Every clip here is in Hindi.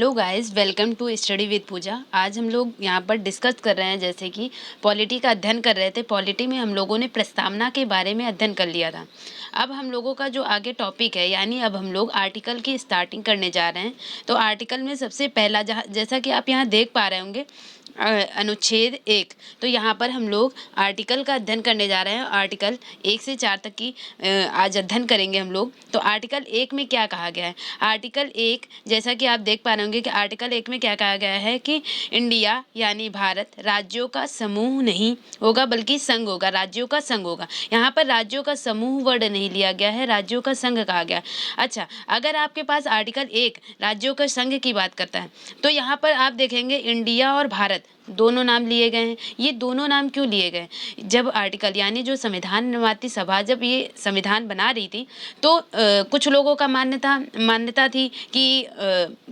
Hello guys, welcome to study with Pooja. आज हम लोग यहाँ पर डिस्कस कर रहे हैं, जैसे कि पॉलिटी का अध्ययन कर रहे थे। पॉलिटी में हम लोगों ने प्रस्तावना के बारे में अध्ययन कर लिया था। अब हम लोगों का जो आगे टॉपिक है, यानी अब हम लोग आर्टिकल की स्टार्टिंग करने जा रहे हैं। तो आर्टिकल में सबसे पहला जैसा कि आप यहाँ देख पा रहे होंगे, अनुच्छेद 1। तो यहाँ पर हम लोग आर्टिकल का अध्ययन करने जा रहे हैं। आर्टिकल 1 से 4 तक की आज अध्ययन करेंगे हम लोग। तो आर्टिकल 1 में क्या कहा गया है? आर्टिकल 1, जैसा कि आप देख पा रहे होंगे कि आर्टिकल 1 में क्या कहा गया है कि इंडिया यानी भारत राज्यों का समूह नहीं होगा, बल्कि संघ होगा, राज्यों का संघ होगा। यहाँ पर राज्यों का समूह वर्ड नहीं लिया गया है, राज्यों का संघ कहा गया। अच्छा, अगर आपके पास आर्टिकल 1 राज्यों का संघ की बात करता है, तो यहाँ पर आप देखेंगे इंडिया और भारत दोनों नाम लिए गए हैं। ये दोनों नाम क्यों लिए गए? जब आर्टिकल यानी जो संविधान निर्माती सभा जब ये संविधान बना रही थी, तो कुछ लोगों का मान्यता थी कि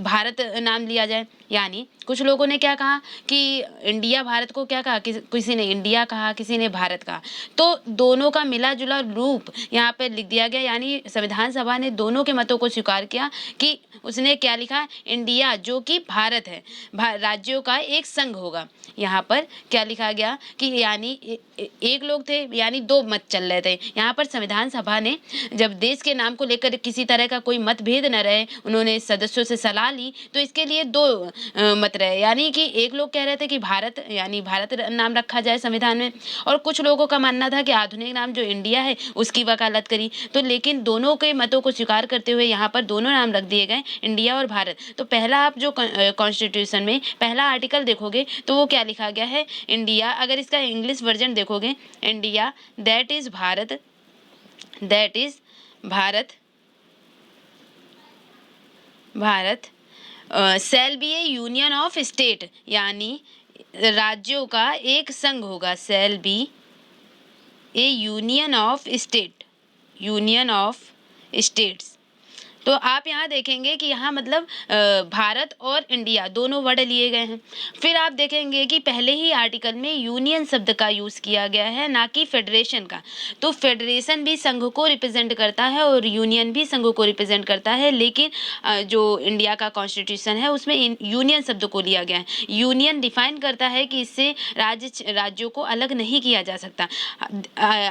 भारत नाम लिया जाए। यानी कुछ लोगों ने क्या कहा कि इंडिया भारत को क्या कहा, किसी ने इंडिया कहा, किसी ने भारत कहा। तो दोनों का मिला जुला रूप यहाँ पे लिख दिया गया। यानी संविधान सभा ने दोनों के मतों को स्वीकार किया कि उसने क्या लिखा, इंडिया जो कि भारत है, राज्यों का एक संघ होगा। यहाँ पर क्या लिखा गया कि यानी एक लोग थे, यानी दो मत चल रहे थे। यहाँ पर संविधान सभा ने जब देश के नाम को लेकर किसी तरह का कोई मतभेद न रहे, उन्होंने सदस्यों से सलाह ली, तो इसके लिए दो मत रहे। यानी कि एक लोग कह रहे थे कि भारत यानी भारत नाम रखा जाए संविधान में, और कुछ लोगों का मानना था कि आधुनिक नाम जो इंडिया है उसकी वकालत करी। तो लेकिन दोनों के मतों को स्वीकार करते हुए यहाँ पर दोनों नाम रख दिए गए, इंडिया और भारत। तो पहला आप जो कॉन्स्टिट्यूशन में पहला आर्टिकल देखोगे तो वो क्या लिखा गया है, इंडिया। अगर इसका इंग्लिश वर्जन देखोगे, India that is Bharat, Bharat shall be A union of state, यानी राज्यों का एक संघ होगा। Shall be A union of states. तो आप यहाँ देखेंगे कि यहाँ मतलब भारत और इंडिया दोनों वर्ड लिए गए हैं। फिर आप देखेंगे कि पहले ही आर्टिकल में यूनियन शब्द का यूज़ किया गया है, ना कि फेडरेशन का। तो फेडरेशन भी संघ को रिप्रेजेंट करता है और यूनियन भी संघ को रिप्रेजेंट करता है, लेकिन जो इंडिया का कॉन्स्टिट्यूशन है उसमें यूनियन शब्द को लिया गया है। यूनियन डिफाइन करता है कि इससे राज्यों को अलग नहीं किया जा सकता।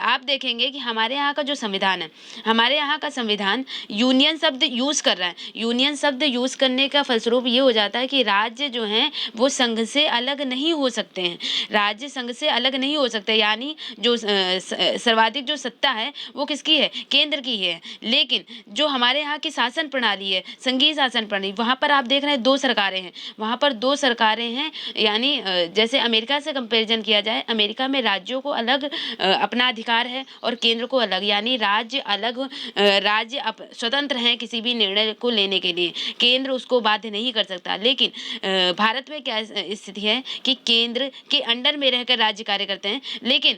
आप देखेंगे कि हमारे यहाँ का जो संविधान है, हमारे यहाँ का संविधान यूनियन शब्द यूज़ कर रहा है। यूनियन शब्द यूज़ करने का फलस्वरूप ये हो जाता है कि राज्य जो हैं वो संघ से अलग नहीं हो सकते हैं, राज्य संघ से अलग नहीं हो सकते। यानी जो सर्वाधिक जो सत्ता है वो किसकी है, केंद्र की है। लेकिन जो हमारे यहाँ की शासन प्रणाली है, संघीय शासन प्रणाली, वहाँ पर आप देख रहे हैं दो सरकारें हैं, वहाँ पर दो सरकारें हैं। यानी जैसे अमेरिका से कंपेरिजन किया जाए, अमेरिका में राज्यों को अलग अपना अधिकार है और केंद्र को अलग, यानी राज्य अलग, राज्य स्वतंत्र हैं किसी भी निर्णय को लेने के लिए, केंद्र उसको बाध्य नहीं कर सकता। लेकिन भारत में क्या स्थिति है कि केंद्र के अंडर में रहकर राज्य कार्य करते हैं। लेकिन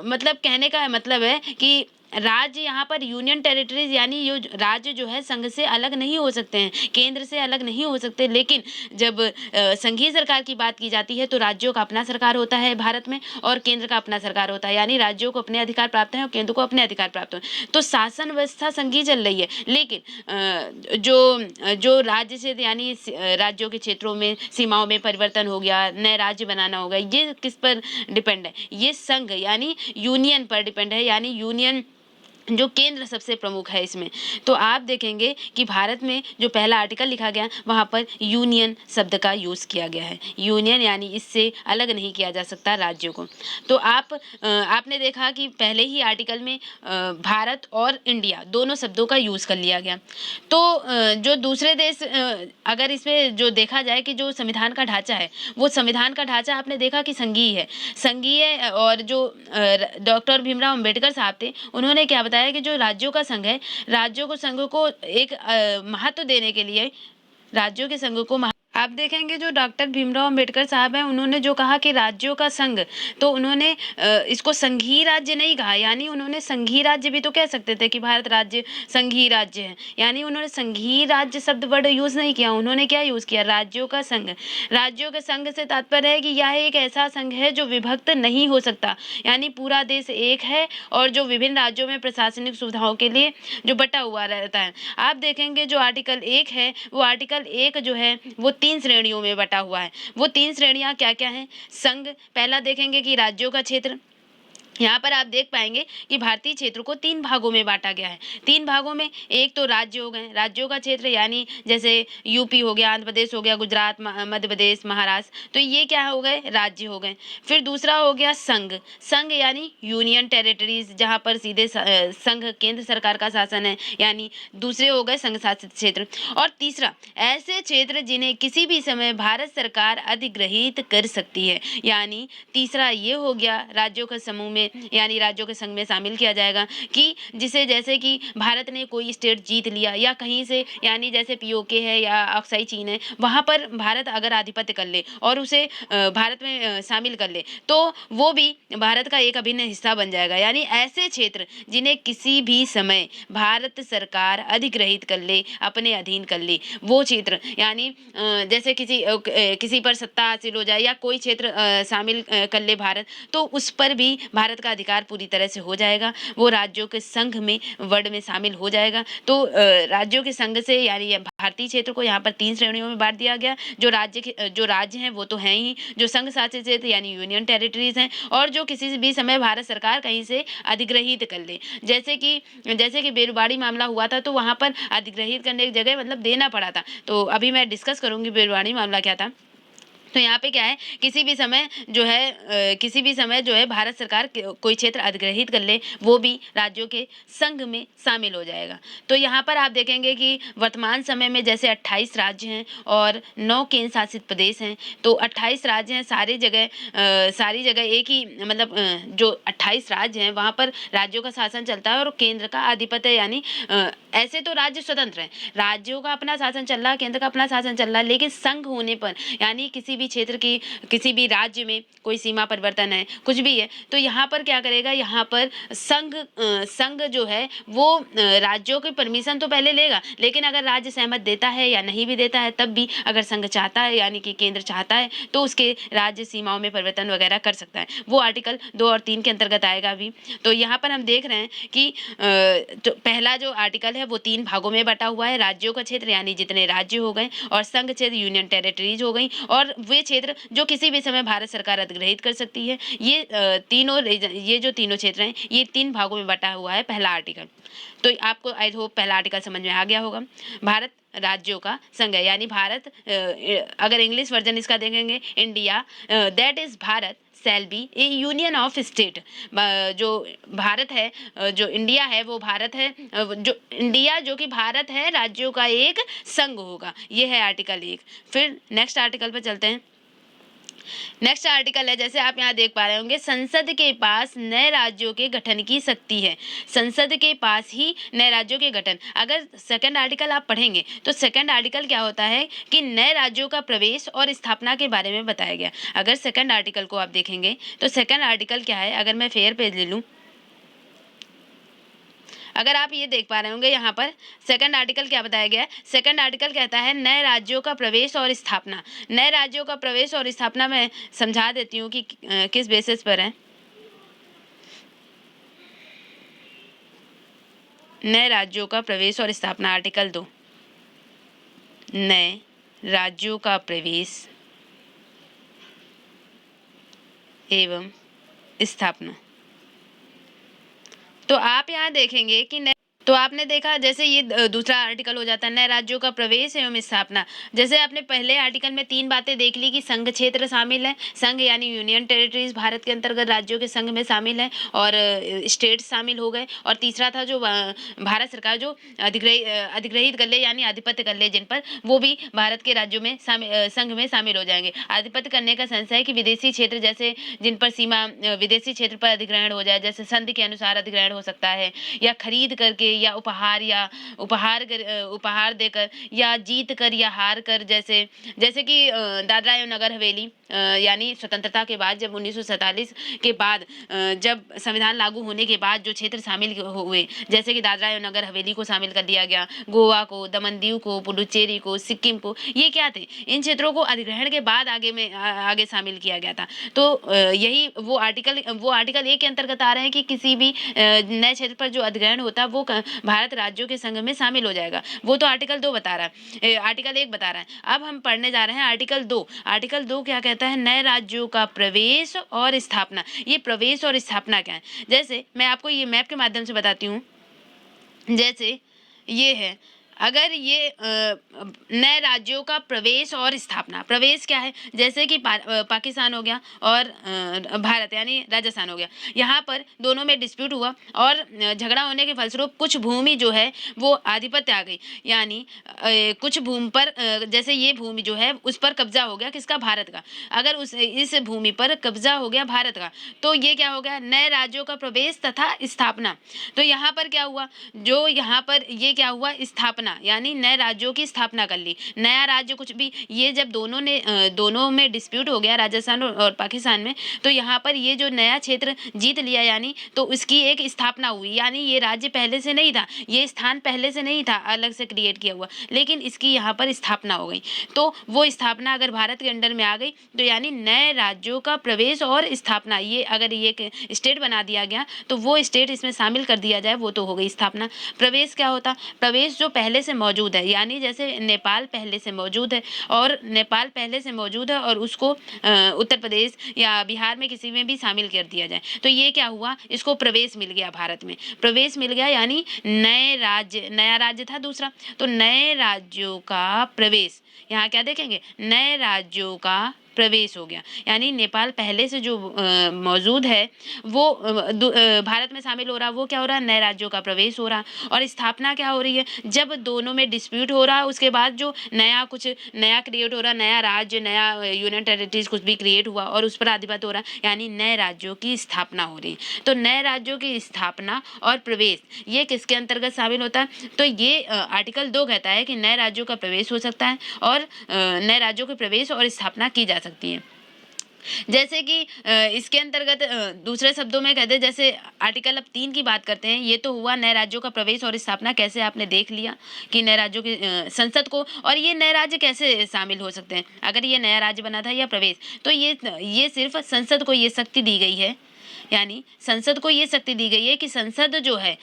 मतलब कहने का मतलब है कि राज्य यहाँ पर यूनियन टेरिटरीज, यानी ये राज्य जो है संघ से अलग नहीं हो सकते हैं, केंद्र से अलग नहीं हो सकते। लेकिन जब संघीय सरकार की बात की जाती है तो राज्यों का अपना सरकार होता है भारत में और केंद्र का अपना सरकार होता है। यानी राज्यों को अपने अधिकार प्राप्त हैं और केंद्र को अपने अधिकार प्राप्त हैं। तो शासन व्यवस्था संघीय चल रही है, लेकिन जो राज्य से यानी राज्यों के क्षेत्रों में सीमाओं में परिवर्तन हो गया, नए राज्य बनाना होगा, ये किस पर डिपेंड है, ये संघ यानी यूनियन पर डिपेंड है। यानी यूनियन जो केंद्र सबसे प्रमुख है इसमें। तो आप देखेंगे कि भारत में जो पहला आर्टिकल लिखा गया वहाँ पर यूनियन शब्द का यूज़ किया गया है। यूनियन यानी इससे अलग नहीं किया जा सकता राज्यों को। तो आपने देखा कि पहले ही आर्टिकल में भारत और इंडिया दोनों शब्दों का यूज़ कर लिया गया। तो जो दूसरे देश, अगर इसमें जो देखा जाए कि जो संविधान का ढांचा है, वो संविधान का ढांचा आपने देखा कि संघीय है, संघीय। और जो डॉक्टर भीमराव अंबेडकर साहब थे, उन्होंने क्या बताया कि जो राज्यों का संघ है, राज्यों को संघ को एक महत्व देने के लिए, राज्यों के संघ को आप देखेंगे जो डॉक्टर भीमराव अम्बेडकर साहब हैं, उन्होंने जो कहा कि राज्यों का संघ, तो उन्होंने इसको संघीय राज्य नहीं कहा, यानी उन्होंने संघीय राज्य भी तो कह सकते थे कि भारत राज्य संघीय राज्य है, यानी उन्होंने संघीय राज्य शब्द वर्ड यूज़ नहीं किया, उन्होंने क्या यूज़ किया, राज्यों का संघ। राज्यों के संघ से तात्पर्य है कि यह एक ऐसा संघ है जो विभक्त नहीं हो सकता, यानी पूरा देश एक है और जो विभिन्न राज्यों में प्रशासनिक सुविधाओं के लिए जो बटा हुआ रहता है। आप देखेंगे जो आर्टिकल 1 है, वो आर्टिकल 1 जो है वो 3 श्रेणियों में बटा हुआ है। वो 3 श्रेणियाँ क्या-क्या हैं? संघ, पहला देखेंगे कि राज्यों का क्षेत्र। यहाँ पर आप देख पाएंगे कि भारतीय क्षेत्र को 3 भागों में बांटा गया है। 3 भागों में एक तो राज्य हो गए, राज्यों का क्षेत्र यानी जैसे यूपी हो गया, आंध्र प्रदेश हो गया, गुजरात, मध्य प्रदेश, महाराष्ट्र, तो ये क्या हो गए, राज्य हो गए। फिर दूसरा हो गया संघ, संघ यानी यूनियन टेरिटरीज, जहाँ पर सीधे संघ केंद्र सरकार का शासन है, यानी दूसरे हो गए संघ शासित क्षेत्र। और तीसरा ऐसे क्षेत्र जिन्हें किसी भी समय भारत सरकार अधिग्रहित कर सकती है, यानी तीसरा ये हो गया राज्यों के समूह में, यानी राज्यों के संघ में शामिल किया जाएगा कि जिसे जैसे कि भारत ने कोई स्टेट जीत लिया या कहीं से, यानी जैसे पीओके है या अक्साई चीन है, वहाँ पर भारत अगर आधिपत्य कर ले और उसे भारत में शामिल कर ले, तो वो भी भारत का एक अभिन्न हिस्सा बन जाएगा। यानी ऐसे क्षेत्र जिन्हें किसी भी समय भारत सरकार अधिग्रहित कर ले, अपने अधीन कर ले, वो क्षेत्र, यानी जैसे किसी पर सत्ता हासिल हो जाए या कोई क्षेत्र शामिल कर ले भारत, तो उस पर भी भारत का अधिकार पूरी तरह से हो जाएगा, वो राज्यों के संघ में वर्ड में शामिल हो जाएगा। तो राज्यों के संघ से, यानी भारतीय क्षेत्र को यहाँ पर 3 श्रेणियों में बांट दिया गया। जो राज्य हैं वो तो हैं ही, जो संघ शासित क्षेत्र यानी यूनियन टेरिटरीज हैं, और जो किसी भी समय भारत सरकार कहीं से अधिग्रहित कर ले, जैसे कि बेरुबाड़ी मामला हुआ था, तो वहाँ पर अधिग्रहित करने की जगह मतलब देना पड़ा था। तो अभी मैं डिस्कस करूँगी बेरुबाड़ी मामला क्या था। तो यहाँ पे क्या है, किसी भी समय जो है भारत सरकार कोई क्षेत्र अधिग्रहित कर ले, वो भी राज्यों के संघ में शामिल हो जाएगा। तो यहाँ पर आप देखेंगे कि वर्तमान समय में जैसे 28 राज्य हैं और 9 केंद्र शासित प्रदेश हैं। तो 28 राज्य हैं, सारी जगह एक ही, मतलब जो 28 राज्य हैं वहाँ पर राज्यों का शासन चलता है और केंद्र का आधिपत्य, यानी ऐसे तो राज्य स्वतंत्र हैं, राज्यों का अपना शासन चल रहा है, केंद्र का अपना शासन चल रहा है, लेकिन संघ होने पर, यानी किसी भी क्षेत्र की, किसी भी राज्य में कोई सीमा परिवर्तन है, कुछ भी है, तो यहाँ पर क्या करेगा, यहाँ पर संघ जो है वो राज्यों की परमिशन तो पहले लेगा, लेकिन अगर राज्य सहमत देता है या नहीं भी देता है, तब भी अगर संघ चाहता है, यानी कि केंद्र चाहता है, तो उसके राज्य सीमाओं में परिवर्तन वगैरह कर सकता है। वो आर्टिकल 2 और 3 के अंतर्गत आएगा अभी। तो यहाँ पर हम देख रहे हैं कि तो पहला जो आर्टिकल है वो 3 भागों में बटा हुआ है, राज्यों का क्षेत्र यानी जितने राज्य हो गए, और संघ क्षेत्र यूनियन टेरिटरीज हो गई, और वे क्षेत्र जो किसी भी समय भारत सरकार अधिग्रहित कर सकती है। ये जो तीनों क्षेत्र हैं, ये 3 भागों में बटा हुआ है पहला आर्टिकल। तो आपको आई होप पहला आर्टिकल समझ में आ गया होगा। भारत राज्यों का संघ है, यानी भारत, अगर इंग्लिश वर्जन इसका देखेंगे, India that is Bharat shall be A union of state. जो भारत है, जो इंडिया है वो भारत है, जो इंडिया जो कि भारत है, राज्यों का एक संघ होगा। ये है आर्टिकल 1। फिर नेक्स्ट आर्टिकल पर चलते हैं। नेक्स्ट आर्टिकल है, जैसे आप यहाँ देख पा रहे होंगे, संसद के पास नए राज्यों के गठन की शक्ति है। संसद के पास ही नए राज्यों के गठन। अगर सेकंड आर्टिकल आप पढ़ेंगे तो सेकंड आर्टिकल क्या होता है कि नए राज्यों का प्रवेश और स्थापना के बारे में बताया गया। अगर सेकंड आर्टिकल को आप देखेंगे तो सेकंड आर्टिकल क्या है, अगर मैं फेयर पेज ले लूँ, अगर आप ये देख पा रहे होंगे यहाँ पर सेकंड आर्टिकल क्या बताया गया है। सेकंड आर्टिकल कहता है नए राज्यों का प्रवेश और स्थापना। नए राज्यों का प्रवेश और स्थापना मैं समझा देती हूँ कि किस बेसिस पर है। नए राज्यों का प्रवेश और स्थापना, आर्टिकल 2, नए राज्यों का प्रवेश एवं स्थापना। तो आप यहाँ देखेंगे कि तो आपने देखा, जैसे ये दूसरा आर्टिकल हो जाता है नए राज्यों का प्रवेश एवं स्थापना। जैसे आपने पहले आर्टिकल में 3 बातें देख ली कि संघ क्षेत्र शामिल है, संघ यानी यूनियन टेरिटरीज भारत के अंतर्गत राज्यों के संघ में शामिल है, और स्टेट्स शामिल हो गए, और तीसरा था जो भारत सरकार जो अधिग्रहित कर ले, यानी आधिपत्य कर ले जिन पर, वो भी भारत के राज्यों में संघ में शामिल हो जाएंगे। आधिपत्य करने का सेंस है कि विदेशी क्षेत्र, जैसे जिन पर सीमा विदेशी क्षेत्र पर अधिग्रहण हो जाए, जैसे संधि के अनुसार अधिग्रहण हो सकता है, या खरीद करके, या उपहार देकर या जीत कर या हार कर, जैसे कि दादरा एवं नगर हवेली, यानी स्वतंत्रता के बाद जब 1947 के बाद जब संविधान लागू होने के बाद जो क्षेत्र शामिल हुए, जैसे कि दादरा एवं नगर हवेली को शामिल कर दिया गया, गोवा को, दमन दीव को, पुडुचेरी को, सिक्किम को, ये क्या थे, इन क्षेत्रों को अधिग्रहण के बाद आगे शामिल किया गया था। तो यही वो आर्टिकल 1 के अंतर्गत आ रहे हैं कि किसी भी नए क्षेत्र पर जो अधिग्रहण होता है वो भारत राज्यों के संघ में शामिल हो जाएगा। वो तो आर्टिकल 2 बता रहा है, आर्टिकल 1 बता रहा है। अब हम पढ़ने जा रहे हैं आर्टिकल 2। आर्टिकल 2 क्या कहता है? नए राज्यों का प्रवेश और स्थापना। ये प्रवेश और स्थापना क्या है? जैसे मैं आपको ये मैप के माध्यम से बताती हूँ। जैसे ये है, अगर ये नए राज्यों का प्रवेश और स्थापना, प्रवेश क्या है? जैसे कि पाकिस्तान हो गया और भारत यानी राजस्थान हो गया, यहाँ पर दोनों में डिस्प्यूट हुआ और झगड़ा होने के फलस्वरूप कुछ भूमि जो है वो आधिपत्य आ गई, यानी कुछ भूमि पर जैसे ये भूमि जो है उस पर कब्जा हो गया, किसका? भारत का। अगर इस भूमि पर कब्जा हो गया भारत का, तो ये क्या हो गया? नए राज्यों का प्रवेश तथा स्थापना। तो यहाँ पर क्या हुआ? जो यहाँ पर ये क्या हुआ? स्थापना, यानी नए राज्यों की स्थापना कर ली। नया राज्य कुछ भी, ये जब दोनों में डिस्प्यूट हो गया, राजस्थान और पाकिस्तान में, तो यहाँ पर ये जो नया क्षेत्र जीत लिया, यानी तो उसकी एक स्थापना हुई, यानी ये राज्य पहले से नहीं था, ये स्थान पहले से नहीं था अलग से क्रिएट किया हुआ, लेकिन इसकी यहाँ पर स्थापना हो गई। तो वो स्थापना अगर भारत के अंडर में आ गई, तो यानी नए राज्यों का प्रवेश और स्थापना, ये अगर ये स्टेट बना दिया गया तो वो स्टेट इसमें शामिल कर दिया जाए, वो तो हो गई स्थापना। प्रवेश क्या होता? प्रवेश जो पहले से मौजूद है, यानी जैसे नेपाल पहले से मौजूद है और उसको उत्तर प्रदेश या बिहार में किसी में भी शामिल कर दिया जाए, तो ये क्या हुआ? इसको प्रवेश मिल गया, भारत में प्रवेश मिल गया, यानी नया राज्य था दूसरा, तो नए राज्यों का प्रवेश, यहाँ क्या देखेंगे? नए राज्यों का प्रवेश हो गया, यानी नेपाल पहले से जो मौजूद है वो भारत में शामिल हो रहा, वो क्या हो रहा है? नए राज्यों का प्रवेश हो रहा। और स्थापना क्या हो रही है? जब दोनों में डिस्प्यूट हो रहा है, उसके बाद जो नया क्रिएट हो रहा, नया राज्य, नया यूनियन टेरिटरीज कुछ भी क्रिएट हुआ और उस पर आधिपत्य हो रहा, यानी नए राज्यों की स्थापना हो रही। तो नए राज्यों की स्थापना और प्रवेश, ये किसके अंतर्गत शामिल होता है? तो ये आर्टिकल 2 कहता है कि नए राज्यों का प्रवेश हो सकता है और नए राज्यों के प्रवेश और स्थापना की जा सकती है। जैसे कि इसके अंतर्गत दूसरे शब्दों में कहते हैं, जैसे आर्टिकल अब 3 की बात करते हैं। ये तो हुआ नए राज्यों का प्रवेश और स्थापना, कैसे आपने देख लिया कि नए राज्यों की संसद को, और ये नए राज्य कैसे शामिल हो सकते हैं अगर ये नया राज्य बना था या प्रवेश, तो ये सिर्फ संसद को ये शक्ति दी गई है, यानी संसद को ये शक्ति दी गई है कि संसद जो है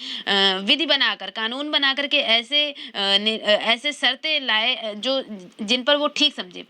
विधि बनाकर, कानून बनाकर के ऐसे शर्तें लाए जो जिन पर वो ठीक समझे,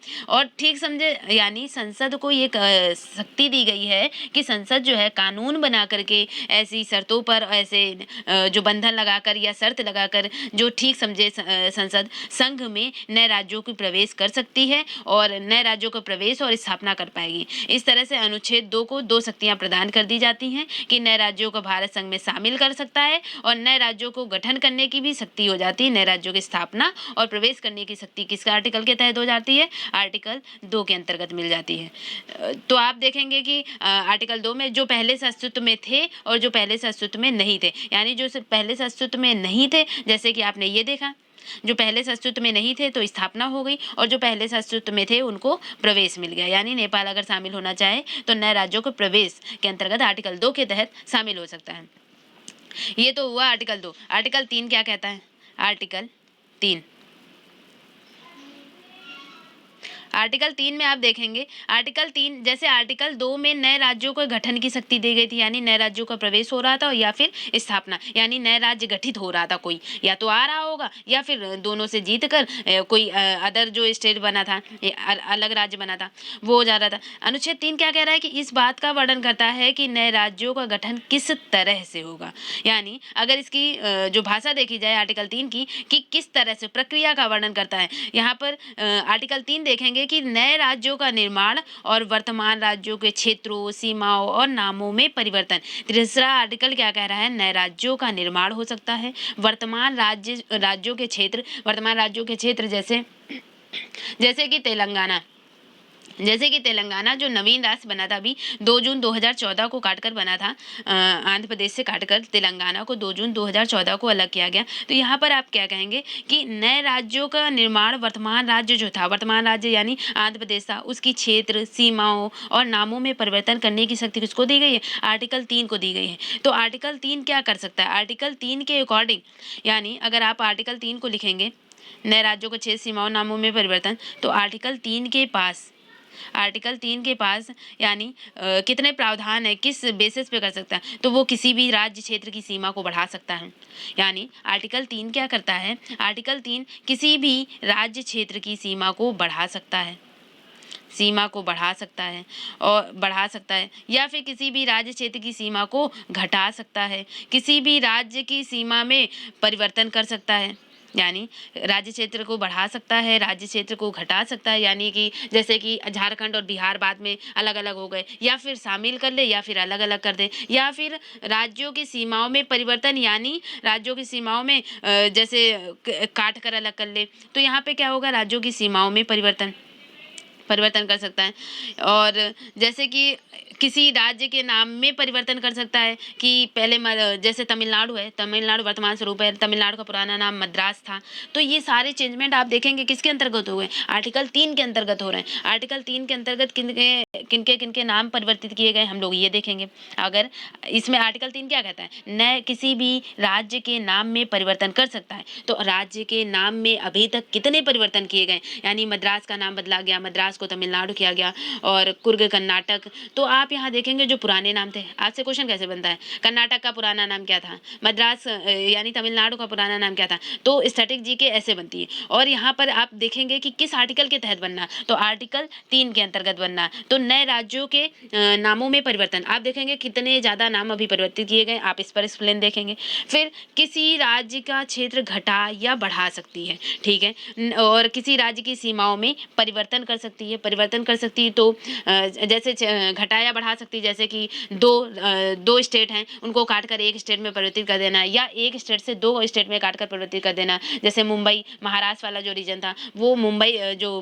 यानी संसद को ये शक्ति दी गई है कि संसद जो है कानून बना करके ऐसी शर्तों पर, ऐसे जो बंधन लगाकर या शर्त लगाकर जो ठीक समझे, संसद संघ में नए राज्यों की प्रवेश कर सकती है और नए राज्यों का प्रवेश और स्थापना कर पाएगी। इस तरह से अनुच्छेद 2 को 2 शक्तियां प्रदान कर दी जाती हैं कि नए राज्यों को भारत संघ में शामिल कर सकता है और नए राज्यों को गठन करने की भी शक्ति हो जाती है। नए राज्यों की स्थापना और प्रवेश करने की शक्ति किसका आर्टिकल के तहत हो जाती है? आर्टिकल 2 के अंतर्गत मिल जाती है। तो आप देखेंगे कि आर्टिकल 2 में जो पहले से अस्तित्व में थे और जो पहले से अस्तित्व में नहीं थे, यानी जो पहले से अस्तित्व में नहीं थे, जैसे कि आपने ये देखा, जो पहले से अस्तित्व में नहीं थे तो स्थापना हो गई, और जो पहले से अस्तित्व में थे उनको प्रवेश मिल गया, यानी नेपाल अगर शामिल होना चाहे तो नए राज्यों को प्रवेश के अंतर्गत आर्टिकल 2 के तहत शामिल हो सकता है। ये तो हुआ आर्टिकल 2। आर्टिकल 3 क्या कहता है? आर्टिकल 3 में आप देखेंगे, आर्टिकल 3 जैसे आर्टिकल 2 में नए राज्यों को गठन की शक्ति दी गई थी, यानी नए राज्यों का प्रवेश हो रहा था या फिर स्थापना, यानी नए राज्य गठित हो रहा था, कोई या तो आ रहा होगा या फिर दोनों से जीत कर कोई अदर जो स्टेट बना था, अलग राज्य बना था, वो हो जा रहा था। अनुच्छेद 3 क्या कह रहा है कि इस बात का वर्णन करता है कि नए राज्यों का गठन किस तरह से होगा, यानी अगर इसकी जो भाषा देखी जाए आर्टिकल 3 की, कि किस तरह से प्रक्रिया का वर्णन करता है। यहाँ पर आर्टिकल 3 देखेंगे कि नए राज्यों का निर्माण और वर्तमान राज्यों के क्षेत्रों, सीमाओं और नामों में परिवर्तन। तीसरा आर्टिकल क्या कह रहा है? नए राज्यों का निर्माण हो सकता है, वर्तमान राज्यों के क्षेत्र जैसे कि तेलंगाना, जैसे कि तेलंगाना जो नवीन राष्ट्र बना था अभी 2 जून 2014 को काटकर बना था, आंध्र प्रदेश से काटकर तेलंगाना को 2 जून 2014 को अलग किया गया। तो यहाँ पर आप क्या कहेंगे कि नए राज्यों का निर्माण वर्तमान राज्य जो था, वर्तमान राज्य यानी आंध्र प्रदेश था, उसकी क्षेत्र, सीमाओं और नामों में परिवर्तन करने की शक्ति किसको दी गई है? आर्टिकल 3 को दी गई है। तो आर्टिकल 3 क्या कर सकता है? आर्टिकल 3 के अकॉर्डिंग, यानी अगर आप आर्टिकल 3 को लिखेंगे, नए राज्यों के क्षेत्र, सीमाओं, नामों में परिवर्तन, तो आर्टिकल 3 के पास यानी कितने प्रावधान है, किस बेसिस पे कर सकता है? तो वो किसी भी राज्य क्षेत्र की सीमा को बढ़ा सकता है। यानी आर्टिकल 3 क्या करता है? आर्टिकल 3 किसी भी राज्य क्षेत्र की सीमा को बढ़ा सकता है, और बढ़ा सकता है, या फिर किसी भी राज्य क्षेत्र की सीमा को घटा सकता है, किसी भी राज्य की सीमा में परिवर्तन कर सकता है। यानी राज्य क्षेत्र को बढ़ा सकता है, राज्य क्षेत्र को घटा सकता है, यानी कि जैसे कि झारखंड और बिहार बाद में अलग अलग हो गए, या फिर शामिल कर ले, या फिर अलग अलग कर दे, या फिर राज्यों की सीमाओं में परिवर्तन, यानी राज्यों की सीमाओं में जैसे काट कर अलग कर ले। तो यहाँ पे क्या होगा? राज्यों की सीमाओं में परिवर्तन कर सकता है। और जैसे कि किसी राज्य के नाम में परिवर्तन कर सकता है कि पहले जैसे तमिलनाडु है, तमिलनाडु वर्तमान स्वरूप है, तमिलनाडु का पुराना नाम मद्रास था। तो ये सारे चेंजमेंट आप देखेंगे किसके अंतर्गत हो गए? आर्टिकल 3 के अंतर्गत हो रहे हैं। आर्टिकल 3 के अंतर्गत किनके नाम परिवर्तित किए गए, हम लोग ये देखेंगे। अगर इसमें आर्टिकल 3 क्या कहता है? नए किसी भी राज्य के नाम में परिवर्तन कर सकता है। तो राज्य के नाम में अभी तक कितने परिवर्तन किए गए? यानी मद्रास का नाम बदला गया, मद्रास को तमिलनाडु किया गया, और कुर्ग कर्नाटक। तो आप यहाँ देखेंगे जो पुराने नाम थे, आज से क्वेश्चन कैसे बनता है? कर्नाटक का पुराना नाम क्या था? मद्रास यानी तमिलनाडु का पुराना नाम क्या था? तो स्टैटिक जीके ऐसे बनती है। और यहाँ पर आप देखेंगे कि किस आर्टिकल के तहत बनना, तो आर्टिकल 3 के अंतर्गत बनना। तो नए राज्यों के नामों में परिवर्तन, आप देखेंगे कितने ज़्यादा नाम अभी परिवर्तित किए गए, आप इस पर एक्सप्लेन देखेंगे। फिर किसी राज्य का क्षेत्र घटा या बढ़ा सकती है, ठीक है, और किसी राज्य की सीमाओं में परिवर्तन कर सकती है, तो जैसे घटाया बढ़ा सकती है, जैसे कि दो स्टेट हैं, उनको काट कर एक स्टेट में परिवर्तित कर देना, या एक स्टेट से 2 स्टेट में काट कर परिवर्तित कर देना। जैसे मुंबई, महाराष्ट्र वाला जो रीजन था, वो जो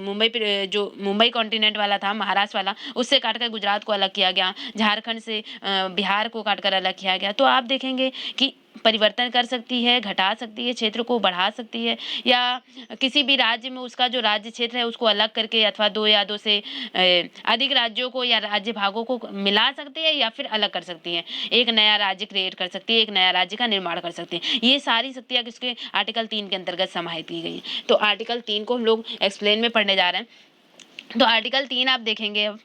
मुंबई कॉन्टिनेंट वाला था, महाराष्ट्र वाला, उससे काट कर गुजरात को अलग किया गया, झारखंड से बिहार को काट कर अलग किया गया। तो आप देखेंगे कि परिवर्तन कर सकती है, घटा सकती है, क्षेत्र को बढ़ा सकती है, या किसी भी राज्य में उसका जो राज्य क्षेत्र है उसको अलग करके, अथवा 2 या 2 से अधिक राज्यों को या राज्य भागों को मिला सकती है, या फिर अलग कर सकती है, एक नया राज्य क्रिएट कर सकती है, एक नया राज्य का निर्माण कर सकती है। ये सारी शक्तियाँ किसके? आर्टिकल 3 के अंतर्गत समाहित की गई हैं। तो आर्टिकल 3 को हम लोग एक्सप्लेन में पढ़ने जा रहे हैं। तो आर्टिकल 3 आप देखेंगे अब,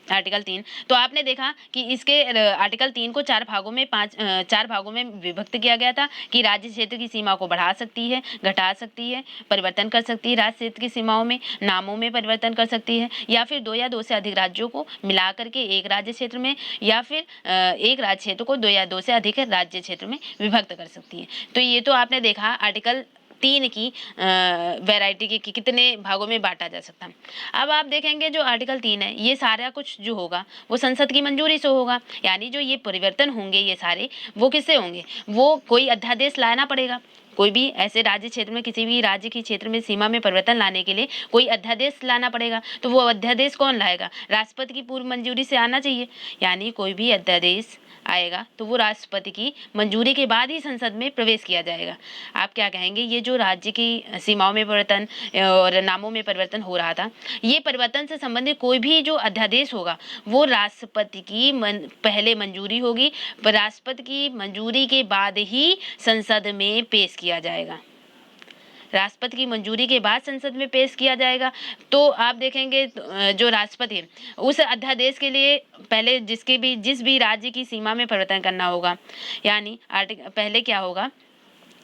आर्टिकल 3, तो आपने देखा कि इसके आर्टिकल 3 को 4 भागों में विभक्त किया गया था कि राज्य क्षेत्र की सीमा को बढ़ा सकती है, घटा सकती है, परिवर्तन कर सकती है, राज्य क्षेत्र की सीमाओं में नामों में परिवर्तन कर सकती है, या फिर 2 या 2 से अधिक राज्यों को मिला करके एक राज्य क्षेत्र में, या फिर एक राज्य क्षेत्र को 2 या 2 से अधिक राज्य क्षेत्र में विभक्त कर सकती है। तो ये तो आपने देखा आर्टिकल 3 की वैरायटी की कितने भागों में बांटा जा सकता है। अब आप देखेंगे जो आर्टिकल 3 है, ये सारा कुछ जो होगा वो संसद की मंजूरी से होगा। यानी जो ये परिवर्तन होंगे ये सारे, वो किससे होंगे? वो कोई अध्यादेश लाना पड़ेगा। कोई भी ऐसे राज्य क्षेत्र में, किसी भी राज्य के क्षेत्र में सीमा में परिवर्तन लाने के लिए कोई अध्यादेश लाना पड़ेगा। तो वो अध्यादेश कौन लाएगा? राष्ट्रपति की पूर्व मंजूरी से आना चाहिए। यानी कोई भी अध्यादेश आएगा तो वो राष्ट्रपति की मंजूरी के बाद ही संसद में प्रवेश किया जाएगा। आप क्या कहेंगे? ये जो राज्य की सीमाओं में परिवर्तन और नामों में परिवर्तन हो रहा था, ये परिवर्तन से संबंधित कोई भी जो अध्यादेश होगा वो राष्ट्रपति की पहले मंजूरी होगी, पर राष्ट्रपति की मंजूरी के बाद ही संसद में पेश किया जाएगा। राष्ट्रपति की मंजूरी के बाद संसद में पेश किया जाएगा। तो आप देखेंगे जो राष्ट्रपति है उस अध्यादेश के लिए पहले जिस भी राज्य की सीमा में परिवर्तन करना होगा, यानी पहले क्या होगा,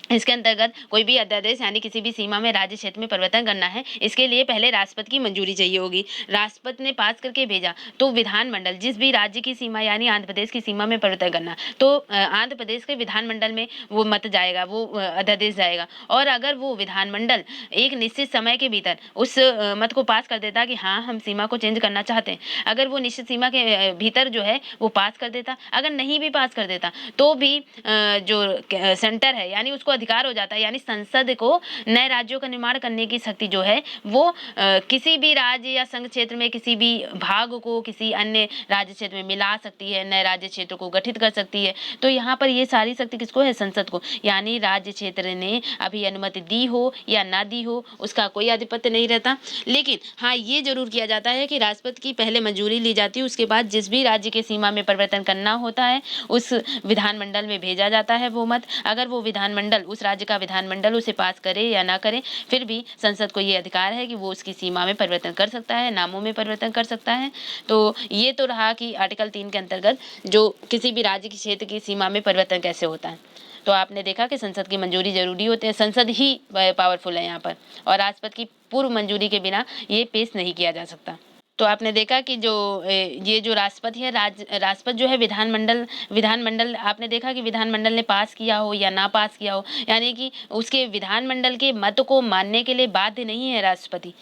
इसके अंतर्गत कोई भी अध्यादेश यानी किसी भी सीमा में राज्य क्षेत्र में परिवर्तन करना है, इसके लिए पहले राष्ट्रपति की मंजूरी चाहिए होगी। राष्ट्रपति ने पास करके भेजा तो विधानमंडल, जिस भी राज्य की सीमा यानी आंध्र प्रदेश की सीमा में परिवर्तन करना, तो आंध्र प्रदेश के विधानमंडल में वो मत जाएगा, वो अध्यादेश जाएगा। और अगर वो विधानमंडल एक निश्चित समय के भीतर उस मत को पास कर देता कि हाँ हम सीमा को चेंज करना चाहते हैं, अगर वो निश्चित सीमा के भीतर जो है वो पास कर देता, अगर नहीं भी पास कर देता तो भी जो सेंटर है यानी उसको को अधिकार हो जाता है, यानी संसद को नए राज्यों का निर्माण करने की शक्ति जो है वो किसी भी राज्य या संघ क्षेत्र में किसी भी भाग को किसी अन्य राज्य क्षेत्र में मिला सकती है, नए राज्य क्षेत्र को गठित कर सकती है। तो यहाँ पर ये सारी शक्ति किसको है? संसद को। यानी राज्य क्षेत्र ने अभी अनुमति दी हो या ना दी हो उसका कोई आधिपत्य नहीं रहता। लेकिन हाँ, ये जरूर किया जाता है कि राष्ट्रपति की पहले मंजूरी ली जाती है, उसके बाद जिस भी राज्य के सीमा में परिवर्तन करना होता है उस विधानमंडल में भेजा जाता है वो मत। अगर वो विधानमंडल, उस राज्य का विधानमंडल उसे पास करे या ना करे, फिर भी संसद को ये अधिकार है कि वो उसकी सीमा में परिवर्तन कर सकता है, नामों में परिवर्तन कर सकता है। तो ये तो रहा कि आर्टिकल 3 के अंतर्गत जो किसी भी राज्य की क्षेत्र की सीमा में परिवर्तन कैसे होता है। तो आपने देखा कि संसद की मंजूरी जरूरी होती है, संसद ही पावरफुल है यहाँ पर, और राष्ट्रपति की पूर्व मंजूरी के बिना ये पेश नहीं किया जा सकता। तो आपने देखा कि जो ये जो राष्ट्रपति है, राष्ट्रपति जो है विधानमंडल आपने देखा कि विधानमंडल ने पास किया हो या ना पास किया हो, यानी कि उसके विधानमंडल के मत को मानने के लिए बाध्य नहीं है राष्ट्रपति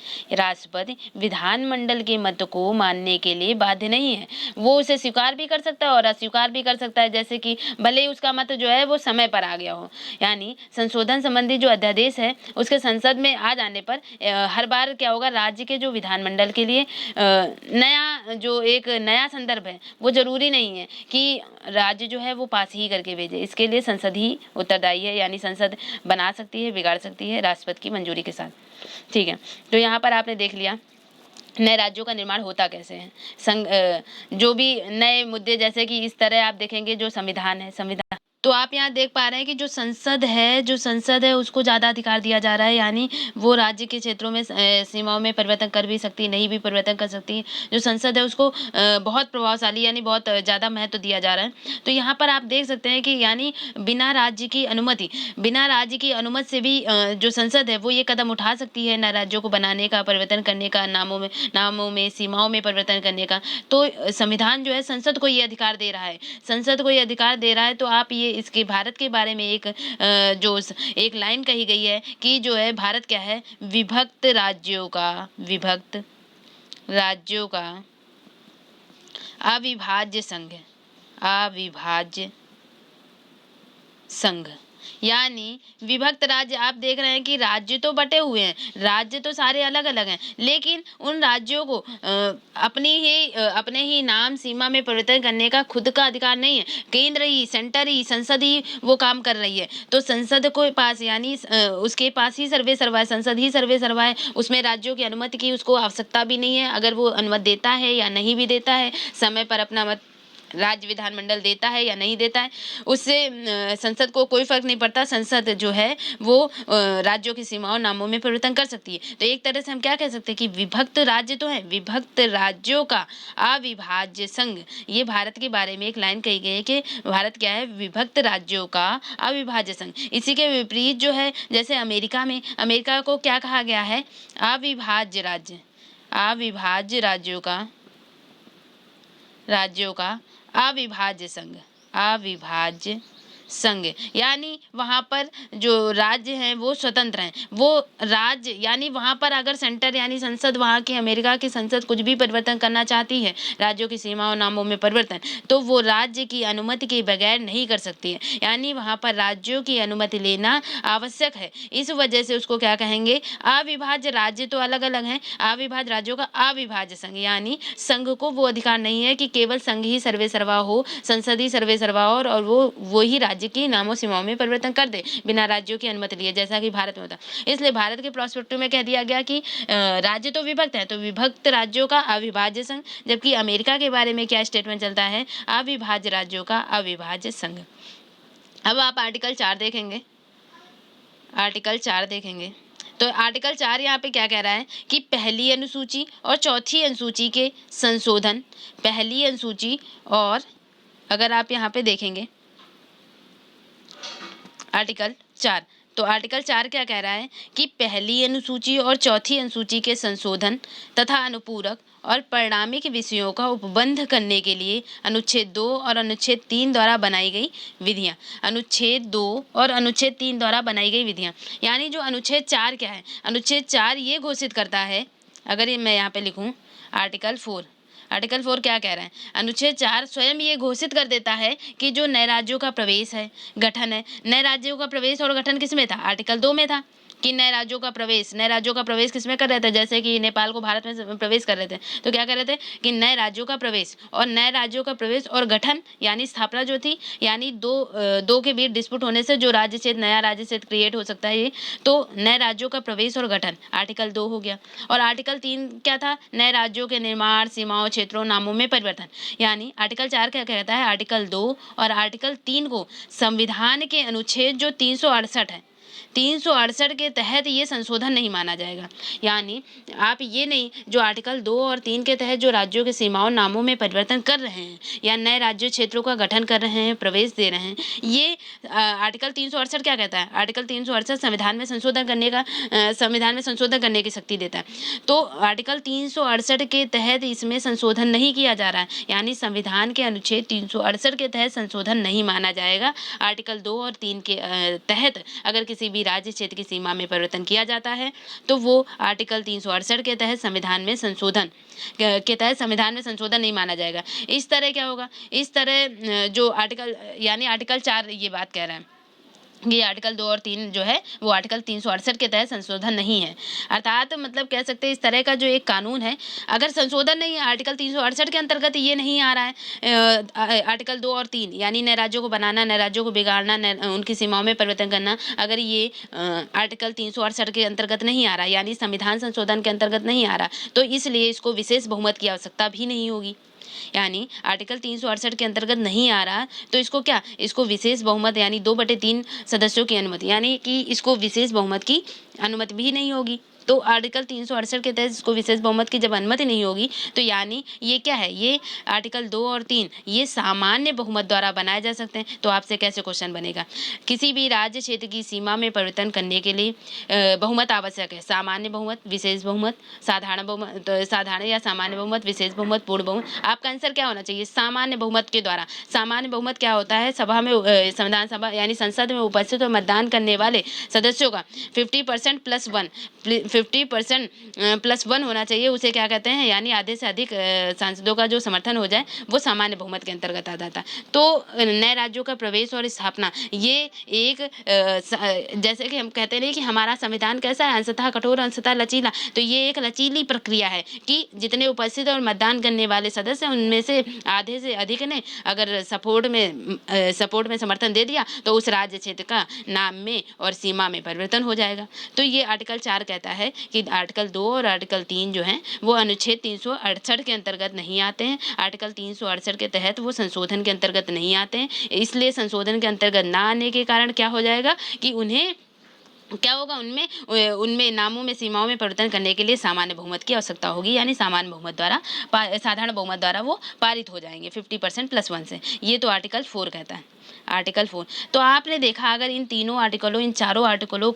विधानमंडल के मत को मानने के लिए बाध्य नहीं है। वो उसे स्वीकार भी कर सकता है और अस्वीकार भी कर सकता है, जैसे कि भले ही उसका मत जो है वो समय पर आ गया हो। यानी संशोधन संबंधी जो अध्यादेश है उसके संसद में आ जाने पर हर बार क्या होगा, राज्य के जो विधानमंडल के लिए नया जो एक नया संदर्भ है वो जरूरी नहीं है कि राज्य जो है वो पास ही करके भेजे। इसके लिए संसद ही उत्तरदायी है, यानी संसद बना सकती है, बिगाड़ सकती है राष्ट्रपति की मंजूरी के साथ। ठीक है, तो यहाँ पर आपने देख लिया नए राज्यों का निर्माण होता कैसे है। जो भी नए मुद्दे, जैसे कि इस तरह आप देखेंगे जो संविधान है, तो आप यहाँ देख पा रहे हैं कि जो संसद है उसको ज़्यादा अधिकार दिया जा रहा है, यानी वो राज्य के क्षेत्रों में सीमाओं में परिवर्तन कर भी सकती है, नहीं भी परिवर्तन कर सकती है। जो संसद है उसको बहुत प्रभावशाली यानी बहुत ज़्यादा महत्व दिया जा रहा है। तो यहाँ पर आप देख सकते हैं कि यानी बिना राज्य की अनुमति से भी जो संसद है वो ये कदम उठा सकती है नए राज्यों को बनाने का, परिवर्तन करने का, नामों में सीमाओं में परिवर्तन करने का। तो संविधान जो है संसद को ये अधिकार दे रहा है, तो आप ये इसके भारत के बारे में एक लाइन कही गई है कि जो है भारत क्या है, विभक्त राज्यों का अविभाज्य संघ। यानी विभक्त राज्य, आप देख रहे हैं कि राज्य तो बटे हुए हैं, राज्य तो सारे अलग अलग हैं, लेकिन उन राज्यों को अपने ही नाम सीमा में परिवर्तन करने का खुद का अधिकार नहीं है। केंद्र ही, सेंटर ही, संसद ही वो काम कर रही है। तो संसद को पास, यानी उसके पास ही सर्वे सर्वा है, संसद ही सर्वे सर्वा है, उसमें राज्यों की अनुमति की उसको आवश्यकता भी नहीं है। अगर वो अनुमति देता है या नहीं भी देता है, समय पर अपना मत राज्य विधानमंडल देता है या नहीं देता है, उससे संसद को कोई फर्क नहीं पड़ता। संसद जो है वो राज्यों की सीमाओं, नामों में परिवर्तन कर सकती है। तो एक तरह से हम क्या कह सकते हैं कि विभक्त राज्य तो है, विभक्त राज्यों का अविभाज्य संघ। ये भारत के बारे में एक लाइन कही गई है कि भारत क्या है, विभक्त राज्यों का अविभाज्य संघ। इसी के विपरीत जो है, जैसे अमेरिका को क्या कहा गया है, अविभाज्य राज्यों का अविभाज्य संघ। यानी वहाँ पर जो राज्य हैं वो स्वतंत्र हैं। वो राज्य यानी वहाँ पर अगर सेंटर यानी संसद, वहाँ की अमेरिका की संसद कुछ भी परिवर्तन करना चाहती है, राज्यों की सीमाओं, नामों में परिवर्तन, तो वो राज्य की अनुमति के बगैर नहीं कर सकती है। यानी वहाँ पर राज्यों की अनुमति लेना आवश्यक है। इस वजह से उसको क्या कहेंगे, अविभाज्य। राज्य तो अलग अलग हैं, अविभाज्य राज्यों का अविभाज्य संघ। यानी संघ को वो अधिकार नहीं है कि केवल संघ ही सर्वे सर्वा हो, संसद ही सर्वे सर्वा हो और वो ही राज्य की नामों सीमाओं में परिवर्तन कर दे बिना राज्यों की अनुमति लिए, जैसा कि भारत में होता। इसलिए भारत के प्रोस्पेक्टिव में कह दिया गया कि राज्य तो विभक्त है, तो विभक्त राज्यों का अविभाज्य संघ। जबकि अमेरिका के बारे में क्या स्टेटमेंट चलता है, अविभाज्य राज्यों का अविभाज्य संघ। अब आप आर्टिकल 4 देखेंगे, तो आर्टिकल 4 यहाँ पे क्या कह रहा है कि पहली अनुसूची और चौथी अनुसूची के संशोधन, पहली अनुसूची और अगर आप यहाँ पे देखेंगे आर्टिकल 4, तो आर्टिकल 4 क्या कह रहा है कि पहली अनुसूची और चौथी अनुसूची के संशोधन तथा अनुपूरक और परिणामिक विषयों का उपबंध करने के लिए अनुच्छेद 2 और अनुच्छेद 3 द्वारा बनाई गई विधियां। अनुच्छेद 2 और अनुच्छेद 3 द्वारा बनाई गई विधियां, यानी जो अनुच्छेद 4 क्या है, अनुच्छेद 4 ये घोषित करता है, अगर मैं यहाँ पे लिखूँ आर्टिकल 4, आर्टिकल 4 क्या कह रहा है? अनुच्छेद 4 स्वयं ये घोषित कर देता है कि जो नए राज्यों का प्रवेश है, गठन है, नए राज्यों का प्रवेश और गठन किसमें था? आर्टिकल 2 में था कि नए राज्यों का प्रवेश किसमें कर रहे थे? जैसे कि नेपाल को भारत में प्रवेश कर रहे थे, तो क्या कर रहे थे कि नए राज्यों का प्रवेश और गठन यानी स्थापना जो थी, यानी दो के बीच डिस्प्यूट होने से जो नया राज्य क्षेत्र क्रिएट हो सकता है, ये तो नए राज्यों का प्रवेश और गठन आर्टिकल 2 हो गया। और आर्टिकल 3 क्या था? नए राज्यों के निर्माण, सीमाओं, क्षेत्रों, नामों में परिवर्तन। यानी आर्टिकल 4 क्या कहता है? आर्टिकल 2 और आर्टिकल 3 को संविधान के अनुच्छेद जो 368 है, 368 के तहत ये संशोधन नहीं माना जाएगा। यानी आप ये नहीं, जो आर्टिकल 2 और 3 के तहत जो राज्यों के सीमाओं, नामों में परिवर्तन कर रहे हैं या नए राज्य क्षेत्रों का गठन कर रहे हैं, प्रवेश दे रहे हैं, ये आर्टिकल 368 क्या कहता है? आर्टिकल 368 संविधान में संशोधन करने की शक्ति देता है। तो आर्टिकल 368 के तहत इसमें संशोधन नहीं किया जा रहा है, यानी संविधान के अनुच्छेद 368 के तहत संशोधन नहीं माना जाएगा। आर्टिकल 2 और 3 के तहत अगर किसी भी राज्य क्षेत्र की सीमा में परिवर्तन किया जाता है तो वो आर्टिकल 368 के तहत संविधान में संशोधन नहीं माना जाएगा। इस तरह क्या होगा? इस तरह जो आर्टिकल 4 ये बात कह रहा है ये आर्टिकल 2 और 3 जो है वो आर्टिकल 368 के तहत संशोधन नहीं है। अर्थात मतलब कह सकते हैं इस तरह का जो एक कानून है, अगर संशोधन नहीं है, आर्टिकल 368 के अंतर्गत ये नहीं आ रहा है, आर्टिकल 2 और 3 यानी नए राज्यों को बनाना, नए राज्यों को बिगाड़ना, उनकी सीमाओं में परिवर्तन करना, अगर ये आर्टिकल 368 के अंतर्गत नहीं आ रहा, यानी संविधान संशोधन के अंतर्गत नहीं आ रहा, तो इसलिए इसको विशेष बहुमत की आवश्यकता भी नहीं होगी। यानी आर्टिकल 368 के अंतर्गत नहीं आ रहा, तो इसको विशेष बहुमत यानी 2/3 सदस्यों की अनुमति, यानी कि इसको विशेष बहुमत की अनुमति भी नहीं होगी। तो आर्टिकल 368 के तहत इसको विशेष बहुमत की जब अनुमति नहीं होगी, तो यानी ये क्या है? ये आर्टिकल 2 और 3 ये सामान्य बहुमत द्वारा बनाए जा सकते हैं। तो आपसे कैसे क्वेश्चन बनेगा? किसी भी राज्य क्षेत्र की सीमा में परिवर्तन करने के लिए बहुमत आवश्यक है। सामान्य बहुमत, विशेष बहुमत, साधारण या सामान्य बहुमत, विशेष बहुमत, पूर्ण बहुमत। आपका आंसर क्या होना चाहिए? सामान्य बहुमत के द्वारा। सामान्य बहुमत क्या होता है? सभा में संविधान सभा यानी संसद में उपस्थित और मतदान करने वाले सदस्यों का 50% प्लस वन होना चाहिए, उसे क्या कहते हैं? यानी आधे से अधिक सांसदों का जो समर्थन हो जाए वो सामान्य बहुमत के अंतर्गत आ जाता है। तो नए राज्यों का प्रवेश और स्थापना ये एक जैसे कि हम कहते नहीं कि हमारा संविधान कैसा है? अंशतः कठोर, अंशतः लचीला। तो ये एक लचीली प्रक्रिया है कि जितने उपस्थित और मतदान करने वाले सदस्य उनमें से आधे से अधिक ने अगर सपोर्ट में समर्थन दे दिया तो उस राज्य क्षेत्र का नाम में और सीमा में परिवर्तन हो जाएगा। तो ये आर्टिकल 4 कहता है कि आर्टिकल 2 और आर्टिकल 3 जो हैं वो अनुच्छेद 368 के अंतर्गत नहीं आते हैं। आर्टिकल 368 के तहत वो संशोधन के अंतर्गत नहीं आते हैं। इसलिए संशोधन के अंतर्गत ना आने के कारण क्या हो जाएगा कि उन्हें क्या होगा? उनमें नामों में, सीमाओं में परिवर्तन करने के लिए सामान्य बहुमत की आवश्यकता होगी, यानी सामान्य बहुमत द्वारा साधारण बहुमत द्वारा वो पारित हो जाएंगे 50% + 1 से। ये तो आर्टिकल 4 कहता है। आर्टिकल 4 तो आपने देखा, अगर इन चारों आर्टिकलों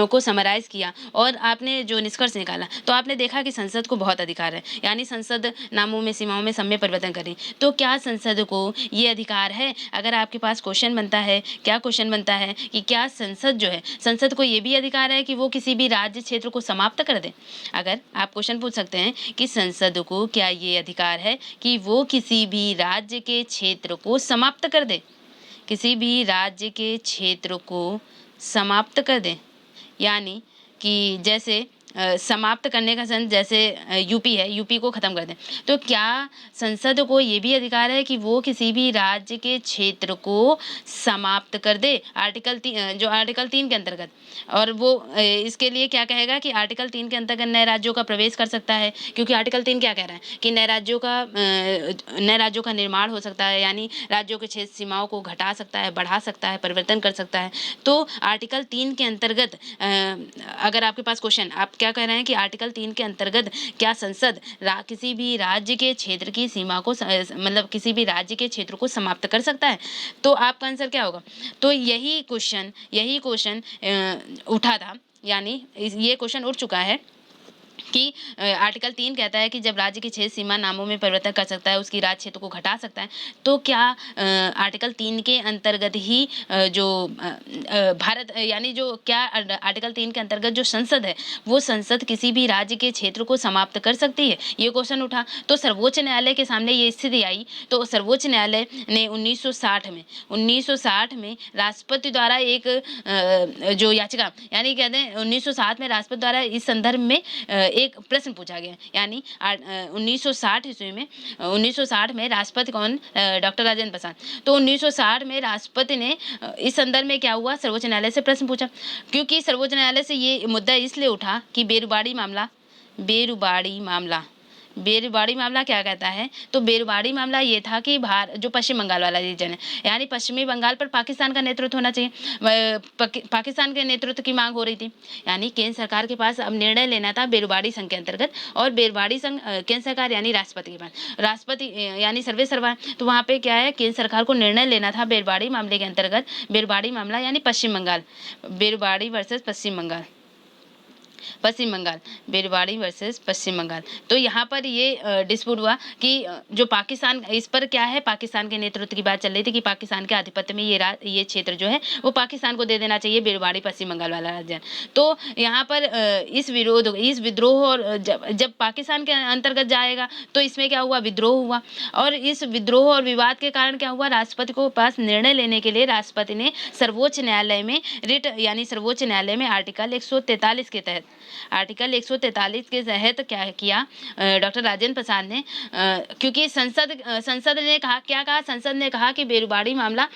को समराइज किया और आपने जो निष्कर्ष निकाला, तो आपने देखा कि संसद को बहुत अधिकार है, यानी संसद नामों में, सीमाओं में, सब में परिवर्तन करे। तो क्या संसद को ये अधिकार है? अगर आपके पास क्वेश्चन बनता है, क्या क्वेश्चन बनता है कि क्या संसद को ये भी अधिकार है कि वो किसी भी राज्य क्षेत्र को समाप्त कर दे? अगर आप क्वेश्चन पूछ सकते हैं कि संसद को क्या ये अधिकार है कि वो किसी भी राज्य के क्षेत्र को समाप्त कर दे, किसी भी राज्य के क्षेत्र को समाप्त कर दें, यानी कि जैसे समाप्त करने का सेंस जैसे यूपी है, यूपी को ख़त्म कर दें। तो क्या संसद को ये भी अधिकार है कि वो किसी भी राज्य के क्षेत्र को समाप्त कर दे? आर्टिकल 3 के अंतर्गत। और वो इसके लिए क्या कहेगा कि आर्टिकल 3 के अंतर्गत नए राज्यों का प्रवेश कर सकता है, क्योंकि आर्टिकल 3 क्या कह रहा है कि नए राज्यों का निर्माण हो सकता है, यानी राज्यों के क्षेत्र सीमाओं को घटा सकता है, बढ़ा सकता है, परिवर्तन कर सकता है। तो आर्टिकल 3 के अंतर्गत अगर आपके पास क्वेश्चन, आप क्या कह रहे हैं कि आर्टिकल 3 के अंतर्गत क्या संसद किसी भी राज्य के क्षेत्र की सीमा को मतलब किसी भी राज्य के क्षेत्र को समाप्त कर सकता है? तो आपका आंसर क्या होगा? तो यही क्वेश्चन उठा था, यानी ये क्वेश्चन उठ चुका है कि आर्टिकल 3 कहता है कि जब राज्य की क्षेत्र सीमा नामों में परिवर्तन कर सकता है, उसकी राज्य क्षेत्र को घटा सकता है, तो क्या आर्टिकल 3 के अंतर्गत ही भारत यानी जो क्या आर्टिकल 3 के अंतर्गत जो संसद है, वो संसद किसी भी राज्य के क्षेत्र को समाप्त कर सकती है? ये क्वेश्चन उठा। तो सर्वोच्च न्यायालय के सामने ये स्थिति आई, तो सर्वोच्च न्यायालय ने 1960 में राष्ट्रपति द्वारा एक जो याचिका, यानी कहते हैं 1960 में राष्ट्रपति द्वारा इस संदर्भ में एक प्रश्न पूछा गया, यानी 1960 ईस्वी में 1960 में राष्ट्रपति कौन, डॉक्टर राजेंद्र प्रसाद। तो 1960 में राष्ट्रपति ने इस संदर्भ में क्या हुआ, सर्वोच्च न्यायालय से प्रश्न पूछा, क्योंकि सर्वोच्च न्यायालय से ये मुद्दा इसलिए उठा कि बेरुबाड़ी मामला क्या कहता है, तो बेरुबाड़ी मामला ये था कि जो पश्चिम बंगाल वाला रीजन है, यानी पश्चिमी बंगाल पर पाकिस्तान का नेतृत्व होना चाहिए, पाकिस्तान के नेतृत्व की मांग हो रही थी, यानी केंद्र सरकार के पास अब निर्णय लेना था बेरुबाड़ी संघ के अंतर्गत, और बेरुबाड़ी संघ केंद्र सरकार यानी राष्ट्रपति के पास, राष्ट्रपति यानी सर्वे सर्वा, तो वहाँ पे क्या है, केंद्र सरकार को निर्णय लेना था बेरुबाड़ी मामले के अंतर्गत। बेरुबाड़ी मामला यानी पश्चिम बंगाल, बेरुबाड़ी वर्सेस पश्चिम बंगाल, बेरुबाड़ी वर्सेस पश्चिम बंगाल। तो यहाँ पर ये डिस्प्यूट हुआ कि जो पाकिस्तान, इस पर क्या है, पाकिस्तान के नेतृत्व की बात चल रही थी कि पाकिस्तान के आधिपत्य में ये क्षेत्र जो है वो पाकिस्तान को दे देना चाहिए, बेरुबाड़ी पश्चिम बंगाल वाला राज्य। तो यहाँ पर इस विद्रोह और जब पाकिस्तान के अंतर्गत जाएगा तो इसमें क्या हुआ, विद्रोह हुआ, और इस विद्रोह और विवाद के कारण क्या हुआ, राष्ट्रपति को पास निर्णय लेने के लिए राष्ट्रपति ने सर्वोच्च न्यायालय में रिट, यानी सर्वोच्च न्यायालय में आर्टिकल 143 के तहत क्या किया, डॉक्टर राजेंद्र प्रसाद ने, क्योंकि संसद ने कहा, क्या कहा, संसद ने कहा कि बेरुबाड़ी मामला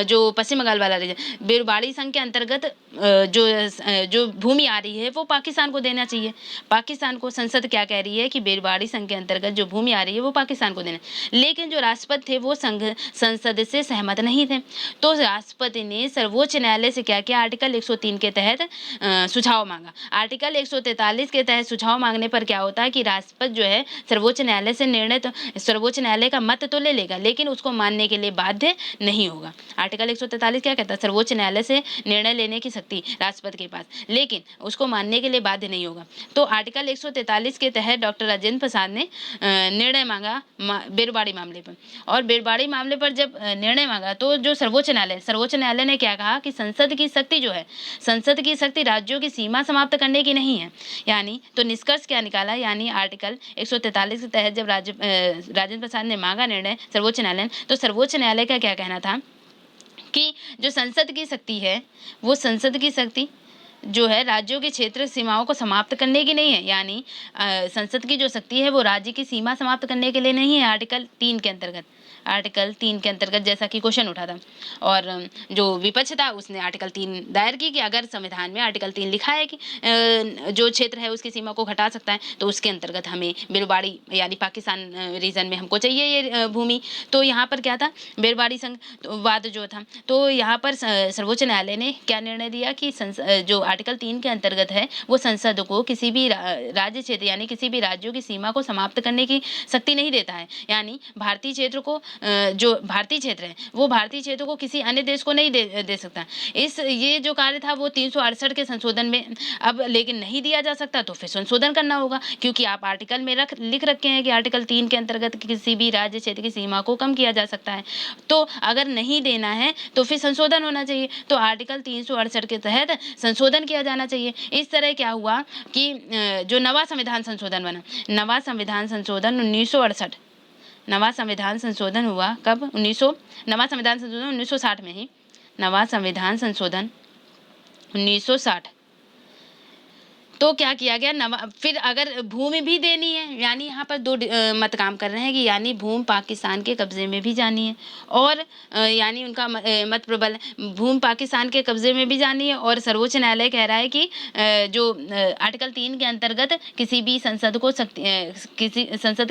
जो पश्चिम बंगाल वाला रीजन, बेरुबाड़ी संघ के अंतर्गत जो भूमि आ रही है वो पाकिस्तान को देना चाहिए। पाकिस्तान को संसद क्या कह रही है कि बेरुबाड़ी संघ के अंतर्गत जो भूमि आ रही है वो पाकिस्तान को देना, लेकिन जो राष्ट्रपति थे वो संसद से सहमत नहीं थे। तो राष्ट्रपति ने सर्वोच्च न्यायालय से क्या किया, आर्टिकल 103 के तहत सुझाव मांगा। आर्टिकल 143 के तहत सुझाव मांगने पर क्या होता है कि राष्ट्रपति जो है सर्वोच्च न्यायालय से सर्वोच्च न्यायालय का मत तो ले लेगा, लेकिन उसको मानने के लिए बाध्य नहीं होगा। आर्टिकल 143 क्या कहता है, सर्वोच्च न्यायालय से निर्णय लेने की शक्ति राष्ट्रपति के पास, लेकिन उसको मानने के लिए बाध्य नहीं होगा। तो आर्टिकल 143 के तहत डॉक्टर राजेंद्र प्रसाद ने निर्णय मांगा बेरुबाड़ी मामले पर, और बेरुबाड़ी मामले पर जब निर्णय मांगा तो जो सर्वोच्च न्यायालय ने क्या कहा कि संसद की शक्ति राज्यों की सीमा समाप्त करने की नहीं है, यानी तो निष्कर्ष क्या निकाला, यानी आर्टिकल 143 के तहत जब राजेंद्र प्रसाद ने मांगा निर्णय सर्वोच्च न्यायालय, तो सर्वोच्च न्यायालय का क्या कहना था कि जो संसद की शक्ति है वो संसद की शक्ति जो है राज्यों के क्षेत्र सीमाओं को समाप्त करने की नहीं है, यानी संसद की जो शक्ति है वो राज्य की सीमा समाप्त करने के लिए नहीं है। आर्टिकल 3 के अंतर्गत जैसा कि क्वेश्चन उठा था, और जो विपक्ष था उसने आर्टिकल 3 दायर की कि अगर संविधान में आर्टिकल 3 लिखा है कि जो क्षेत्र है उसकी सीमा को घटा सकता है, तो उसके अंतर्गत हमें बेरुबाड़ी यानी पाकिस्तान रीजन में हमको चाहिए ये भूमि। तो यहाँ पर क्या था, बेरुबाड़ी संघ वाद जो था, तो यहाँ पर सर्वोच्च न्यायालय ने क्या निर्णय दिया कि जो आर्टिकल 3 के अंतर्गत है वो संसद को किसी भी राज्य क्षेत्र यानी किसी भी राज्यों की सीमा को समाप्त करने की शक्ति नहीं देता है, यानी भारतीय क्षेत्र को जो भारतीय क्षेत्र है वो भारतीय क्षेत्र को किसी अन्य देश को नहीं दे सकता। ये जो कार्य था वो 368 के संशोधन में अब लेकिन नहीं दिया जा सकता, तो फिर संशोधन करना होगा, क्योंकि आप आर्टिकल में लिख रखे हैं कि आर्टिकल 3 के अंतर्गत किसी भी राज्य क्षेत्र की सीमा को कम किया जा सकता है, तो अगर नहीं देना है तो फिर संशोधन होना चाहिए। तो आर्टिकल 368 के तहत संशोधन किया जाना चाहिए। इस तरह क्या हुआ कि जो नवा संविधान संशोधन बना, नवा संविधान संशोधन 1968, नवा संविधान संशोधन हुआ कब, नवा संविधान संशोधन 1960 में ही, नवा संविधान संशोधन 1960। तो क्या किया गया, फिर अगर भूमि भी देनी है, यानी यहाँ पर दो मत काम कर रहे हैं कि यानी भूमि पाकिस्तान के कब्जे में भी जानी है, और यानी उनका मत प्रबल भूमि पाकिस्तान के कब्जे में भी जानी है, और सर्वोच्च न्यायालय कह रहा है कि जो आर्टिकल 3 के अंतर्गत किसी भी संसद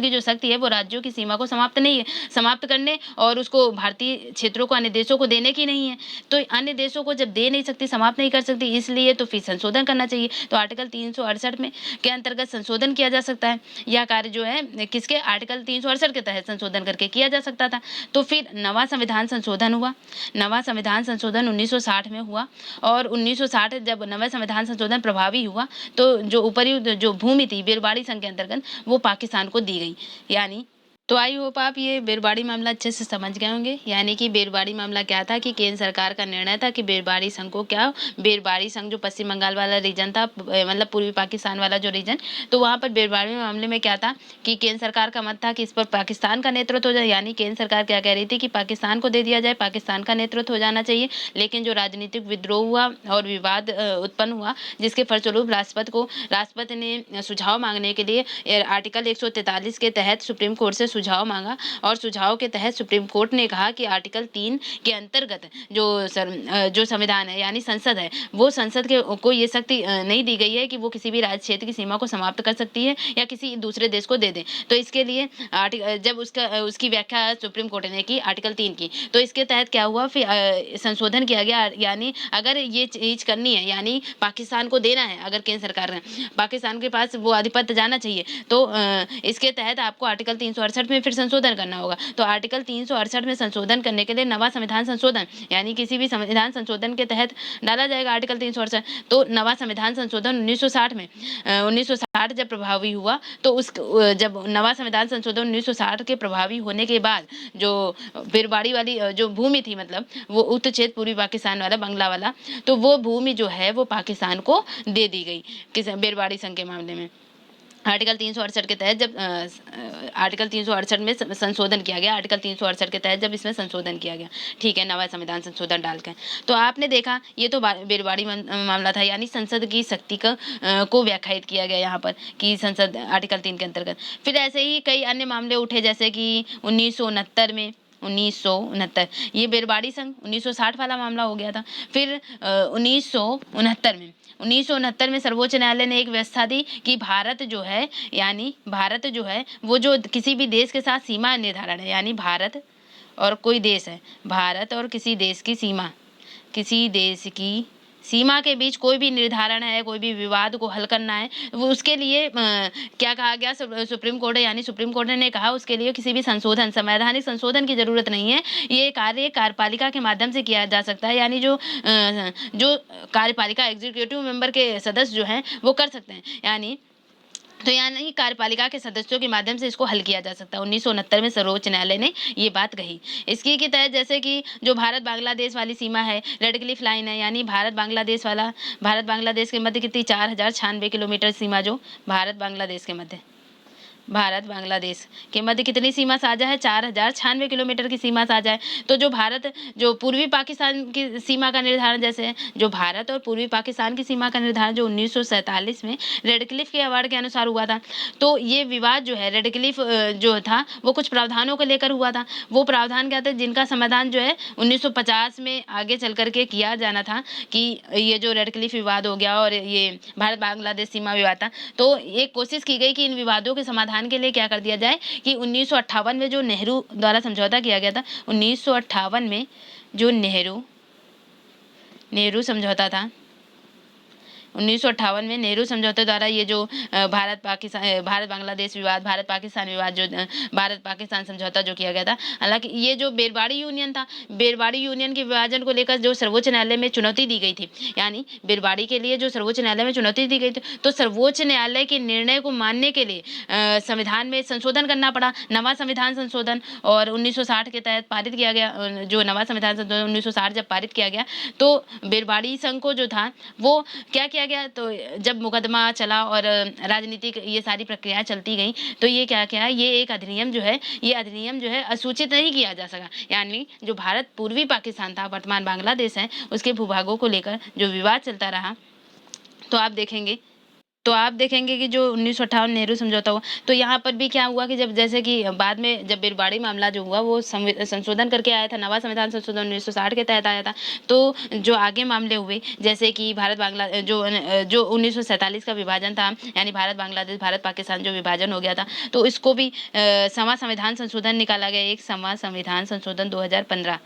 की जो शक्ति है वो राज्यों की सीमा को समाप्त करने और उसको भारतीय क्षेत्रों को अन्य देशों को देने की नहीं है। तो अन्य देशों को जब दे नहीं सकती, समाप्त नहीं कर सकती, इसलिए तो फिर संशोधन करना चाहिए। तो आर्टिकल 368 में के अंतर्गत संशोधन किया जा सकता है। यह कार्य जो है किसके आर्टिकल 368 के तहत संशोधन करके किया जा सकता था। तो फिर नवा संविधान संशोधन हुआ। नवा संविधान संशोधन 1960 में हुआ और 1960 जब नवा संविधान संशोधन प्रभावी हुआ तो जो उपर्युक्त जो भूमि थी बिरबाड़ी संघ के अंतर्गत वो पाकिस्तान को दी गई। यानी तो आई होप आप ये बेरबाड़ी मामला अच्छे से समझ गए होंगे। यानी कि बेरबाड़ी मामला क्या था कि केंद्र सरकार का निर्णय था कि बेरबाड़ी संघ को क्या बेरबाड़ी संघ जो पश्चिम बंगाल वाला रीजन था मतलब पूर्वी पाकिस्तान वाला जो रीजन, तो वहाँ पर बेरबाड़ी मामले में क्या था कि केंद्र सरकार का मत था कि इस पर पाकिस्तान का नेतृत्व हो जाए। यानी केंद्र सरकार क्या कह रही थी कि पाकिस्तान को दे दिया जाए, पाकिस्तान का नेतृत्व हो जाना चाहिए। लेकिन जो राजनीतिक विद्रोह हुआ और विवाद उत्पन्न हुआ जिसके फलस्वरूप राष्ट्रपति ने सुझाव मांगने के लिए आर्टिकल 143 के तहत सुप्रीम कोर्ट से सुझाव मांगा और सुझाव के तहत सुप्रीम कोर्ट ने कहा कि आर्टिकल 3 के अंतर्गत जो संविधान है यानी संसद है वो संसद के को ये शक्ति नहीं दी गई है कि वो किसी भी राज्य क्षेत्र की सीमा को समाप्त कर सकती है या किसी दूसरे देश को दे दे। तो इसके लिए जब उसकी व्याख्या सुप्रीम कोर्ट ने की आर्टिकल 3 की, तो इसके तहत क्या हुआ फिर संशोधन किया गया। यानी अगर ये चीज करनी है यानी पाकिस्तान को देना है, अगर केंद्र सरकार ने पाकिस्तान के पास वो आधिपत्य जाना चाहिए तो इसके तहत आपको आर्टिकल 368 में फिर संशोधन करना होगा। तो आर्टिकल 368 में संशोधन करने के लिए नवा संविधान संशोधन यानी किसी भी संविधान संशोधन के तहत डाला जाएगा आर्टिकल 368। तो नवा संविधान संशोधन 1960 में 1960 जब प्रभावी हुआ तो जब नवा संविधान संशोधन 1960 के प्रभावी होने के बाद जो बिरबाड़ी वाली जो भूमि थी मतलब वो उक्त क्षेत्र पूर्वी पाकिस्तान वाला बंगला वाला, तो वो भूमि जो है वो पाकिस्तान को दे दी गई किस बिरबाड़ी संघ के मामले में। आर्टिकल 368 के तहत जब आर्टिकल 368 में संशोधन किया गया, आर्टिकल 368 के तहत जब इसमें संशोधन किया गया, ठीक है, नवा संविधान संशोधन डालकर। तो आपने देखा ये तो बेरबाड़ी मामला था यानी संसद की शक्ति को व्याख्यायित किया गया यहाँ पर कि संसद आर्टिकल 3 के अंतर्गत। फिर ऐसे ही कई अन्य मामले उठे जैसे कि 1969 ये बेरबाड़ी संघ 1960 वाला मामला हो गया था। फिर 1969 में सर्वोच्च न्यायालय ने एक व्यवस्था दी कि भारत जो है वो जो किसी भी देश के साथ सीमा निर्धारण है यानी भारत और कोई देश है, भारत और किसी देश की सीमा के बीच कोई भी निर्धारण है, कोई भी विवाद को हल करना है, वो उसके लिए क्या कहा गया सुप्रीम कोर्ट यानी सुप्रीम कोर्ट ने कहा उसके लिए किसी भी संवैधानिक संशोधन की जरूरत नहीं है। ये कार्य कार्यपालिका के माध्यम से किया जा सकता है। यानी जो कार्यपालिका एग्जीक्यूटिव मेंबर के सदस्य जो हैं वो कर सकते हैं। यानी कार्यपालिका के सदस्यों के माध्यम से इसको हल किया जा सकता है। 1969 में सर्वोच्च न्यायालय ने ये बात कही। इसकी के तहत जैसे कि जो भारत बांग्लादेश वाली सीमा है रेड क्लिफ लाइन है यानी भारत बांग्लादेश के मध्य कितनी 4096 किलोमीटर सीमा जो भारत बांग्लादेश के मध्य कितनी सीमा साझा है 4096 किलोमीटर की सीमा साझा है। तो जो पूर्वी पाकिस्तान की सीमा का निर्धारण जैसे जो भारत और पूर्वी पाकिस्तान की सीमा का निर्धारण जो 1947 में रेड क्लिफ के अवार्ड के अनुसार हुआ था। तो ये विवाद जो है रेड क्लिफ जो था वो कुछ प्रावधानों को लेकर हुआ था। वो प्रावधान क्या था जिनका समाधान जो है 1950 में आगे चल करके किया जाना था कि ये जो रेड क्लिफ विवाद हो गया और ये भारत बांग्लादेश सीमा विवाद था। तो एक कोशिश की गई कि इन विवादों के समाधान के लिए क्या कर दिया जाए कि 1958 में जो नेहरू द्वारा समझौता किया गया था, 1958 में जो नेहरू समझौता था 1958 में नेहरू समझौते द्वारा ये जो भारत बांग्लादेश विवाद भारत पाकिस्तान विवाद जो भारत पाकिस्तान समझौता जो किया गया था। हालांकि ये जो बेरबाड़ी यूनियन था, बेरबाड़ी यूनियन के विभाजन को लेकर जो सर्वोच्च न्यायालय में चुनौती दी गई थी, यानी बेरबाड़ी के लिए जो सर्वोच्च न्यायालय में चुनौती दी गई थी, तो सर्वोच्च न्यायालय के निर्णय को मानने के लिए संविधान में संशोधन करना पड़ा, नवा संविधान संशोधन। और 1960 के तहत पारित किया गया जो नवा संविधान संशोधन 1960 जब पारित किया गया तो बेरबाड़ी संघ को जो था वो क्या किया गया। तो जब मुकदमा चला और राजनीतिक ये सारी प्रक्रियाएं चलती गई तो ये क्या ये एक अधिनियम जो है असूचित नहीं किया जा सका। यानी जो भारत पूर्वी पाकिस्तान था वर्तमान बांग्लादेश है उसके भूभागों को लेकर जो विवाद चलता रहा। तो आप देखेंगे कि जो 1958 नेहरू समझौता हुआ तो यहाँ पर भी क्या हुआ कि जैसे कि बाद में जब बेरबाड़ी मामला जो हुआ वो संशोधन करके आया था, नवा संविधान संशोधन 1960 के तहत आया था। तो जो आगे मामले हुए जैसे कि भारत बांग्ला जो 1947 का विभाजन था यानी भारत बांग्लादेश भारत पाकिस्तान जो विभाजन हो गया था तो इसको भी समा संविधान संशोधन निकाला गया, एक समा संविधान संशोधन 2015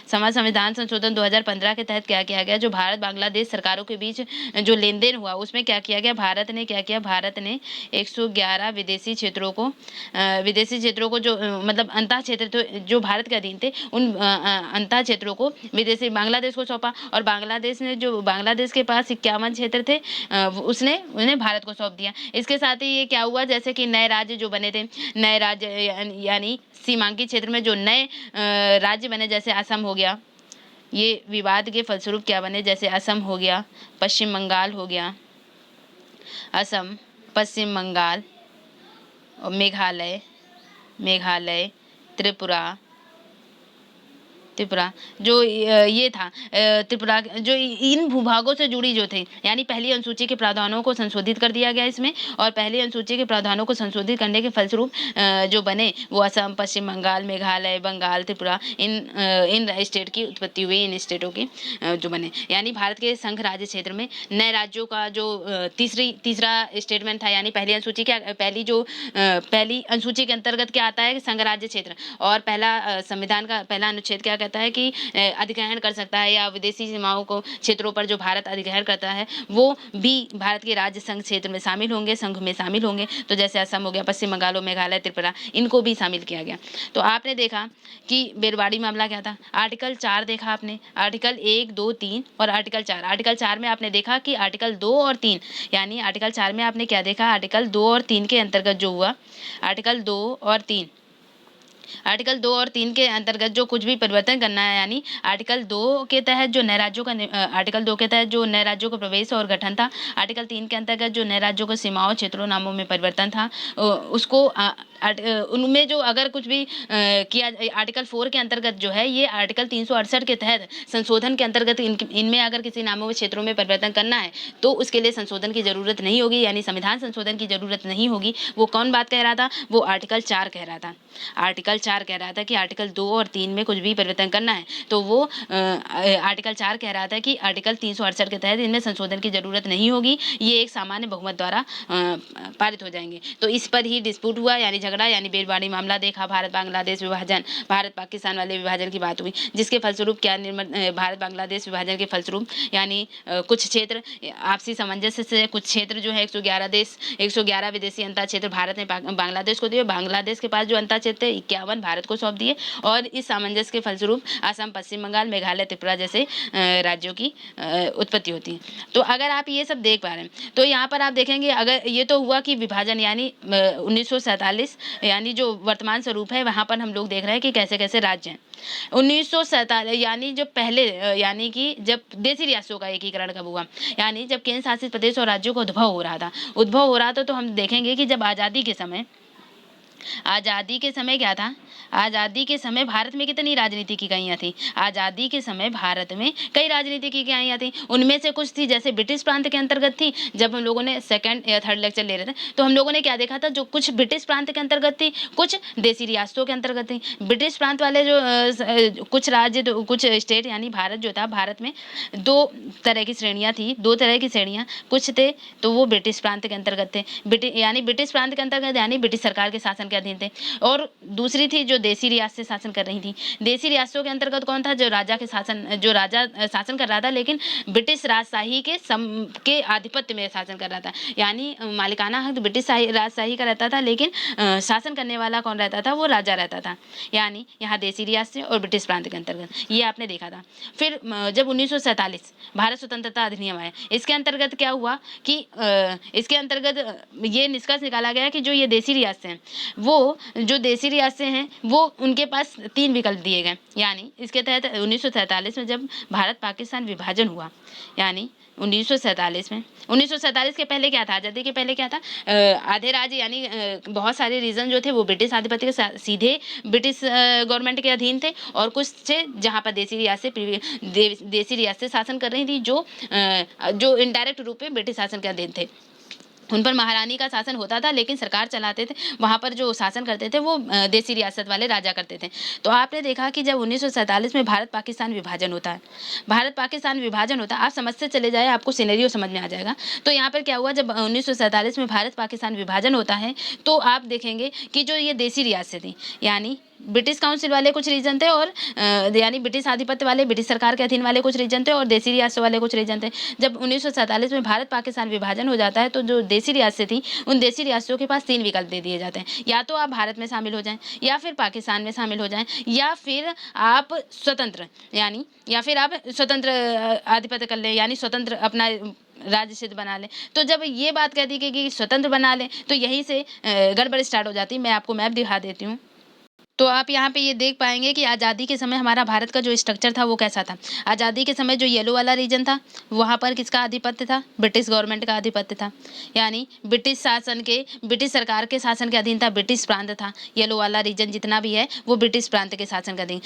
संविधान संशोधन 2015 के तहत क्या किया गया, जो भारत बांग्लादेश सरकारों के बीच जो लेन-देन हुआ उसमें क्या किया गया, भारत ने क्या किया, भारत ने 111 विदेशी क्षेत्रों को जो मतलब अंतः क्षेत्र जो भारत के अधीन थे उन अंतः क्षेत्रों को विदेशी बांग्लादेश को सौंपा, और बांग्लादेश ने जो बांग्लादेश के पास 51 क्षेत्र थे उसने उन्हें भारत को सौंप दिया। इसके साथ ही ये क्या हुआ, जैसे कि नए राज्य जो बने थे, नए राज्य यानी सीमांकित क्षेत्र में जो नए राज्य बने, जैसे असम हो गया, ये विवाद के फलस्वरूप क्या बने, जैसे असम हो गया, पश्चिम बंगाल हो गया, असम, पश्चिम बंगाल और मेघालय, त्रिपुरा जो ये था त्रिपुरा जो इन भूभागों से जुड़ी जो थे, यानी पहली अनुसूची के प्रावधानों को संशोधित कर दिया गया इसमें, और पहली अनुसूची के प्रावधानों को संशोधित करने के फलस्वरूप जो बने वो असम, पश्चिम बंगाल, मेघालय, बंगाल, त्रिपुरा, इन स्टेट की उत्पत्ति हुई, इन स्टेटों की जो बने। यानी भारत के संघ राज्य क्षेत्र में नए राज्यों का जो तीसरा स्टेटमेंट था, यानी पहली अनुसूची के अंतर्गत क्या आता है, संघ राज्य क्षेत्र, और पहला संविधान का पहला अनुच्छेद क्या कहता है कि अधिग्रहण कर सकता है, या विदेशी सीमाओं को क्षेत्रों पर जो भारत अधिग्रहण करता है वो भी भारत के राज्य संघ क्षेत्र में शामिल होंगे, संघ में शामिल होंगे। तो जैसे असम हो गया, पश्चिम बंगाल, मेघालय, त्रिपुरा, इनको भी शामिल किया गया। तो आपने देखा कि बेरवाड़ी मामला क्या था, आर्टिकल 4 देखा आपने, आर्टिकल 1, 2, 3 और आर्टिकल 4। आर्टिकल 4 में आपने देखा कि आर्टिकल 2 और 3, यानी आर्टिकल 4 में आपने क्या देखा, आर्टिकल 2 और 3 के अंतर्गत जो हुआ, आर्टिकल 2 और 3 के अंतर्गत जो कुछ भी परिवर्तन करना है, यानी आर्टिकल 2 के तहत जो नए राज्यों का प्रवेश और गठन था, आर्टिकल 3 के अंतर्गत जो नए राज्यों को सीमाओं, क्षेत्रों, नामों में परिवर्तन था, उसको उनमें जो अगर कुछ भी किया, आर्टिकल 4 के अंतर्गत जो है, ये आर्टिकल 368 के तहत संशोधन के अंतर्गत इनमें अगर किसी नामों में, क्षेत्रों में परिवर्तन करना है तो उसके लिए संशोधन की जरूरत नहीं होगी, यानी संविधान संशोधन की जरूरत नहीं होगी। वो कौन बात कह रहा था, वो आर्टिकल 4 कह रहा था। आर्टिकल 4 कह रहा था कि आर्टिकल 2 और 3 में कुछ भी परिवर्तन करना है तो वो आर्टिकल 4 कह रहा था कि आर्टिकल 368 के तहत इनमें संशोधन की जरूरत नहीं होगी, ये एक सामान्य बहुमत द्वारा पारित हो जाएंगे। तो इस पर ही डिस्प्यूट हुआ, यानी झगड़ा, यानी बेरवाड़ी मामला देखा, भारत बांग्लादेश विभाजन, भारत पाकिस्तान वाले विभाजन की बात हुई, जिसके फलस्वरूप क्या भारत बांग्लादेश विभाजन के फलस्वरूप यानी कुछ क्षेत्र आपसी सामंजस्य से कुछ क्षेत्र जो है 111 विदेशी अंतर क्षेत्र भारत ने बांग्लादेश को दिए, बांग्लादेश के पास जो अंतर क्षेत्र 51 भारत को सौंप दिए, और इस सामंजस्य के फलस्वरूप असम, पश्चिम बंगाल, मेघालय, त्रिपुरा जैसे राज्यों की उत्पत्ति होती है। तो अगर आप ये सब देख पा रहे हैं तो यहाँ पर आप देखेंगे, अगर ये तो हुआ कि विभाजन यानी 1947 यानी जो वर्तमान स्वरूप है वहाँ पर हम लोग देख रहे हैं कि कैसे कैसे राज्य हैं। 1947 यानी जब पहले यानी कि जब देशी रियासतों का एकीकरण कब हुआ, यानी जब केंद्र शासित प्रदेश और राज्यों का उद्भव हो रहा था तो हम देखेंगे कि जब आज़ादी के समय क्या था, आज़ादी के समय भारत में कितनी राजनीति की इकाइयाँ थी, आज़ादी के समय भारत में कई राजनीतिक इकाइयाँ थी, उनमें से कुछ थी जैसे ब्रिटिश प्रांत के अंतर्गत थी। जब हम लोगों ने सेकंड या थर्ड लेक्चर ले रहे थे तो हम लोगों ने क्या देखा था, जो कुछ ब्रिटिश प्रांत के अंतर्गत थी, कुछ देशी रियासतों के अंतर्गत थी। ब्रिटिश प्रांत वाले जो कुछ राज्य, कुछ स्टेट यानी भारत जो था, भारत में दो तरह की श्रेणियाँ, कुछ थे तो वो ब्रिटिश प्रांत के अंतर्गत थे, ब्रिटिश प्रांत के अंतर्गत यानी ब्रिटिश सरकार के शासन के अधीन थे, और दूसरी थी जो देशी रियासतें शासन कर रही थी। देशी रियासतों के अंतर्गत कौन था, जो राजा शासन कर रहा था, लेकिन ब्रिटिश राजशाही के आधिपत्य में शासन कर रहा था, यानी मालिकाना हक ब्रिटिश राजशाही का रहता था, लेकिन शासन करने वाला कौन रहता था, वो राजा रहता था। यानी यहाँ देशी रियासतें और ब्रिटिश प्रांत के अंतर्गत ये आपने देखा था। फिर जब 1947 भारत स्वतंत्रता अधिनियम आया, इसके अंतर्गत क्या हुआ कि इसके अंतर्गत ये निष्कर्ष निकाला गया कि जो ये देशी रियासतें हैं, वो जो देशी रियासतें हैं वो उनके पास 3 विकल्प दिए गए। यानी इसके तहत 1947 में जब भारत पाकिस्तान विभाजन हुआ, यानी 1947 के पहले क्या था, आज़ादी के पहले क्या था, आधे राज्य यानी बहुत सारे रीजन जो थे वो ब्रिटिश आधिपत्य के सीधे ब्रिटिश गवर्नमेंट के अधीन थे, और कुछ थे जहाँ पर देशी रियासतें शासन कर रही थी, जो इनडायरेक्ट रूप में ब्रिटिश शासन के अधीन थे। उन पर महारानी का शासन होता था, लेकिन सरकार चलाते थे, वहाँ पर जो शासन करते थे वो देशी रियासत वाले राजा करते थे। तो आपने देखा कि जब 1947 में भारत पाकिस्तान विभाजन होता है, आप समझते चले जाए, आपको सिनेरियो समझ में आ जाएगा। तो यहाँ पर क्या हुआ, जब 1947 में भारत पाकिस्तान विभाजन होता है तो आप देखेंगे कि जो ये देशी रियासतें थी, यानी ब्रिटिश काउंसिल वाले कुछ रीजन थे और यानी ब्रिटिश आधिपत्य वाले, ब्रिटिश सरकार के अधीन वाले कुछ रीजन थे और देसी रियासतों वाले कुछ रीजन थे। जब 1947 में भारत पाकिस्तान विभाजन हो जाता है तो जो देसी रियासतें थी उन देसी रियासतों के पास 3 विकल्प दे दिए जाते हैं, या तो आप भारत में शामिल हो जाएं, या फिर पाकिस्तान में शामिल हो जाएं, या फिर आप स्वतंत्र यानी या फिर आप स्वतंत्र आधिपत्य कर लें, यानी स्वतंत्र अपना राज्य सिद्ध बना लें। तो जब ये बात कह दी गई कि स्वतंत्र बना लें तो यहीं से गड़बड़ स्टार्ट हो जाती है। मैं आपको मैप दिखा देती हूँ। तो आप यहाँ पे ये देख पाएंगे कि आज़ादी के समय हमारा भारत का जो स्ट्रक्चर था वो कैसा था। आज़ादी के समय जो येलो वाला रीजन था वहाँ पर किसका आधिपत्य था? ब्रिटिश गवर्नमेंट का आधिपत्य था, यानी ब्रिटिश सरकार के शासन के अधीन था, ब्रिटिश प्रांत था। येलो वाला रीजन जितना भी है वो ब्रिटिश प्रांत के शासन के अधीन।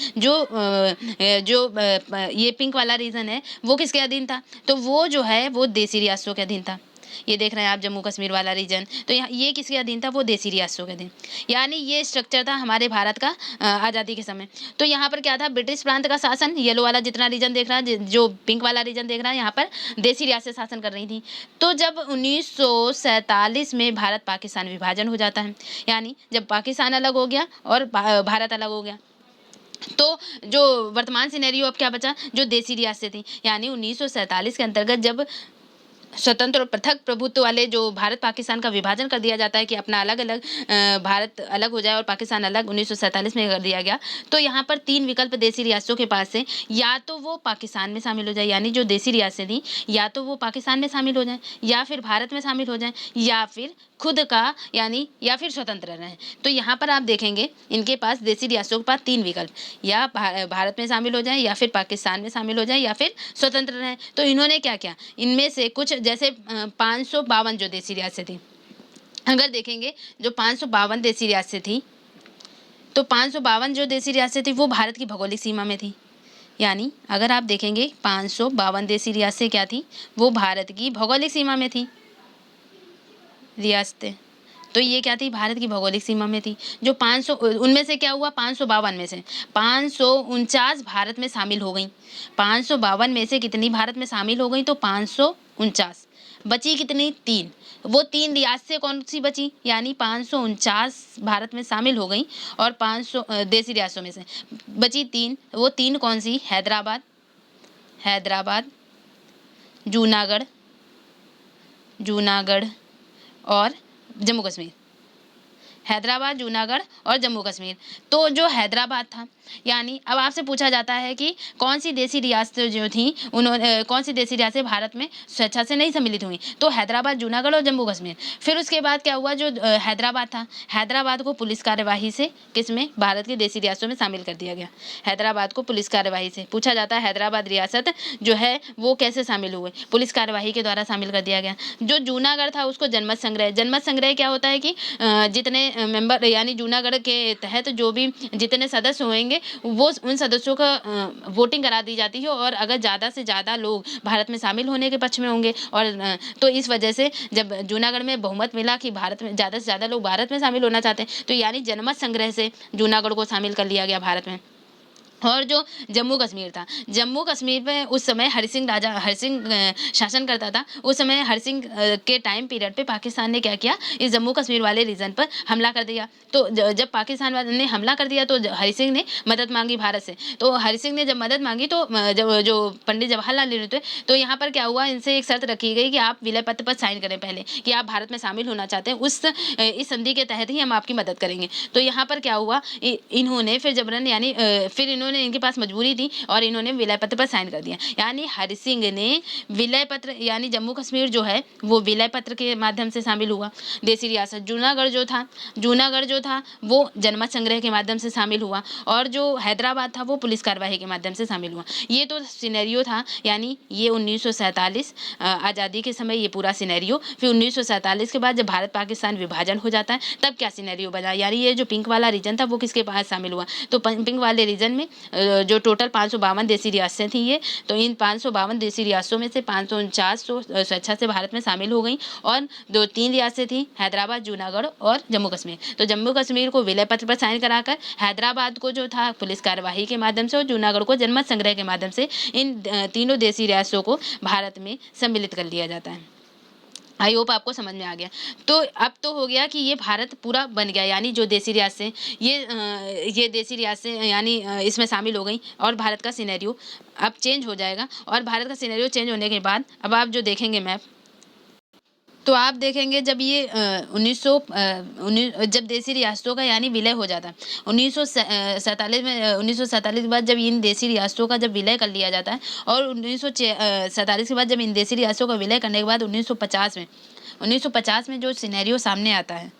ये पिंक वाला रीजन है वो किसके अधीन था? तो वो जो है वो देसी रियासतों के अधीन था। ये देख रहे हैं आप जम्मू कश्मीर वाला रीजन, तो यहाँ ये किसके अधीन था? वो देसी रियासतों के अधीन। यानी ये स्ट्रक्चर था हमारे भारत का आज़ादी के समय। तो यहाँ पर क्या था? ब्रिटिश प्रांत का शासन, येलो वाला जितना रीजन देख रहा है, जो पिंक वाला रीजन देख रहा है, यहाँ पर देसी रियासत शासन कर रही थी। तो जब 1947 में भारत पाकिस्तान विभाजन हो जाता है, यानी जब पाकिस्तान अलग हो गया और भारत अलग हो गया, तो जो वर्तमान सिनेरियो अब क्या बचा? जो देसी रियासतें थी, यानी 1947 के अंतर्गत जब स्वतंत्र और पृथक प्रभुत्व वाले जो भारत पाकिस्तान का विभाजन कर दिया जाता है कि अपना अलग अलग भारत अलग हो जाए और पाकिस्तान अलग 1947 में कर दिया गया। तो यहाँ पर 3 विकल्प देसी रियासतों के पास है, या तो वो पाकिस्तान में शामिल हो जाए, यानी जो देसी रियासतें थी या तो वो पाकिस्तान में शामिल हो जाएं, या फिर भारत में शामिल हो जाएं, या फिर खुद का यानी या फिर स्वतंत्र रहें। तो यहाँ पर आप देखेंगे इनके पास देसी रियासतों के पास 3 विकल्प, या भारत में शामिल हो जाएं, या फिर पाकिस्तान में शामिल हो जाएं, या फिर स्वतंत्र रहें। तो इन्होंने क्या किया? इनमें से कुछ जैसे 552 जो देसी रियासतें थी, अगर देखेंगे जो 552 देसी रियासतें थी, तो 552 जो देसी रियासतें थी वो भारत की भौगोलिक सीमा में थी। यानी अगर आप देखेंगे 552 देसी रियासतें क्या थी? वो भारत की भौगोलिक सीमा में थी रियासतें। तो ये क्या थी? भारत की भौगोलिक सीमा में थी। जो 500 उनमें से क्या हुआ? 552 में से 549 भारत में शामिल हो गई। 552 में से कितनी भारत में शामिल हो गई? तो 549। बची कितनी? 3। वो 3 रियासतें कौन सी बची? यानी 549 भारत में शामिल हो गई और 500 देसी रियासतों में से बची 3। वो 3 कौन सी? हैदराबाद, जूनागढ़ और जम्मू कश्मीर। हैदराबाद, जूनागढ़ और जम्मू कश्मीर। तो जो हैदराबाद था, यानी अब आपसे पूछा जाता है कि कौन सी देसी रियासतें जो थी कौन सी देसी रियासतें भारत में स्वेच्छा से नहीं सम्मिलित हुई? तो हैदराबाद, जूनागढ़ और जम्मू कश्मीर। फिर उसके बाद क्या हुआ? जो हैदराबाद था, हैदराबाद को पुलिस कार्यवाही से किसमें? भारत की देसी रियासतों में शामिल कर दिया गया। हैदराबाद को पुलिस कार्यवाही से पूछा जाता है, हैदराबाद रियासत जो है वो कैसे शामिल हुए? पुलिस कार्यवाही के द्वारा शामिल कर दिया गया। जो जूनागढ़ था उसको जनमत संग्रह क्या होता है कि जितने मेंबर यानी जूनागढ़ के तहत जो भी जितने सदस्य होंगे वो उन सदस्यों का वोटिंग करा दी जाती है, और अगर ज़्यादा से ज़्यादा लोग भारत में शामिल होने के पक्ष में होंगे और तो इस वजह से जब जूनागढ़ में बहुमत मिला कि भारत में ज़्यादा से ज़्यादा लोग भारत में शामिल होना चाहते हैं, तो यानी जनमत संग्रह से जूनागढ़ को शामिल कर लिया गया भारत में। और जो जम्मू कश्मीर था, जम्मू कश्मीर में उस समय हरि सिंह शासन करता था। उस समय हरि सिंह के टाइम पीरियड पे पाकिस्तान ने क्या किया? इस जम्मू कश्मीर वाले रीजन पर हमला कर दिया। तो जब पाकिस्तान वाले ने हमला कर दिया तो हरि सिंह ने मदद मांगी भारत से। तो हरि सिंह ने जब मदद मांगी तो जो पंडित जवाहरलाल नेहरू थे, तो यहाँ पर क्या हुआ? इनसे एक शर्त रखी गई कि आप विलय पत्र पर साइन करें पहले कि आप भारत में शामिल होना चाहते हैं, इस संधि के तहत ही हम आपकी मदद करेंगे। तो यहाँ पर क्या हुआ? इन्होंने फिर जबरन यानी फिर इन्होंने इनके पास मजबूरी थी और इन्होंने विलय पत्र पर साइन कर दिया। यानी हरि सिंह ने विलय पत्र यानी जम्मू कश्मीर जो है वो विलय पत्र के माध्यम से शामिल हुआ। देसी रियासत जूनागढ़ जो था वो जनमत संग्रह के माध्यम से शामिल हुआ, और जो हैदराबाद था वो पुलिस कार्यवाही के माध्यम से शामिल हुआ। ये तो सिनेरियो था, यानी ये 1947 आज़ादी के समय ये पूरा सिनेरियो। फिर 1947 के बाद जब भारत पाकिस्तान विभाजन हो जाता है तब क्या सिनेरियो बना? यानी ये जो पिंक वाला रीजन था वो किसके पास शामिल हुआ? तो पिंक वाले रीजन में जो टोटल 552 देसी रियासतें थी ये, तो इन 552 देसी रियासतों में से 549 तो स्वेच्छा से भारत में शामिल हो गई, और 3 रियासतें थी हैदराबाद, जूनागढ़ और जम्मू कश्मीर। तो जम्मू कश्मीर को विलय पत्र पर साइन कराकर, हैदराबाद को जो था पुलिस कार्यवाही के माध्यम से और जूनागढ़ को जनमत संग्रह के माध्यम से इन तीनों देसी रियासतों को भारत में सम्मिलित कर लिया जाता है। आई होप आपको समझ में आ गया। तो अब तो हो गया कि ये भारत पूरा बन गया, यानी जो देसी रियासतें ये देसी रियासतें यानी इसमें शामिल हो गई और भारत का सिनेरियो अब चेंज हो जाएगा। और भारत का सिनेरियो चेंज होने के बाद अब आप जो देखेंगे मैप, तो आप देखेंगे जब ये 19 जब देसी रियासतों का यानी विलय हो जाता है 1947 में, 1947 के बाद जब इन देसी रियासतों का जब विलय कर लिया जाता है, और 1947 के बाद जब इन देसी रियासतों का विलय करने के बाद 1950 में जो सिनेरियो सामने आता है,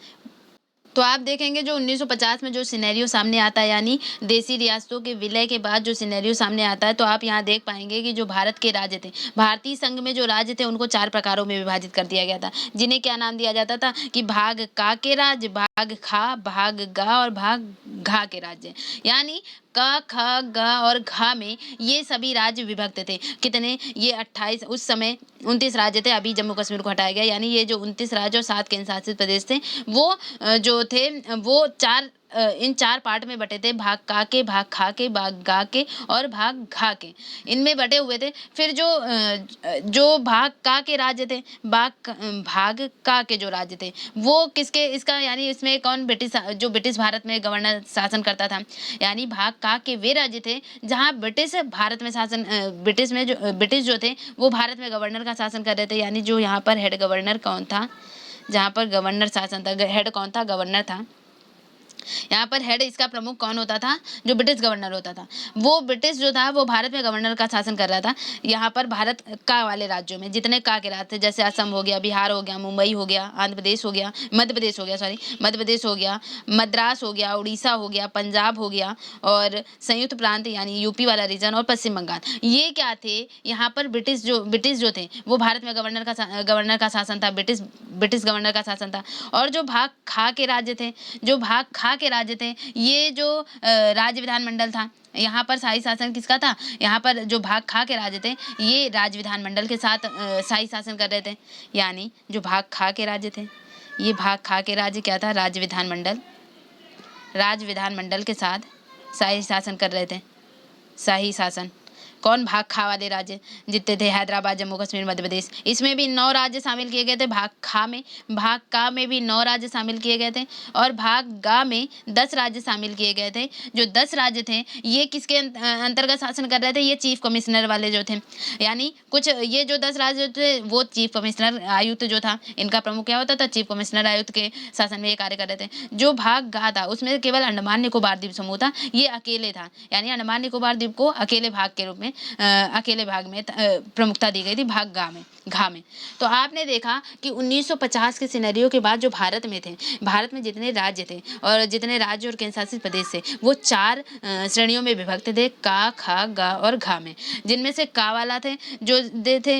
तो आप देखेंगे जो 1950 में जो सिनेरियो सामने आता है, यानी देसी रियासतों के विलय के बाद जो सिनेरियो सामने आता है, तो आप यहाँ देख पाएंगे कि जो भारत के राज्य थे, भारतीय संघ में जो राज्य थे, उनको 4 प्रकारों में विभाजित कर दिया गया था, जिन्हें क्या नाम दिया जाता था कि भाग का के राज्य, भाग खा, भाग गा और भाग घा के राज्य। यानी क, ख, ग और घ में ये सभी राज्य विभक्त थे। कितने? ये 28, उस समय 29 राज्य थे, अभी जम्मू कश्मीर को हटाया गया, यानी ये जो 29 राज्य और 7 केंद्र शासित प्रदेश थे, वो जो थे वो इन 4 पार्ट में बटे थे, भाग का के, भाग खा के, भाग गा के और भाग घा के, इनमें बटे हुए थे। फिर जो भाग का के राज्य थे, भाग का के जो राज्य थे, वो किसके, इसका यानी इसमें कौन, ब्रिटिश भारत में गवर्नर शासन करता था, यानी भाग का के वे राज्य थे जहां ब्रिटिश भारत में शासन, ब्रिटिश जो थे वो भारत में गवर्नर का शासन कर रहे थे, यानी जो यहाँ पर हेड गवर्नर कौन था, जहाँ पर गवर्नर शासन था, हेड कौन था, गवर्नर था। यहाँ पर हेड, इसका प्रमुख कौन होता था, जो ब्रिटिश गवर्नर होता था, वो ब्रिटिश जो था वो भारत में गवर्नर का शासन कर रहा था। यहाँ पर भारत का वाले राज्यों में जितने का के राज्य थे, जैसे असम हो गया, बिहार हो गया, मुंबई हो गया, आंध्र प्रदेश हो गया, मध्य प्रदेश हो गया, मध्य प्रदेश हो गया, मद्रास हो गया, उड़ीसा हो गया, पंजाब हो गया, और संयुक्त प्रांत यानी यूपी वाला रीजन, और पश्चिम बंगाल, ये क्या थे, यहाँ पर ब्रिटिश जो थे वो भारत में गवर्नर का शासन था, ब्रिटिश गवर्नर का शासन था। और जो भाग खा के राज्य थे, ये जो राज्य विधानमंडल था, यहाँ पर शाही शासन किसका था, यहाँ पर जो भाग खा के राज्य थे ये राज्य विधानमंडल के साथ शाही शासन कर रहे थे। यानी जो भाग खा के राज्य थे, ये भाग खा के राज्य क्या था, राज्य विधानमंडल के साथ शाही शासन कर रहे थे। शाही शासन कौन, भाग खा वाले राज्य जितने थे, हैदराबाद, जम्मू कश्मीर, मध्य प्रदेश, इसमें भी 9 राज्य शामिल किए गए थे। भाग का में भी 9 राज्य शामिल किए गए थे, और भाग गा में 10 राज्य शामिल किए गए थे। जो 10 राज्य थे ये किसके अंतर्गत शासन कर रहे थे, ये चीफ कमिश्नर वाले जो थे, यानी कुछ ये जो 10 राज्य थे वो चीफ कमिश्नर आयुक्त जो था, इनका प्रमुख क्या होता था, चीफ कमिश्नर आयुक्त के शासन में ये कार्य कर रहे थे। जो भाग गा था उसमें केवल अंडमान निकोबार द्वीप समूह था, ये अकेले था, यानी अंडमान निकोबार द्वीप को अकेले भाग के रूप में, अकेले भाग में प्रमुखता दी गई थी, भाग घा में। तो आपने देखा कि 1950 के सिनेरियो के बाद जो भारत में जितने राज्य थे और जितने राज्य और केंद्र शासित प्रदेश थे वो 4 श्रेणियों में विभक्त थे, का, खा, गा और घा में, जिनमें से का वाला थे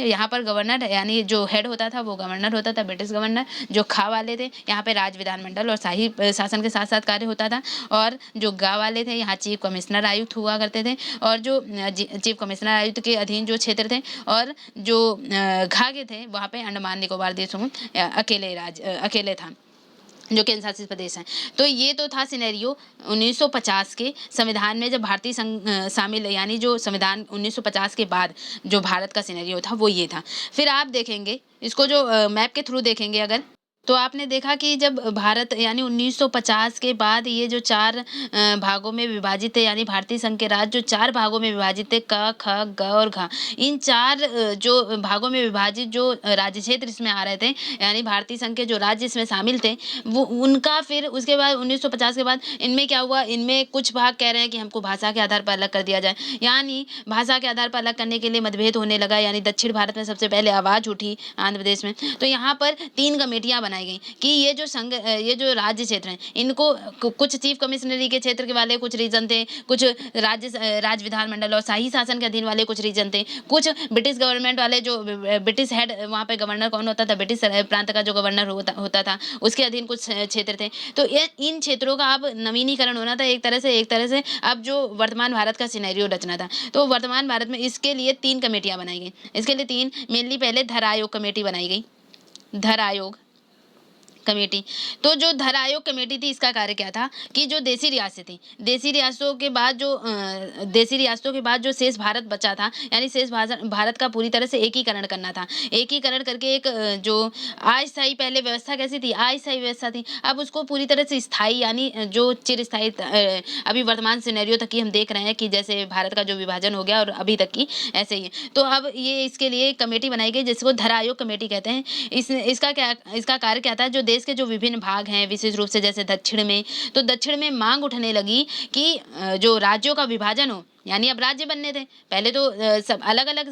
यहाँ पर गवर्नर, यानी जो हेड होता था वो गवर्नर होता था, ब्रिटिश गवर्नर। जो खा वाले थे यहाँ पे राज्य विधानमंडल और शाही शासन के साथ साथ कार्य होता था, और जो गा वाले थे यहाँ चीफ कमिश्नर आयुक्त हुआ करते थे, और जो चीफ कमिश्नर आयुक्त के अधीन जो क्षेत्र थे, और जो घा के थे वहाँ पे अंडमान निकोबार द्वीप समूह अकेले था, जो केंद्र शासित प्रदेश हैं। तो ये तो था सिनेरियो 1950 के संविधान में जब भारतीय संघ शामिल, यानी जो संविधान 1950 के बाद जो भारत का सिनेरियो था वो ये था। फिर आप देखेंगे इसको जो मैप के थ्रू देखेंगे अगर, तो आपने देखा कि जब भारत यानी 1950 के बाद ये जो 4 भागों में विभाजित थे, यानी भारतीय संघ के राज्य जो 4 भागों में विभाजित थे, क, ख, ग और घ, इन 4 जो भागों में विभाजित जो राज्य क्षेत्र इसमें आ रहे थे, यानी भारतीय संघ के जो राज्य इसमें शामिल थे, वो उनका फिर उसके बाद 1950 के बाद इनमें क्या हुआ, इनमें कुछ भाग कह रहे हैं कि हमको भाषा के आधार पर अलग कर दिया जाए, यानी भाषा के आधार पर अलग करने के लिए मतभेद होने लगा, यानी दक्षिण भारत में सबसे पहले आवाज़ उठी आंध्र प्रदेश में। तो यहाँ पर 3 कमेटियाँ बनाई गई कि ये जो राज्य क्षेत्र हैं इनको कुछ चीफ कमिश्नरी के क्षेत्र के वाले कुछ रीजन थे, कुछ राज्य विधानमंडल और शाही शासन के अधीन वाले कुछ रीजन थे, कुछ ब्रिटिश गवर्नमेंट वाले, जो ब्रिटिश हेड वहाँ पे गवर्नर कौन होता था, ब्रिटिश प्रांत का जो गवर्नर होता था उसके अधीन कुछ क्षेत्र थे। तो इन क्षेत्रों का अब नवीनीकरण होना था एक तरह से अब जो वर्तमान भारत का सिनेरियो रचना था। तो वर्तमान भारत में इसके लिए 3 कमेटियाँ बनाई गई। इसके लिए 3 मेनली, पहले धर आयोग कमेटी बनाई गई, धर आयोग कमेटी। तो जो धर आयोग कमेटी थी, इसका कार्य क्या था कि जो देसी रियासतें थी, देसी रियासतों के बाद जो शेष भारत बचा था, यानी शेष भारत का पूरी तरह से एकीकरण करना था। एकीकरण करके एक जो अस्थायी, पहले व्यवस्था कैसी थी, अस्थायी व्यवस्था थी, अब उसको पूरी तरह से स्थायी, यानी जो चिरस्थायी, अभी वर्तमान सिनेरियो तक की हम देख रहे हैं कि जैसे भारत का जो विभाजन हो गया और अभी तक की ऐसे ही है। तो अब ये इसके लिए कमेटी बनाई गई जिसको धर आयोग कमेटी कहते हैं। इसका कार्य क्या था, जो देश के जो विभिन्न भाग हैं, विशेष रूप से जैसे दक्षिण में मांग उठने लगी कि जो राज्यों का विभाजन हो, यानी अब राज्य बनने थे। पहले तो सब अलग अलग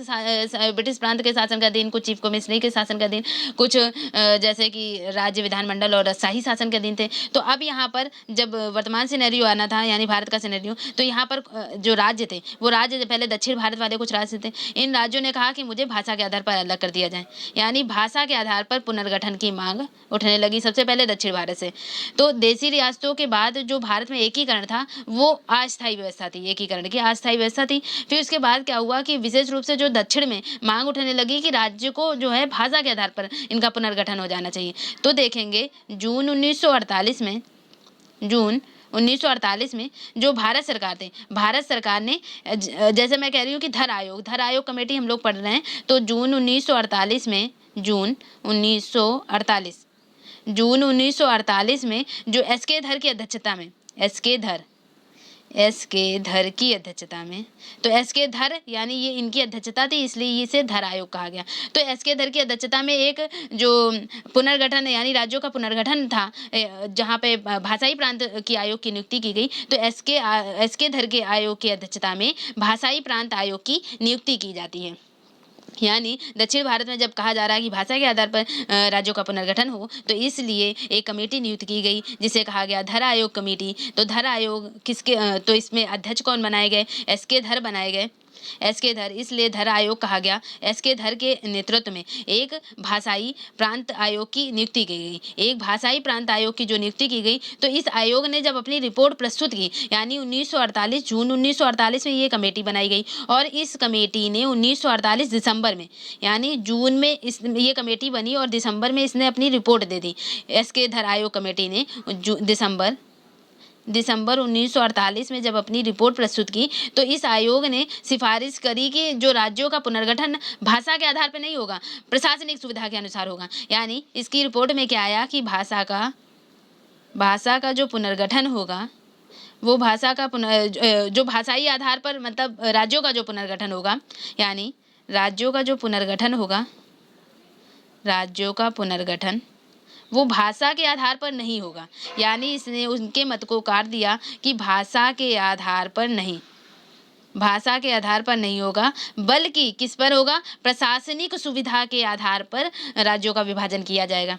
ब्रिटिश प्रांत के शासन का दिन, कुछ चीफ कमिश्नरी के शासन का दिन, कुछ जैसे कि राज्य विधानमंडल और शाही शासन के दिन थे। तो अब यहाँ पर जब वर्तमान सिनेरियो आना था, यानी भारत का सिनेरियो, तो यहाँ पर जो राज्य थे, वो राज्य पहले दक्षिण भारत वाले कुछ राज्य थे, इन राज्यों ने कहा कि मुझे भाषा के आधार पर अलग कर दिया जाए, यानी भाषा के आधार पर पुनर्गठन की मांग उठने लगी सबसे पहले दक्षिण भारत से। तो देसी रियासतों के बाद जो भारत में एकीकरण था, वो अस्थायी व्यवस्था थी, एकीकरण की अस्थायी व्यवस्था थी। फिर उसके बाद क्या हुआ कि विशेष रूप से जो दक्षिण में मांग उठने लगी कि राज्य को जो है भाषा के आधार पर इनका पुनर्गठन हो जाना चाहिए। तो देखेंगे जून 1948 में जो भारत सरकार ने जैसे मैं कह रही हूँ कि धर आयोग कमेटी हम लोग पढ़ रहे हैं, तो जून 1948 में जो एस.के. धर की अध्यक्षता में, तो एस.के. धर यानी ये इनकी अध्यक्षता थी, इसलिए इसे धर आयोग कहा गया। तो एस.के. धर की अध्यक्षता में एक जो पुनर्गठन, यानी राज्यों का पुनर्गठन था, जहाँ पे भाषाई प्रांत की आयोग की नियुक्ति की गई। तो एस.के. धर के आयोग की अध्यक्षता में भाषाई प्रांत आयोग की नियुक्ति की जाती है। यानी दक्षिण भारत में जब कहा जा रहा है कि भाषा के आधार पर राज्यों का पुनर्गठन हो, तो इसलिए एक कमेटी नियुक्त की गई जिसे कहा गया धर आयोग कमेटी। तो धर आयोग तो इसमें अध्यक्ष कौन बनाए गए, एस.के. धर बनाए गए। एस.के. धर, इसलिए धर आयोग कहा गया। एस.के. धर के नेतृत्व में एक भाषाई प्रांत आयोग की नियुक्ति की गई। की जो नियुक्ति की गई, तो इस आयोग ने जब अपनी रिपोर्ट प्रस्तुत की, यानी जून 1948 में ये कमेटी बनाई गई, और इस कमेटी ने 1948 दिसंबर में, यानी जून में ये कमेटी बनी और दिसंबर में इसने अपनी रिपोर्ट दे दी। एस.के. धर आयोग कमेटी ने दिसंबर 1948 में जब अपनी रिपोर्ट प्रस्तुत की, तो इस आयोग ने सिफारिश करी कि जो राज्यों का पुनर्गठन भाषा के आधार पर नहीं होगा, प्रशासनिक सुविधा के अनुसार होगा। यानी इसकी रिपोर्ट में क्या आया कि भाषा का जो पुनर्गठन होगा, वो जो भाषाई आधार पर, मतलब राज्यों का जो पुनर्गठन होगा, यानी राज्यों का पुनर्गठन वो भाषा के आधार पर नहीं होगा। यानी इसने उनके मत को काट दिया कि भाषा के आधार पर नहीं होगा, बल्कि किस पर होगा, प्रशासनिक सुविधा के आधार पर राज्यों का विभाजन किया जाएगा।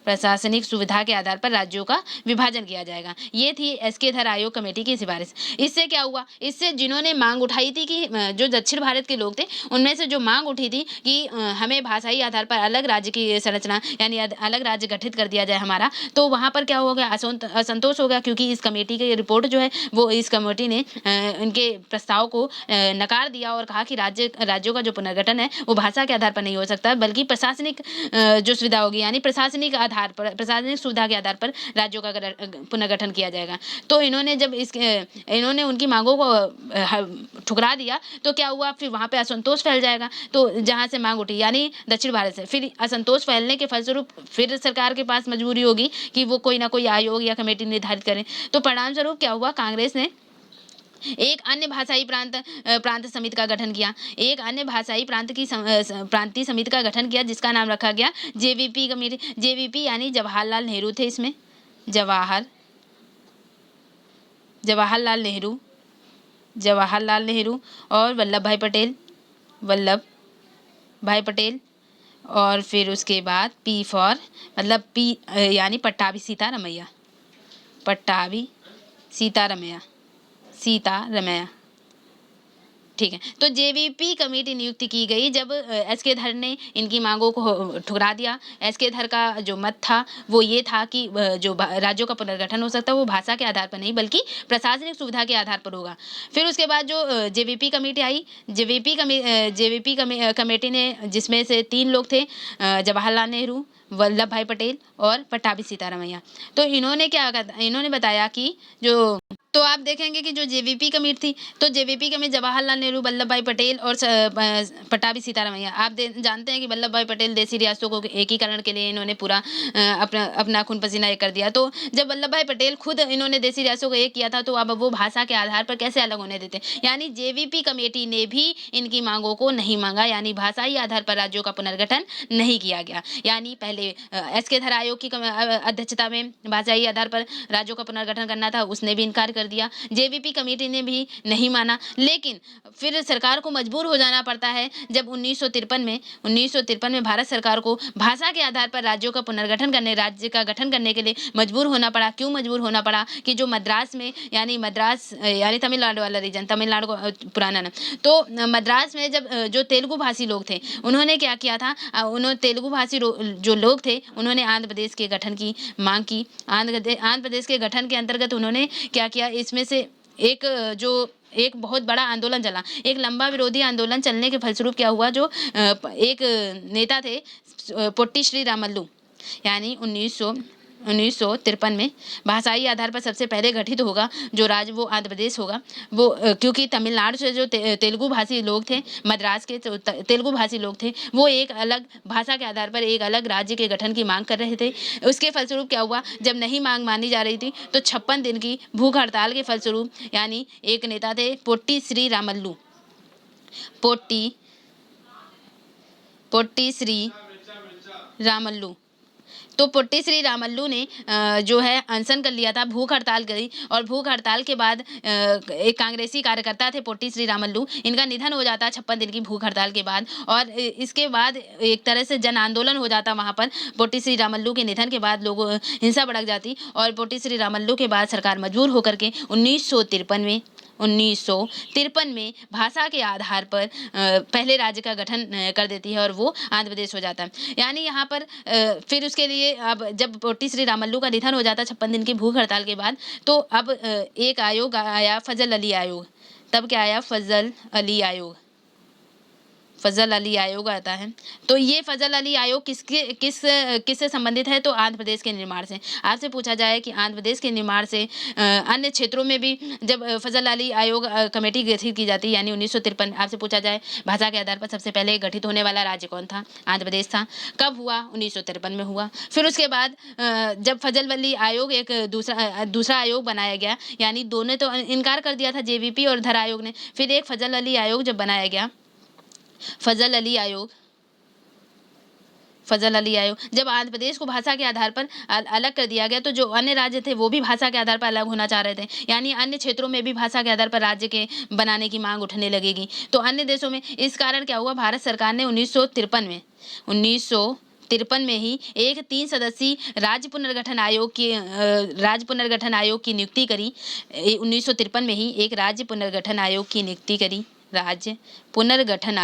प्रशासनिक सुविधा के आधार पर राज्यों का विभाजन किया जाएगा। ये थी एस.के. धर आयोग कमेटी की सिफारिश। इससे क्या हुआ, इससे जिन्होंने मांग उठाई थी कि जो दक्षिण भारत के लोग थे, उनमें से जो मांग उठी थी कि हमें भाषाई आधार पर अलग राज्य की संरचना, यानी अलग राज्य गठित कर दिया जाए हमारा, तो वहाँ पर क्या हो गया, असंतोष हो गया, क्योंकि इस कमेटी की रिपोर्ट जो है, वो इस कमेटी ने इनके प्रस्ताव को नकार दिया और कहा कि राज्यों का जो पुनर्गठन है वो भाषा के आधार पर नहीं हो सकता, बल्कि प्रशासनिक जो सुविधा होगी, यानी प्रशासनिक सुविधा के आधार पर राज्यों का पुनर्गठन किया जाएगा। तो इन्होंने उनकी मांगों को ठुकरा दिया, तो क्या हुआ, फिर वहाँ पे असंतोष फैल जाएगा। तो जहाँ से मांग उठी, यानी दक्षिण भारत से, फिर असंतोष फैलने के फलस्वरूप फिर सरकार के पास मजबूरी होगी कि वो कोई ना कोई आयोग या कमेटी निर्धारित करें। तो परिणाम स्वरूप क्या हुआ, कांग्रेस ने एक अन्य भाषाई प्रांत समिति का गठन किया। एक अन्य भाषाई प्रांतीय समिति का गठन किया, जिसका नाम रखा गया जेवीपी कमेटी। जेवीपी यानी जवाहरलाल नेहरू थे इसमें, जवाहरलाल नेहरू और वल्लभ भाई पटेल, और फिर उसके बाद पी यानी पट्टाभी सीतारमैया। ठीक है, तो जेवीपी कमेटी नियुक्त की गई जब एस.के. धर ने इनकी मांगों को ठुकरा दिया। एस.के. धर का जो मत था वो ये था कि जो राज्यों का पुनर्गठन हो सकता है वो भाषा के आधार पर नहीं बल्कि प्रशासनिक सुविधा के आधार पर होगा। फिर उसके बाद जो जेवीपी कमेटी आई, जेवीपी कमेटी ने जिसमें से 3 लोग थे, जवाहरलाल नेहरू, वल्लभ भाई पटेल और पट्टाभी सीतारामैया। तो इन्होंने बताया कि जो तो आप देखेंगे कि जो जेवीपी कमेटी थी, तो जेवीपी कमेटी जवाहरलाल नेहरू, वल्लभ भाई पटेल और पट्टाभी सीतारामैया। आप जानते हैं कि वल्लभ भाई पटेल देशी रियासतों को एकीकरण के लिए इन्होंने पूरा अपना खून पसीना एक कर दिया। तो जब वल्लभ भाई पटेल खुद इन्होंने देशी रियासतों को एक किया था, तो अब वो भाषा के आधार पर कैसे अलग होने देते? यानी जेवीपी कमेटी ने भी इनकी मांगों को नहीं मांगा, यानी भाषाई आधार पर राज्यों का पुनर्गठन नहीं किया गया। यानी पहले एस.के. धर आयोग की अध्यक्षता में भाषाई आधार पर राज्यों का पुनर्गठन करना था, उसने भी इनकार कर दिया। जेवीपी कमेटी ने भी नहीं माना, लेकिन फिर सरकार को मजबूर हो जाना पड़ता है जब 1953 में भारत सरकार को भाषा के आधार पर राज्यों का राज्य का गठन करने के लिए मजबूर होना पड़ा। क्यों मजबूर होना पड़ा? कि जो मद्रास यानी तमिलनाडु वाला रीजन, तमिलनाडु को पुराना नाम, तो मद्रास में जब जो तेलुगु भाषी लोग थे उन्होंने क्या किया था, उन्होंने तेलुगु भाषी जो लोग थे उन्होंने आंध्र प्रदेश के गठन की मांग की। आंध्र प्रदेश के गठन के अंतर्गत उन्होंने क्या किया, इसमें से एक बहुत बड़ा आंदोलन चला, एक लंबा विरोधी आंदोलन चलने के फलस्वरूप क्या हुआ, जो एक नेता थे पोट्टी श्री रामल्लू, यानी 1953 में भाषाई आधार पर सबसे पहले गठित होगा जो राज्य, वो आंध्र प्रदेश होगा। वो क्योंकि तमिलनाडु से जो तेलुगु भाषी लोग थे, मद्रास के तेलुगु भाषी लोग थे, वो एक अलग भाषा के आधार पर एक अलग राज्य के गठन की मांग कर रहे थे। उसके फलस्वरूप क्या हुआ, जब नहीं मांग मानी जा रही थी तो 56 दिन की भूख हड़ताल के फलस्वरूप, यानी एक नेता थे पोट्टी श्री रामल्लू, पोट्टी श्री रामल्लू, तो पोट्टी श्री रामल्लू ने जो है अनशन कर लिया था, भूख हड़ताल करी, और भूख हड़ताल के बाद एक कांग्रेसी कार्यकर्ता थे पोट्टी श्री रामल्लू, इनका निधन हो जाता 56 दिन की भूख हड़ताल के बाद, और इसके बाद एक तरह से जन आंदोलन हो जाता वहाँ पर। पोट्टी श्री रामल्लू के निधन के बाद लोगों हिंसा भड़क जाती, और पोट्टी श्री रामल्लू के बाद सरकार मजबूर होकर के 1953 में भाषा के आधार पर पहले राज्य का गठन कर देती है और वो आंध्र प्रदेश हो जाता है। यानी यहाँ पर फिर उसके लिए अब जब पोट्टी श्री रामल्लू का निधन हो जाता 56 दिन की भूख हड़ताल के बाद, तो अब एक आयोग आया, फजल अली आयोग। तब क्या आया? फजल अली आयोग आता है। तो ये फजल अली आयोग किससे संबंधित है? तो आंध्र प्रदेश के निर्माण से। आपसे पूछा जाए कि आंध्र प्रदेश के निर्माण से अन्य क्षेत्रों में भी जब फजल अली आयोग कमेटी गठित की जाती है, यानी 1953, आपसे पूछा जाए भाषा के आधार पर सबसे पहले गठित होने वाला राज्य कौन था? आंध्र प्रदेश था। कब हुआ? 1953 में हुआ। फिर उसके बाद जब फजल अली आयोग एक दूसरा आयोग बनाया गया, यानी दोनों तो इनकार कर दिया था, जेवीपी और धर आयोग ने, फिर एक फजल अली आयोग जब बनाया गया, फजल अली आयोग जब आंध्र प्रदेश को भाषा के आधार पर अलग कर दिया गया, तो जो अन्य राज्य थे वो भी भाषा के आधार पर अलग होना चाह रहे थे, यानी अन्य क्षेत्रों में भी भाषा के आधार पर राज्य के बनाने की मांग उठने लगेगी। तो अन्य देशों में इस कारण क्या हुआ, भारत सरकार ने 1953 में ही एक 3 सदस्यीय राज्य पुनर्गठन आयोग की नियुक्ति करी। 1953 में ही एक राज्य पुनर्गठन आयोग की नियुक्ति करी, राज्य पुनर्गठन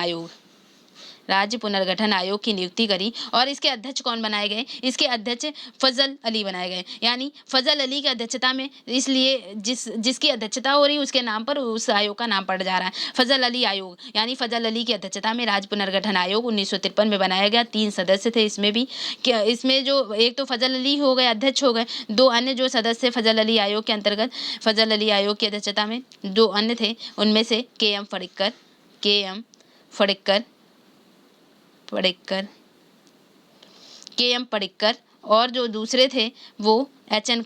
आयोग की नियुक्ति करी। और इसके अध्यक्ष कौन बनाए गए? इसके अध्यक्ष फजल अली बनाए गए, यानी फजल अली की अध्यक्षता में, इसलिए जिसकी अध्यक्षता हो रही है उसके नाम पर उस आयोग का नाम पड़ जा रहा है, फजल अली आयोग। यानी फजल अली की अध्यक्षता में राज्य पुनर्गठन आयोग 1953 में बनाया गया। 3 सदस्य थे इसमें भी। इसमें जो एक तो फजल अली हो गए, अध्यक्ष हो गए, 2 अन्य जो सदस्य फजल अली आयोग के अंतर्गत, फजल अली आयोग की अध्यक्षता में 2 अन्य थे, उनमें से के एम पडिक्कर और जो दूसरे थे वो एच एन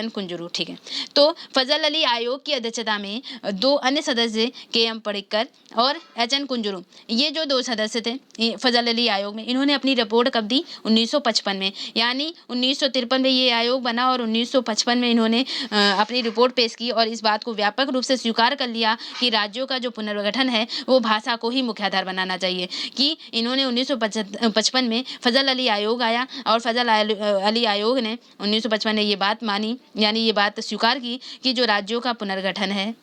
कुंजरू, ठीक है। तो फजल अली आयोग की अध्यक्षता में 2 अन्य सदस्य के एम पडिक्कर और एच एन कुंजरू, ये जो 2 सदस्य थे फजल अली आयोग में, इन्होंने अपनी रिपोर्ट कब दी? 1955 में। यानी 1953 में ये आयोग बना और 1955 में इन्होंने अपनी रिपोर्ट पेश की और इस बात को व्यापक रूप से स्वीकार कर लिया कि राज्यों का जो पुनर्गठन है वो भाषा को ही मुख्य आधार बनाना चाहिए। कि इन्होंने 1955 में फजल अली आयोग आया और फजल अली आयोग ने 1955 में ये बात मानी यानी ये बात स्वीकार की कि जो राज्यों का पुनर्गठन है,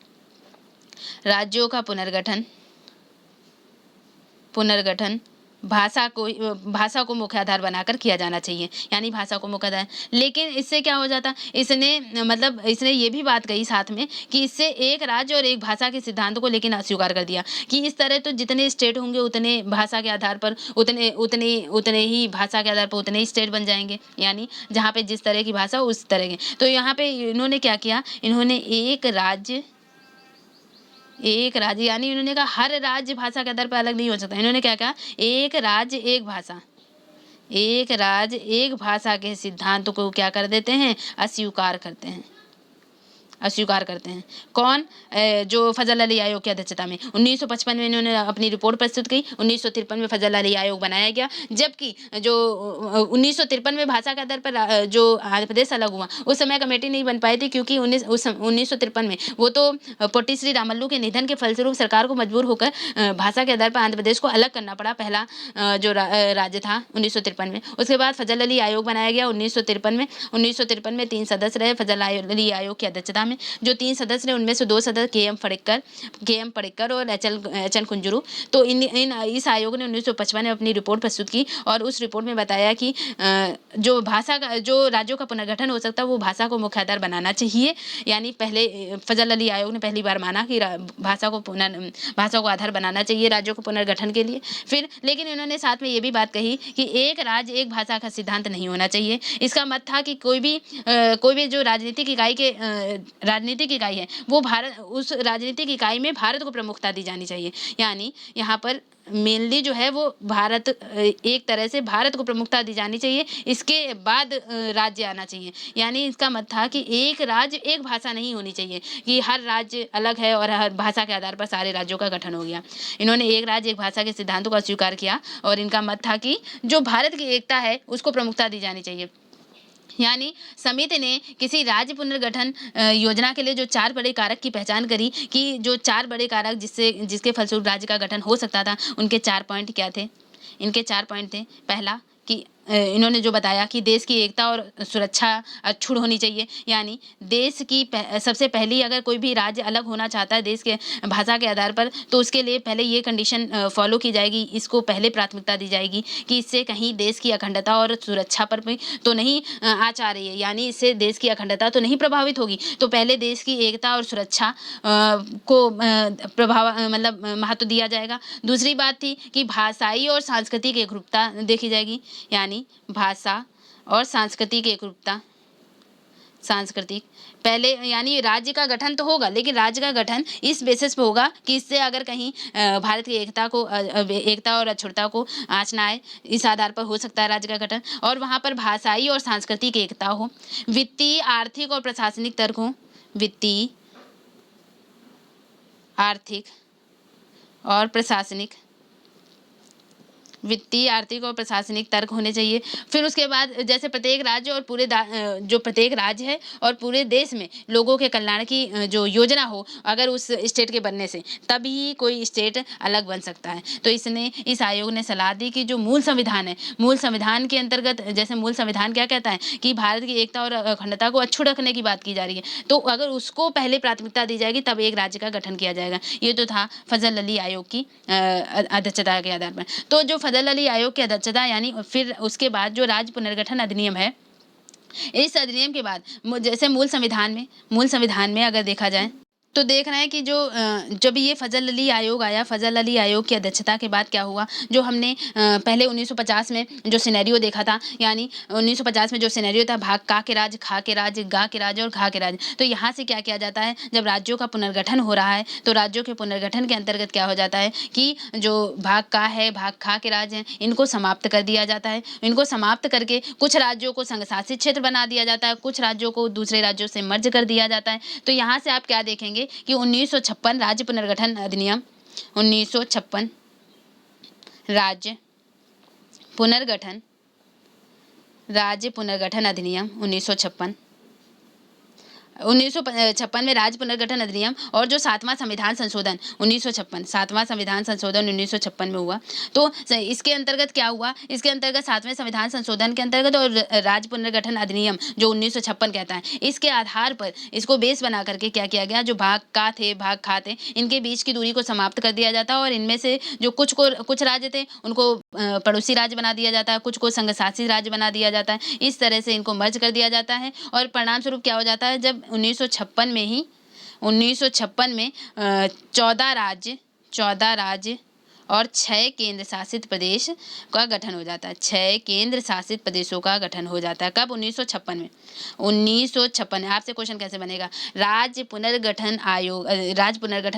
राज्यों का पुनर्गठन भाषा को मुख्य आधार बनाकर किया जाना चाहिए, यानी भाषा को मुख्य आधार। लेकिन इससे क्या हो जाता, इसने ये भी बात कही साथ में कि इससे एक राज्य और एक भाषा के सिद्धांत को लेकिन अस्वीकार कर दिया कि इस तरह तो जितने स्टेट होंगे उतने भाषा के आधार पर उतने ही भाषा के आधार पर उतने ही स्टेट बन जाएंगे, यानी जहाँ पे जिस तरह की भाषा उस तरह के। तो यहाँ पे इन्होंने क्या किया, इन्होंने एक राज्य यानी इन्होंने कहा हर राज्य भाषा के आधार पर अलग नहीं हो सकता। इन्होंने क्या कहा, एक राज्य एक भाषा के सिद्धांत को क्या कर देते हैं, अस्वीकार करते हैं। कौन, जो फजल अली आयोग की अध्यक्षता में 1955 में इन्होंने अपनी रिपोर्ट प्रस्तुत की। 1953 में फजल अली आयोग बनाया गया, जबकि जो 1953 में भाषा के आधार पर जो आंध्र प्रदेश अलग हुआ उस समय कमेटी नहीं बन पाई थी, क्योंकि 1953 में वो तो पोटी श्री रामल्लू के निधन के फलस्वरूप सरकार को मजबूर होकर भाषा के आधार पर आंध्र प्रदेश को अलग करना पड़ा, पहला जो राज्य था 1953 में। उसके बाद फजल अली आयोग बनाया गया 1953 में 3 सदस्य रहे फजल अली आयोग की अध्यक्षता में। जो 3 सदस्य रहे उनमें से 2 सदस्य के एम पडिक्कर और एच एन कुंजरू। तो इस आयोग ने 1955 में अपनी रिपोर्ट प्रस्तुत की और उस रिपोर्ट में बताया कि जो राज्यों का पुनर्गठन हो सकता है वो भाषा को मुख्य आधार बनाना चाहिए। यानी पहले फजल अली आयोग ने पहली बार माना कि भाषा को आधार बनाना चाहिए राज्यों को पुनर्गठन के लिए। फिर लेकिन इन्होंने साथ में ये भी बात कही कि एक राज्य एक भाषा का सिद्धांत नहीं होना चाहिए। इसका मत था कि कोई भी जो राजनीतिक इकाई है वो उस राजनीतिक इकाई में भारत को प्रमुखता दी जानी चाहिए। यानी यहाँ पर मेनली जो है वो भारत, एक तरह से भारत को प्रमुखता दी जानी चाहिए, इसके बाद राज्य आना चाहिए। यानी इसका मत था कि एक राज्य एक भाषा नहीं होनी चाहिए कि हर राज्य अलग है और हर भाषा के आधार पर सारे राज्यों का गठन हो गया। इन्होंने एक राज्य एक भाषा के सिद्धांतों को अस्वीकार किया और इनका मत था कि जो भारत की एकता है उसको प्रमुखता दी जानी चाहिए। यानी समिति ने किसी राज्य पुनर्गठन योजना के लिए जो 4 बड़े कारक की पहचान करी कि जो 4 बड़े कारक जिसके फलस्वरूप राज्य का गठन हो सकता था, उनके 4 पॉइंट क्या थे। इनके 4 पॉइंट थे, पहला कि इन्होंने जो बताया कि देश की एकता और सुरक्षा अक्षुण्ण होनी चाहिए। यानी देश की सबसे पहली, अगर कोई भी राज्य अलग होना चाहता है देश के भाषा के आधार पर, तो उसके लिए पहले ये कंडीशन फॉलो की जाएगी, इसको पहले प्राथमिकता दी जाएगी कि इससे कहीं देश की अखंडता और सुरक्षा पर भी तो नहीं आँच आ रही है, यानी इससे देश की अखंडता तो नहीं प्रभावित होगी। तो पहले देश की एकता और सुरक्षा को महत्व दिया जाएगा। दूसरी बात थी कि भाषाई और सांस्कृतिक एकरूपता देखी जाएगी। यानी भाषा और सांस्कृतिक पहले, यानी राज्य का गठन तो होगा, लेकिन राज्य का गठन इस बेसिस पे होगा कि इससे अगर कहीं भारत की एकता और अखंडता को आँच ना आए, इस आधार पर हो सकता है राज्य का गठन। और वहाँ पर भाषाई और सांस्कृतिक एकता हो, वित्तीय, आर्थिक और प्रशासनिक तर्क हो, वित्तीय, आर्थिक और प्रशासनिक तर्क होने चाहिए। फिर उसके बाद जैसे प्रत्येक राज्य है और पूरे देश में लोगों के कल्याण की जो योजना हो, अगर उस स्टेट के बनने से, तभी कोई स्टेट अलग बन सकता है। तो इस आयोग ने सलाह दी कि जो मूल संविधान है, मूल संविधान के अंतर्गत, जैसे मूल संविधान क्या कहता है कि भारत की एकता और अखंडता को अक्षुण्ण रखने की बात की जा रही है, तो अगर उसको पहले प्राथमिकता दी जाएगी तब एक राज्य का गठन किया जाएगा। ये तो था फजल अली आयोग की अध्यक्षता के आधार पर। तो जो फजल अली आयोग की अध्यक्षता, यानी फिर उसके बाद जो राज्य पुनर्गठन अधिनियम है, इस अधिनियम के बाद जैसे मूल संविधान में अगर देखा जाए तो देख रहे हैं कि जब ये फजल अली आयोग आया, फजल अली आयोग की अध्यक्षता के बाद क्या हुआ, जो हमने पहले 1950 में जो सिनेरियो देखा था, यानी 1950 में जो सिनेरियो था भाग का के राज्य, खा के राज्य, गा के राज्य और घा के राज्य। तो यहाँ से क्या किया जाता है, जब राज्यों का पुनर्गठन हो रहा है तो राज्यों के पुनर्गठन के अंतर्गत क्या हो जाता है कि जो भाग का है, भाग खा के राज्य हैं, इनको समाप्त कर दिया जाता है। इनको समाप्त करके कुछ राज्यों को संघ शासित क्षेत्र बना दिया जाता है, कुछ राज्यों को दूसरे राज्यों से मर्ज कर दिया जाता है। तो यहाँ से आप क्या देखेंगे कि 1956 राज्य पुनर्गठन अधिनियम, 1956 राज्य पुनर्गठन अधिनियम 1956 1956 में राज्य पुनर्गठन अधिनियम और जो 7वां संविधान संशोधन 1956, 7वां संविधान संशोधन 1956 में हुआ। तो इसके अंतर्गत क्या हुआ, इसके अंतर्गत 7वें संविधान संशोधन के अंतर्गत और राज्य पुनर्गठन अधिनियम जो 1956 कहता है, इसके आधार पर इसको बेस बना करके क्या किया गया, जो भाग का थे भाग खा थे, इनके बीच की दूरी को समाप्त कर दिया जाता और इनमें से जो कुछ राज्य थे उनको पड़ोसी राज्य बना दिया जाता है, कुछ को संघ शासित राज्य बना दिया जाता है। इस तरह से इनको मर्ज कर दिया जाता है और परिणाम स्वरूप क्या हो जाता है, जब 1956 में 14 राज्य और 6 केंद्र शासित प्रदेश का गठन हो जाता है। 6 केंद्र शासित प्रदेशों का गठन हो जाता है। कब? 1956 में। 1956 में आपसे क्वेश्चन कैसे बनेगा, राज्य पुनर्गठन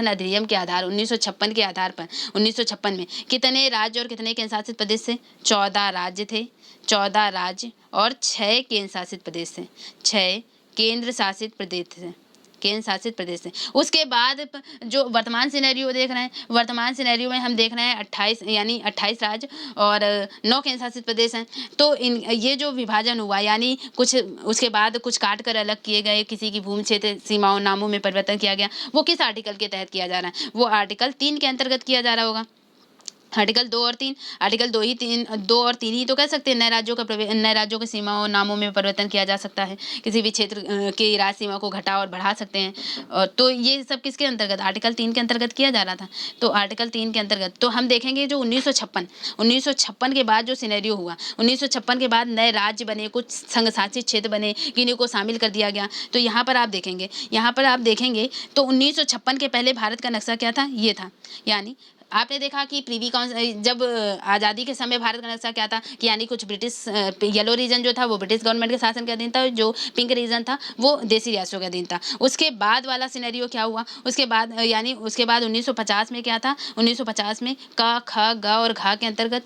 अधिनियम के आधार 1956 के आधार पर 1956 में कितने राज्य और कितने केंद्र शासित प्रदेश थे? 14 राज्य थे, 14 राज्य और 6 केंद्र शासित प्रदेश थे, 6 केंद्र शासित प्रदेश थे, केंद्र शासित प्रदेश है। उसके बाद जो वर्तमान सिनेरियो देख रहे हैं, वर्तमान सिनेरियो में हम देख रहे हैं 28 राज्य और 9 केंद्र शासित प्रदेश हैं। तो ये जो विभाजन हुआ, यानी कुछ उसके बाद कुछ काट कर अलग किए गए, किसी की भूमि क्षेत्र सीमाओं नामों में परिवर्तन किया गया, वो किस आर्टिकल के तहत किया जा रहा है? वो आर्टिकल 3 के अंतर्गत किया जा रहा होगा। आर्टिकल 2 और 3, आर्टिकल 2 और 3 ही तो कह सकते हैं नए राज्यों की सीमाओं नामों में परिवर्तन किया जा सकता है, किसी भी क्षेत्र की राज सीमा को घटा और बढ़ा सकते हैं। और तो ये सब किसके अंतर्गत? आर्टिकल 3 के अंतर्गत किया जा रहा था। तो आर्टिकल 3 के अंतर्गत तो हम देखेंगे जो 1956 के बाद जो सिनेरियो हुआ, 1956 के बाद नए राज्य बने, कुछ संघ शासित क्षेत्र बने, किन्हीं को शामिल कर दिया गया। तो यहाँ पर आप देखेंगे तो 1956 के पहले भारत का नक्शा क्या था? ये था। यानी आपने देखा कि जब आज़ादी के समय भारत का नक्शा क्या था कि यानी कुछ ब्रिटिश येलो रीजन जो था वो ब्रिटिश गवर्नमेंट के शासन के अधीन था, जो पिंक रीजन था वो देसी रियासतों के अधीन था। उसके बाद वाला सिनेरियो क्या हुआ, उसके बाद 1950 में क्या था, 1950 में क, ख, ग और घ के अंतर्गत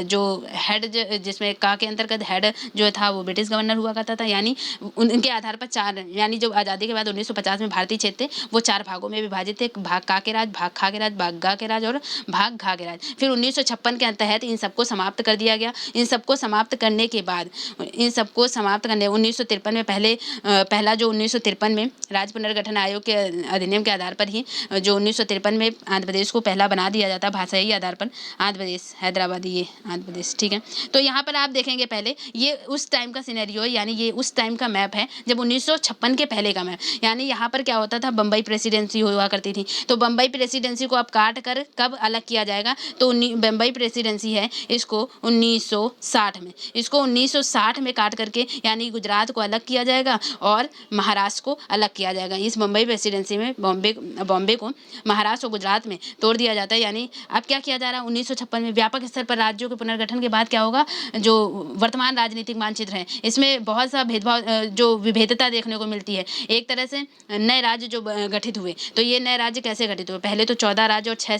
जो हेड, जिसमें क के अंतर्गत हेड जो था वो ब्रिटिश गवर्नर हुआ करता था। यानी उनके आधार पर 4, यानी जो आज़ादी के बाद 1950 में भारतीय क्षेत्र थे वो 4 भागों में विभाजित थे, भाग का के राज, भाग खा के राज, भाग गा के राज और भाग घा के राज। फिर 1956 के तहत इन सबको समाप्त कर दिया गया। इन सबको समाप्त करने के बाद 1953 में पहला जो 1953 में राज्य पुनर्गठन आयोग के अधिनियम के आधार पर ही जो 1953 में आंध्र प्रदेश को पहला बना दिया जाता, भाषाई आधार पर आंध्र प्रदेश, हैदराबादी ये आंध्र प्रदेश, ठीक है। तो यहाँ पर आप देखेंगे पहले ये उस टाइम का सिनेरियो, यानी ये उस टाइम का मैप है जब 1956 के पहले का मैप। यानी यहाँ पर क्या होता था, बम्बई प्रेसिडेंसी हुआ करती थी। तो बम्बई प्रेसिडेंसी को अब काट कर कब अलग किया जाएगा, तो बम्बई प्रेसिडेंसी है इसको 1960 में काट करके यानी गुजरात को अलग किया जाएगा और महाराष्ट्र को अलग किया जाएगा। इस बम्बई प्रेसिडेंसी में बॉम्बे को महाराष्ट्र और गुजरात में तोड़ दिया जाता है। यानी अब क्या किया जा रहा है, 1956 में व्यापक स्तर पर राज्यों के पुनर्गठन के बाद क्या होगा, जो वर्तमान राजनीतिक मानचित्र है इसमें बहुत सा भेदभाव, जो विभेदता देखने को मिलती है। एक तरह से नए राज्य जो गठित हुए, तो ये नए राज्य कैसे गठित हुए, पहले तो 14 राज्य और 6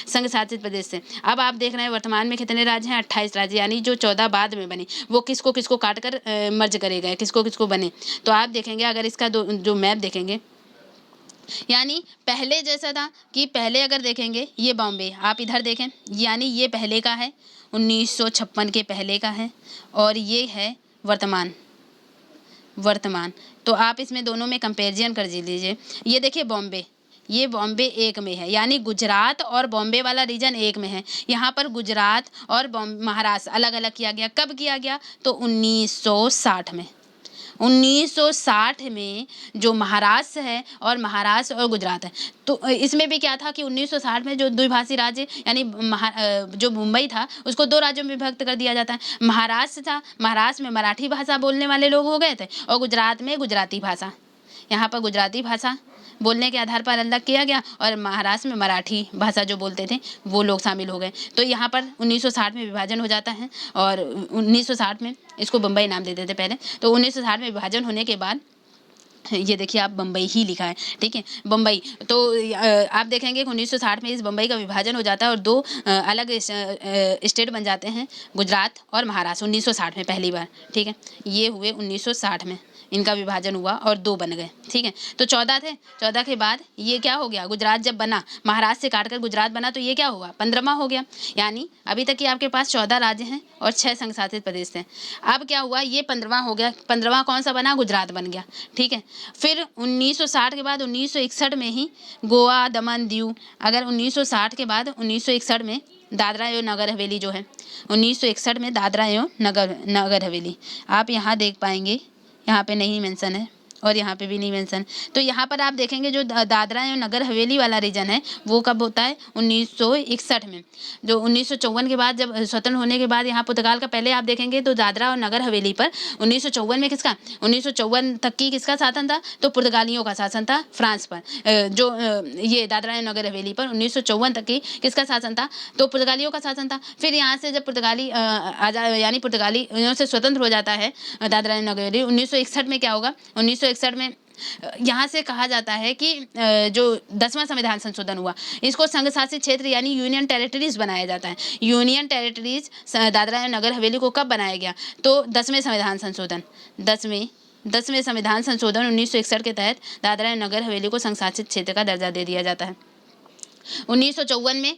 संघ शासित प्रदेश से। अब आप देख रहे हैं वर्तमान में कितने राज्य हैं, 28 राज्य। यानी जो 14 बाद में बने वो किसको किसको काट कर मर्ज करे गए, किसको किसको बने। तो आप देखेंगे अगर इसका जो मैप देखेंगे, यानी पहले जैसा था कि पहले अगर देखेंगे ये बॉम्बे, आप इधर देखें, यानी ये पहले का है, 1956 के पहले का है और ये है वर्तमान। तो आप इसमें दोनों में कंपैरिजन कर लीजिए। ये देखिए बॉम्बे, ये बॉम्बे एक में है, यानी गुजरात और बॉम्बे वाला रीजन एक में है। यहाँ पर गुजरात और महाराष्ट्र अलग अलग किया गया। कब किया गया, तो 1960 में। 1960 में जो महाराष्ट्र है और गुजरात है, तो इसमें भी क्या था कि 1960 में जो द्विभाषी राज्य यानी जो मुंबई था उसको 2 राज्यों में विभक्त कर दिया जाता है। महाराष्ट्र था, महाराष्ट्र में मराठी भाषा बोलने वाले लोग हो गए थे और गुजरात में गुजराती भाषा, यहाँ पर गुजराती भाषा बोलने के आधार पर अलग किया गया और महाराष्ट्र में मराठी भाषा जो बोलते थे वो लोग शामिल हो गए। तो यहाँ पर 1960 में विभाजन हो जाता है और 1960 में इसको बम्बई नाम देते थे पहले। तो 1960 में विभाजन होने के बाद ये देखिए आप बम्बई ही लिखा है, ठीक है, बम्बई। तो आप देखेंगे कि 1960 में इस बम्बई का विभाजन हो जाता है और 2 अलग स्टेट बन जाते हैं, गुजरात और महाराष्ट्र, 1960 में पहली बार, ठीक है। ये हुए 1960 में इनका विभाजन हुआ और 2 बन गए, ठीक है। तो 14 थे, 14 के बाद ये क्या हो गया, गुजरात जब बना, महाराष्ट्र से काटकर गुजरात बना, तो ये क्या हुआ, 15वां हो गया। यानी अभी तक कि आपके पास 14 राज्य हैं और 6 संघ शासित प्रदेश थे। अब क्या हुआ, ये 15वां हो गया। 15वां कौन सा बना, गुजरात बन गया, ठीक है। फिर 1960 के बाद 1961 में ही गोवा, दमन, दीव, अगर 1960 के बाद 1961 में दादरा एवं नगर हवेली जो है, 1961 में दादरा एवं नगर हवेली आप यहाँ देख पाएंगे, यहाँ पे नहीं मेंशन है और यहाँ पे भी नहीं मेंशन। तो यहाँ पर आप देखेंगे जो दादरा एवं नगर हवेली वाला रीजन है वो कब होता है, 1961 में। जो 1954 के बाद जब स्वतंत्र होने के बाद यहाँ पुर्तगाल का, पहले आप देखेंगे तो दादरा और नगर हवेली पर 1954 में किसका, 1954 तक की किसका शासन था, तो पुर्तगालियों का शासन था फ्रांस पर। ये दादरा एवं नगर हवेली पर 1954 तक की किसका शासन था, तो पुर्तगालियों का शासन था। फिर यहाँ से जब पुर्तगाली यानी पुर्तगालियों से स्वतंत्र हो जाता है दादरा एवं नगर हवेली, 1961 में क्या होगा, 1961 में यहाँ से कहा जाता है कि जो 10वां संविधान संशोधन हुआ, इसको संघ शासित क्षेत्र यानी यूनियन टेरिटरीज बनाया जाता है। यूनियन टेरिटरीज दादरा एवं नगर हवेली को कब बनाया गया, तो 10वें संविधान संशोधन, 10वें संविधान संशोधन 1961 के तहत दादरा एवं नगर हवेली को संघ शासित क्षेत्र का दर्जा दे दिया जाता है। 1954 में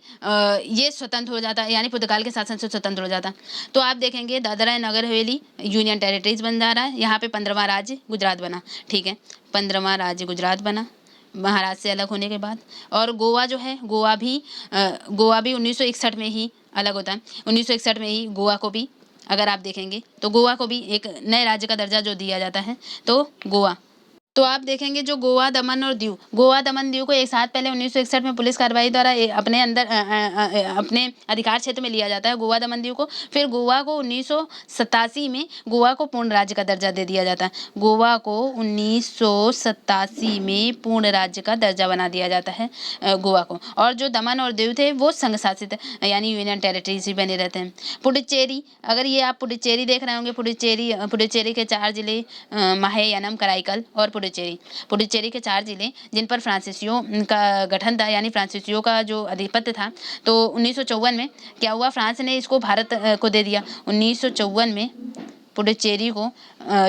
ये स्वतंत्र हो जाता है, यानी पुर्तगाल के शासन से स्वतंत्र हो जाता है। तो आप देखेंगे दादरा एवं नगर हवेली यूनियन टेरिटरीज बन जा रहा है। यहाँ पे 15वां राज्य गुजरात बना, ठीक है, 15वां राज्य गुजरात बना महाराष्ट्र से अलग होने के बाद। और गोवा जो है, गोवा भी 1961 में ही अलग होता है। 1961 में ही गोवा को भी, अगर आप देखेंगे तो गोवा को भी एक नए राज्य का दर्जा जो दिया जाता है, तो गोवा। तो आप देखेंगे जो गोवा, दमन और दीव, गोवा, दमन, दीव को एक साथ पहले 1961 में पुलिस कार्रवाई द्वारा अपने अंदर अपने अधिकार क्षेत्र में लिया जाता है, गोवा, दमन, दीव को। फिर गोवा को 1987 में गोवा को पूर्ण राज्य का दर्जा दे दिया जाता है। गोवा को 1987 में पूर्ण राज्य का दर्जा बना दिया जाता है गोवा को। और जो दमन और दीव थे वो संघ शासित यानी यूनियन टेरिटरीज ही बने रहते हैं। पुडुचेरी, अगर ये आप पुडुचेरी देख रहे होंगे, पुडुचेरी के 4 जिले माहे, यानम, कराईकल और पुडुचेरी के 4 जिले जिन पर फ्रांसीसियों का गठन था, यानी फ्रांसीसियों का जो आधिपत्य था। तो 1954 में क्या हुआ, फ्रांस ने इसको भारत को दे दिया। 1954 में पुडुचेरी को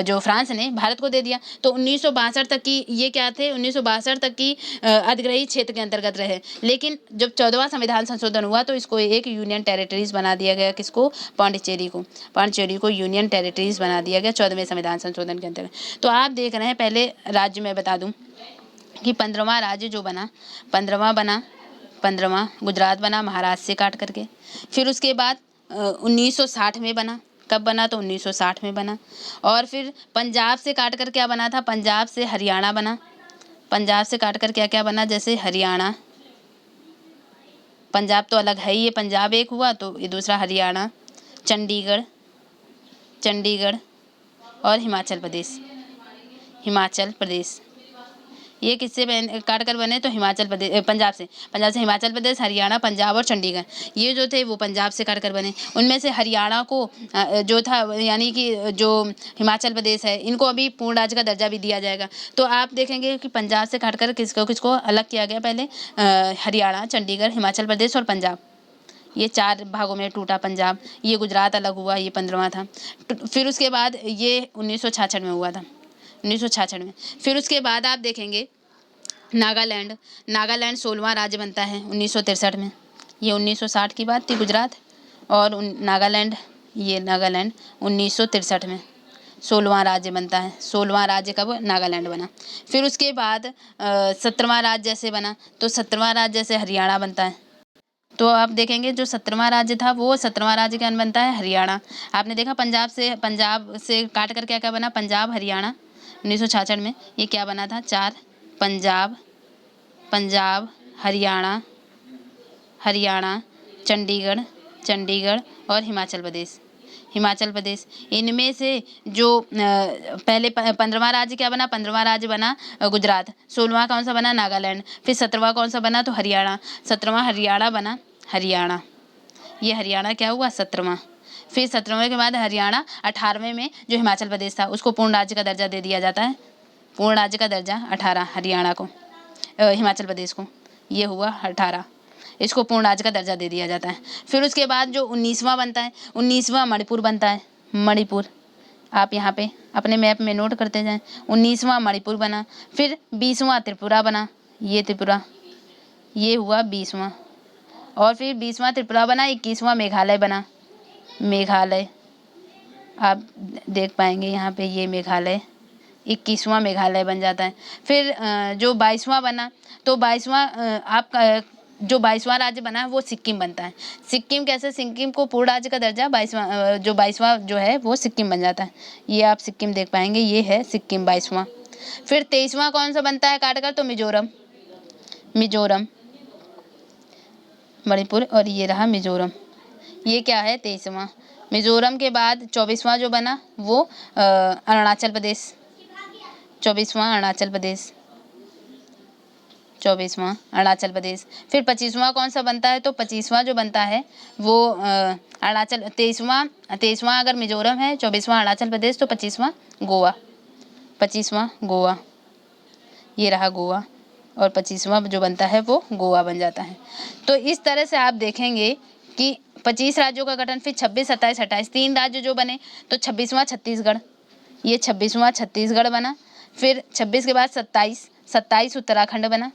जो फ्रांस ने भारत को दे दिया। तो 1962 तक की ये क्या थे, 1962 तक की अधिग्रहित क्षेत्र के अंतर्गत रहे। लेकिन जब 14वां संविधान संशोधन हुआ तो इसको एक यूनियन टेरिटरीज बना दिया गया। किसको, पांडिचेरी को यूनियन टेरिटरीज बना दिया गया 14वें संविधान संशोधन के अंतर्गत। तो आप देख रहे हैं, पहले राज्य में बता दूं कि 15वां राज्य जो बना, 15वां गुजरात बना महाराष्ट्र से काट करके। फिर उसके बाद 1960 में बना, कब बना, तो 1960 में बना। और फिर पंजाब से काट कर क्या बना था, पंजाब से हरियाणा बना। पंजाब से काट कर क्या क्या बना, जैसे हरियाणा, पंजाब तो अलग है ही, ये पंजाब एक हुआ, तो ये दूसरा हरियाणा, चंडीगढ़ और हिमाचल प्रदेश। ये किससे काट कर बने, तो पंजाब से हिमाचल प्रदेश, हरियाणा, पंजाब और चंडीगढ़, ये जो थे वो पंजाब से काट कर बने। उनमें से हरियाणा को जो था, यानी कि जो हिमाचल प्रदेश है, इनको अभी पूर्ण राज्य का दर्जा भी दिया जाएगा। तो आप देखेंगे कि पंजाब से काट कर किसको अलग किया गया, पहले हरियाणा, चंडीगढ़, हिमाचल प्रदेश और पंजाब, ये 4 भागों में टूटा पंजाब। ये गुजरात अलग हुआ, ये 15वां था। फिर उसके बाद ये 1966 में हुआ था, 1966 में। फिर उसके बाद आप देखेंगे नागालैंड 16वां राज्य बनता है 1963 में। ये 1960 की बात थी गुजरात, और नागालैंड 1963 में 16वां राज्य बनता है। 16वां राज्य कब, नागालैंड बना। फिर उसके बाद 17वां राज्य जैसे बना, तो 17वां राज्य जैसे हरियाणा बनता है। तो आप देखेंगे जो 17वां राज्य था वो 17वां राज्य क्या बनता है, हरियाणा। आपने देखा पंजाब से काट कर क्या क्या बना, पंजाब, हरियाणा। 1966 में ये क्या बना था, 4, पंजाब, हरियाणा, चंडीगढ़ और हिमाचल प्रदेश। इनमें से जो पहले 15वां राज्य क्या बना, 15वां राज्य बना गुजरात। 16वां कौन सा बना, नागालैंड। फिर 17वां कौन सा बना, तो हरियाणा। 17वां हरियाणा बना, हरियाणा। ये हरियाणा क्या हुआ, 17वां। फिर 17वें के बाद हरियाणा 18वें में जो हिमाचल प्रदेश था उसको पूर्ण राज्य का दर्जा दे दिया जाता है। पूर्ण राज्य का दर्जा 18 हरियाणा को, हिमाचल प्रदेश को, ये हुआ 18, इसको पूर्ण राज्य का दर्जा दे दिया जाता है। फिर उसके बाद जो 19वां बनता है, 19वां मणिपुर बनता है। मणिपुर आप यहाँ पे अपने मैप में नोट करते जाएं। 19वां मणिपुर बना। फिर 20वां त्रिपुरा बना, ये त्रिपुरा, ये हुआ 20वां। और फिर 20वां त्रिपुरा बना। 21वां मेघालय बना, मेघालय आप देख पाएंगे यहाँ पे, ये मेघालय 21वां मेघालय बन जाता है। फिर जो 22वां बना, तो 22वां आपका जो 22वां राज्य बना वो सिक्किम बनता है। सिक्किम कैसे, सिक्किम को पूर्ण राज्य का दर्जा 22वां जो है वो सिक्किम बन जाता है। ये आप सिक्किम देख पाएंगे, ये है सिक्किम 22वां। फिर 23वां कौन सा बनता है काटकर, तो मिजोरम, मिजोरम, मणिपुर, और ये रहा मिजोरम। ये क्या है, 23वां। मिजोरम के बाद 24वां जो बना वो अरुणाचल प्रदेश, 24वां अरुणाचल प्रदेश, 24वां अरुणाचल प्रदेश। फिर 25वां कौन सा बनता है, तो 25वां जो बनता है वो अरुणाचल, 23वां अगर मिजोरम है, 24वां अरुणाचल प्रदेश, तो 25वां गोवा, 25वां गोवा, ये रहा गोवा, और 25वां जो बनता है वो गोवा बन जाता है। तो इस तरह से आप देखेंगे कि 25 राज्यों का गठन, फिर 26, 27, 28 3 राज्य जो बने, तो 26वां छत्तीसगढ़, ये 26वां छत्तीसगढ़ बना। फिर 26 के बाद 27 उत्तराखंड बना,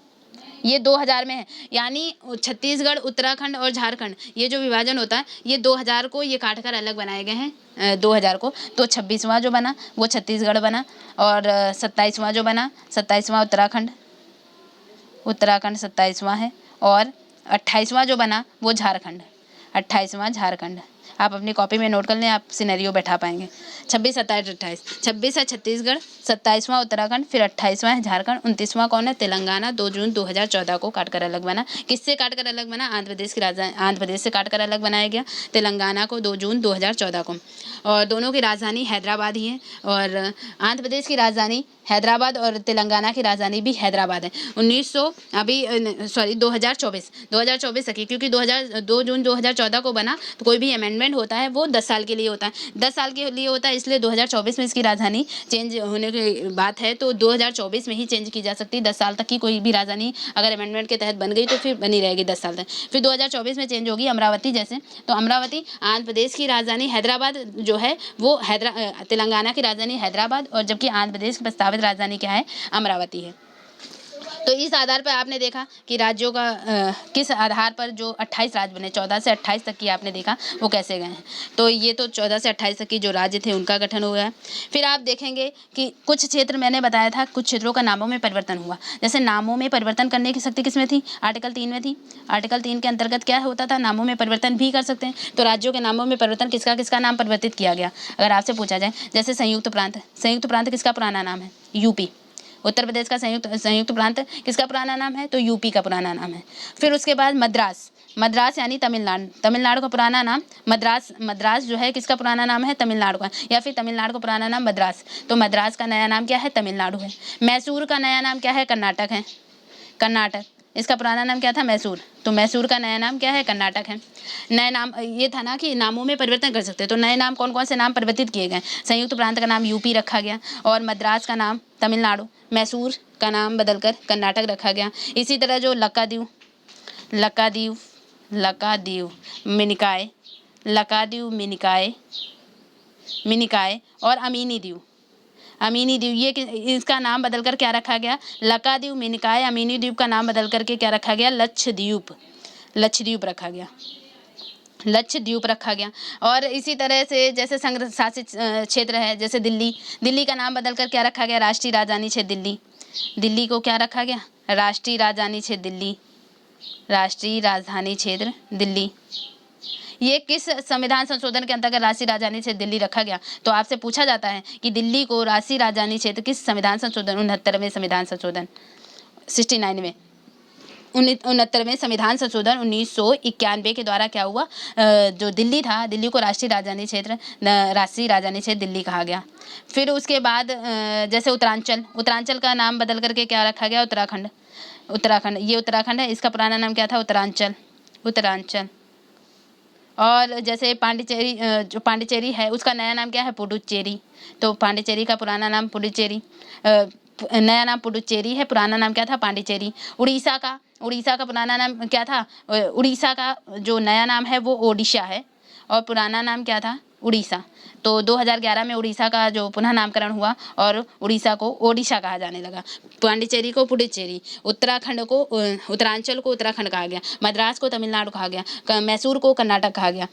ये 2000 में है। यानी छत्तीसगढ़, उत्तराखंड और झारखंड, ये जो विभाजन होता है ये 2000 को ये काट कर अलग बनाए गए हैं, 2000 को। तो 26वां जो बना वो छत्तीसगढ़ बना, और 27वां जो बना, 27वां उत्तराखंड 27वां है, और 28वां जो बना वो झारखंड, 28वां झारखंड। आप अपनी कॉपी में नोट कर लें, आप सिनेरियो बैठा पाएंगे। 26, 27, 28, 26 है छत्तीसगढ़, 27वां उत्तराखंड, फिर 28वां है झारखंड, 29वां कौन है, तेलंगाना। 2 जून 2014 को काटकर अलग बना। किससे काटकर अलग बना, आंध्र प्रदेश की राजधानी, आंध्र प्रदेश से काटकर अलग बनाया गया तेलंगाना को 2 जून 2014 को। और दोनों की राजधानी हैदराबाद ही है, और आंध्र प्रदेश की राजधानी हैदराबाद और तेलंगाना की राजधानी भी हैदराबाद है। 2024 तक ही, क्योंकि 2 जून 2014 को बना, तो कोई भी अमेंडमेंट होता है वो 10 साल के लिए होता है, 10 साल के लिए होता है, इसलिए 2024 में इसकी राजधानी चेंज होने की बात है, तो 2024 में ही चेंज की जा सकती है। 10 साल तक की कोई भी राजधानी अगर अमेंडमेंट के तहत बन गई तो फिर बनी रहेगी 10 साल तक। फिर 2024 में चेंज होगी अमरावती जैसे, तो अमरावती आंध्र प्रदेश की राजधानी, हैदराबाद जो है वो तेलंगाना की राजधानी हैदराबाद, और जबकि आंध्र प्रदेश की प्रस्तावित राजधानी क्या है, अमरावती है। तो इस आधार पर आपने देखा कि राज्यों का किस आधार पर जो 28 राज्य बने, 14 से 28 तक की आपने देखा वो कैसे गए हैं। तो ये तो 14 से 28 तक की जो राज्य थे उनका गठन हो गया। फिर आप देखेंगे कि कुछ क्षेत्र, मैंने बताया था कुछ क्षेत्रों का नामों में परिवर्तन हुआ। जैसे नामों में परिवर्तन करने की शक्ति किसमें थी, आर्टिकल 3 में थी। आर्टिकल 3 के अंतर्गत क्या होता था, नामों में परिवर्तन भी कर सकते हैं। तो राज्यों के नामों में परिवर्तन किसका किसका नाम परिवर्तित किया गया, अगर आपसे पूछा जाए, जैसे संयुक्त प्रांत किसका पुराना नाम है, यूपी। उत्तर प्रदेश का संयुक्त प्रांत किसका पुराना नाम है, तो यूपी का पुराना नाम है। फिर उसके बाद मद्रास यानी तमिलनाडु का पुराना नाम मद्रास जो है किसका पुराना नाम है, तमिलनाडु का, या फिर तमिलनाडु का पुराना नाम मद्रास, तो मद्रास का नया नाम क्या है, तमिलनाडु है। मैसूर का नया नाम क्या है, कर्नाटक है, कर्नाटक। इसका पुराना नाम क्या था, मैसूर, तो मैसूर का नया नाम क्या है, कर्नाटक है। नए नाम, ये था ना कि नामों में परिवर्तन कर सकते हैं, तो नए नाम कौन कौन से नाम परिवर्तित किए गए, संयुक्त प्रांत का नाम यूपी रखा गया, और मद्रास का नाम तमिलनाडु, मैसूर का नाम बदलकर कर्नाटक रखा गया। इसी तरह जो मिनिकाय और अमीनी द्वीप, ये इसका नाम बदलकर क्या रखा गया, लकाद्वीप, मिनिकाय, अमीनी द्वीप का नाम बदल करके क्या रखा गया, लक्षद्वीप रखा गया। और इसी तरह से जैसे संघ शासित क्षेत्र है, जैसे दिल्ली का नाम बदलकर क्या रखा गया, राष्ट्रीय राजधानी क्षेत्र दिल्ली को क्या रखा गया, राष्ट्रीय राजधानी क्षेत्र दिल्ली। ये किस संविधान संशोधन के अंतर्गत राष्ट्रीय राजधानी क्षेत्र दिल्ली रखा गया, तो आपसे पूछा जाता है कि दिल्ली को राष्ट्रीय राजधानी क्षेत्र किस संविधान संशोधन, 69वें संविधान संशोधन 69 में 69वें संविधान संशोधन 1991 के द्वारा क्या हुआ, जो दिल्ली था, दिल्ली को राष्ट्रीय राजधानी क्षेत्र दिल्ली कहा गया। फिर उसके बाद जैसे उत्तरांचल का नाम बदल करके क्या रखा गया, उत्तराखंड, ये उत्तराखंड है, इसका पुराना नाम क्या था, उत्तरांचल। और जैसे पांडिचेरी है, उसका नया नाम क्या है, पुडुचेरी, तो पांडिचेरी का पुराना नाम नया नाम पुडुचेरी है, पुराना नाम क्या था, पांडिचेरी। उड़ीसा का पुराना नाम क्या था, उड़ीसा का जो नया नाम है वो ओडिशा है, और पुराना नाम क्या था, उड़ीसा। तो 2011 में उड़ीसा का जो पुनः नामकरण हुआ और उड़ीसा को ओडिशा कहा जाने लगा। पांडिचेरी को पुडुचेरी, उत्तरांचल को उत्तराखंड कहा गया, मद्रास को तमिलनाडु कहा गया, मैसूर को कर्नाटक कहा गया,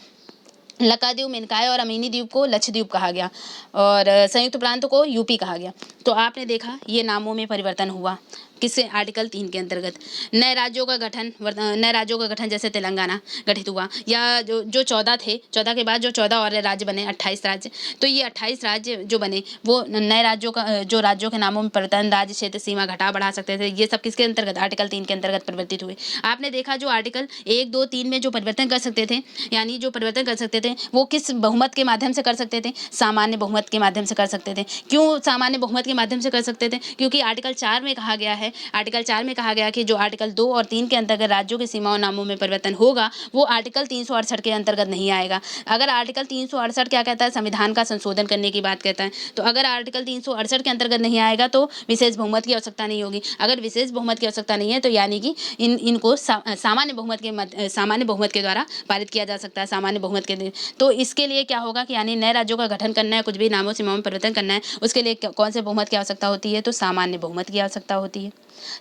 लक्षद्वीप, मिनिकॉय और अमीनी द्वीप को लक्षद्वीप कहा गया और संयुक्त प्रांत को यूपी कहा गया। तो आपने देखा ये नामों में परिवर्तन हुआ किससे, आर्टिकल 3 के अंतर्गत। नए राज्यों का गठन जैसे तेलंगाना गठित हुआ, या जो 14 थे, 14 के बाद जो 14 और राज्य बने, 28 राज्य। तो ये 28 राज्य जो बने वो नए राज्यों का जो राज्यों के नामों में परिवर्तन, राज्य क्षेत्र सीमा घटा बढ़ा सकते थे, ये सब किसके अंतर्गत, आर्टिकल 3 के अंतर्गत परिवर्तित हुए। आपने देखा जो आर्टिकल 1, 2, 3 में जो परिवर्तन कर सकते थे, यानी जो परिवर्तन कर सकते थे वो किस बहुमत के माध्यम से कर सकते थे, सामान्य बहुमत के माध्यम से कर सकते थे। क्यों सामान्य बहुमत के माध्यम से कर सकते थे, क्योंकि आर्टिकल 4 में कहा गया है, आर्टिकल 4 में कहा गया कि जो आर्टिकल 2 और 3 के अंतर्गत राज्यों की सीमाओं नामों में परिवर्तन होगा वो आर्टिकल 368 के अंतर्गत नहीं आएगा। अगर आर्टिकल 368 क्या कहता है, संविधान का संशोधन करने की बात कहता है, तो अगर आर्टिकल 368 के अंतर्गत नहीं आएगा तो विशेष बहुमत की आवश्यकता नहीं होगी। अगर विशेष बहुमत की आवश्यकता नहीं है तो यानी कि इनको सामान्य बहुमत के द्वारा पारित किया जा सकता है, सामान्य बहुमत के। तो इसके लिए क्या होगा कि यानी नए राज्यों का गठन करना है, कुछ भी नामों सीमाओं में परिवर्तन करना है, उसके लिए कौन से बहुमत की आवश्यकता होती है, तो सामान्य बहुमत की आवश्यकता होती है,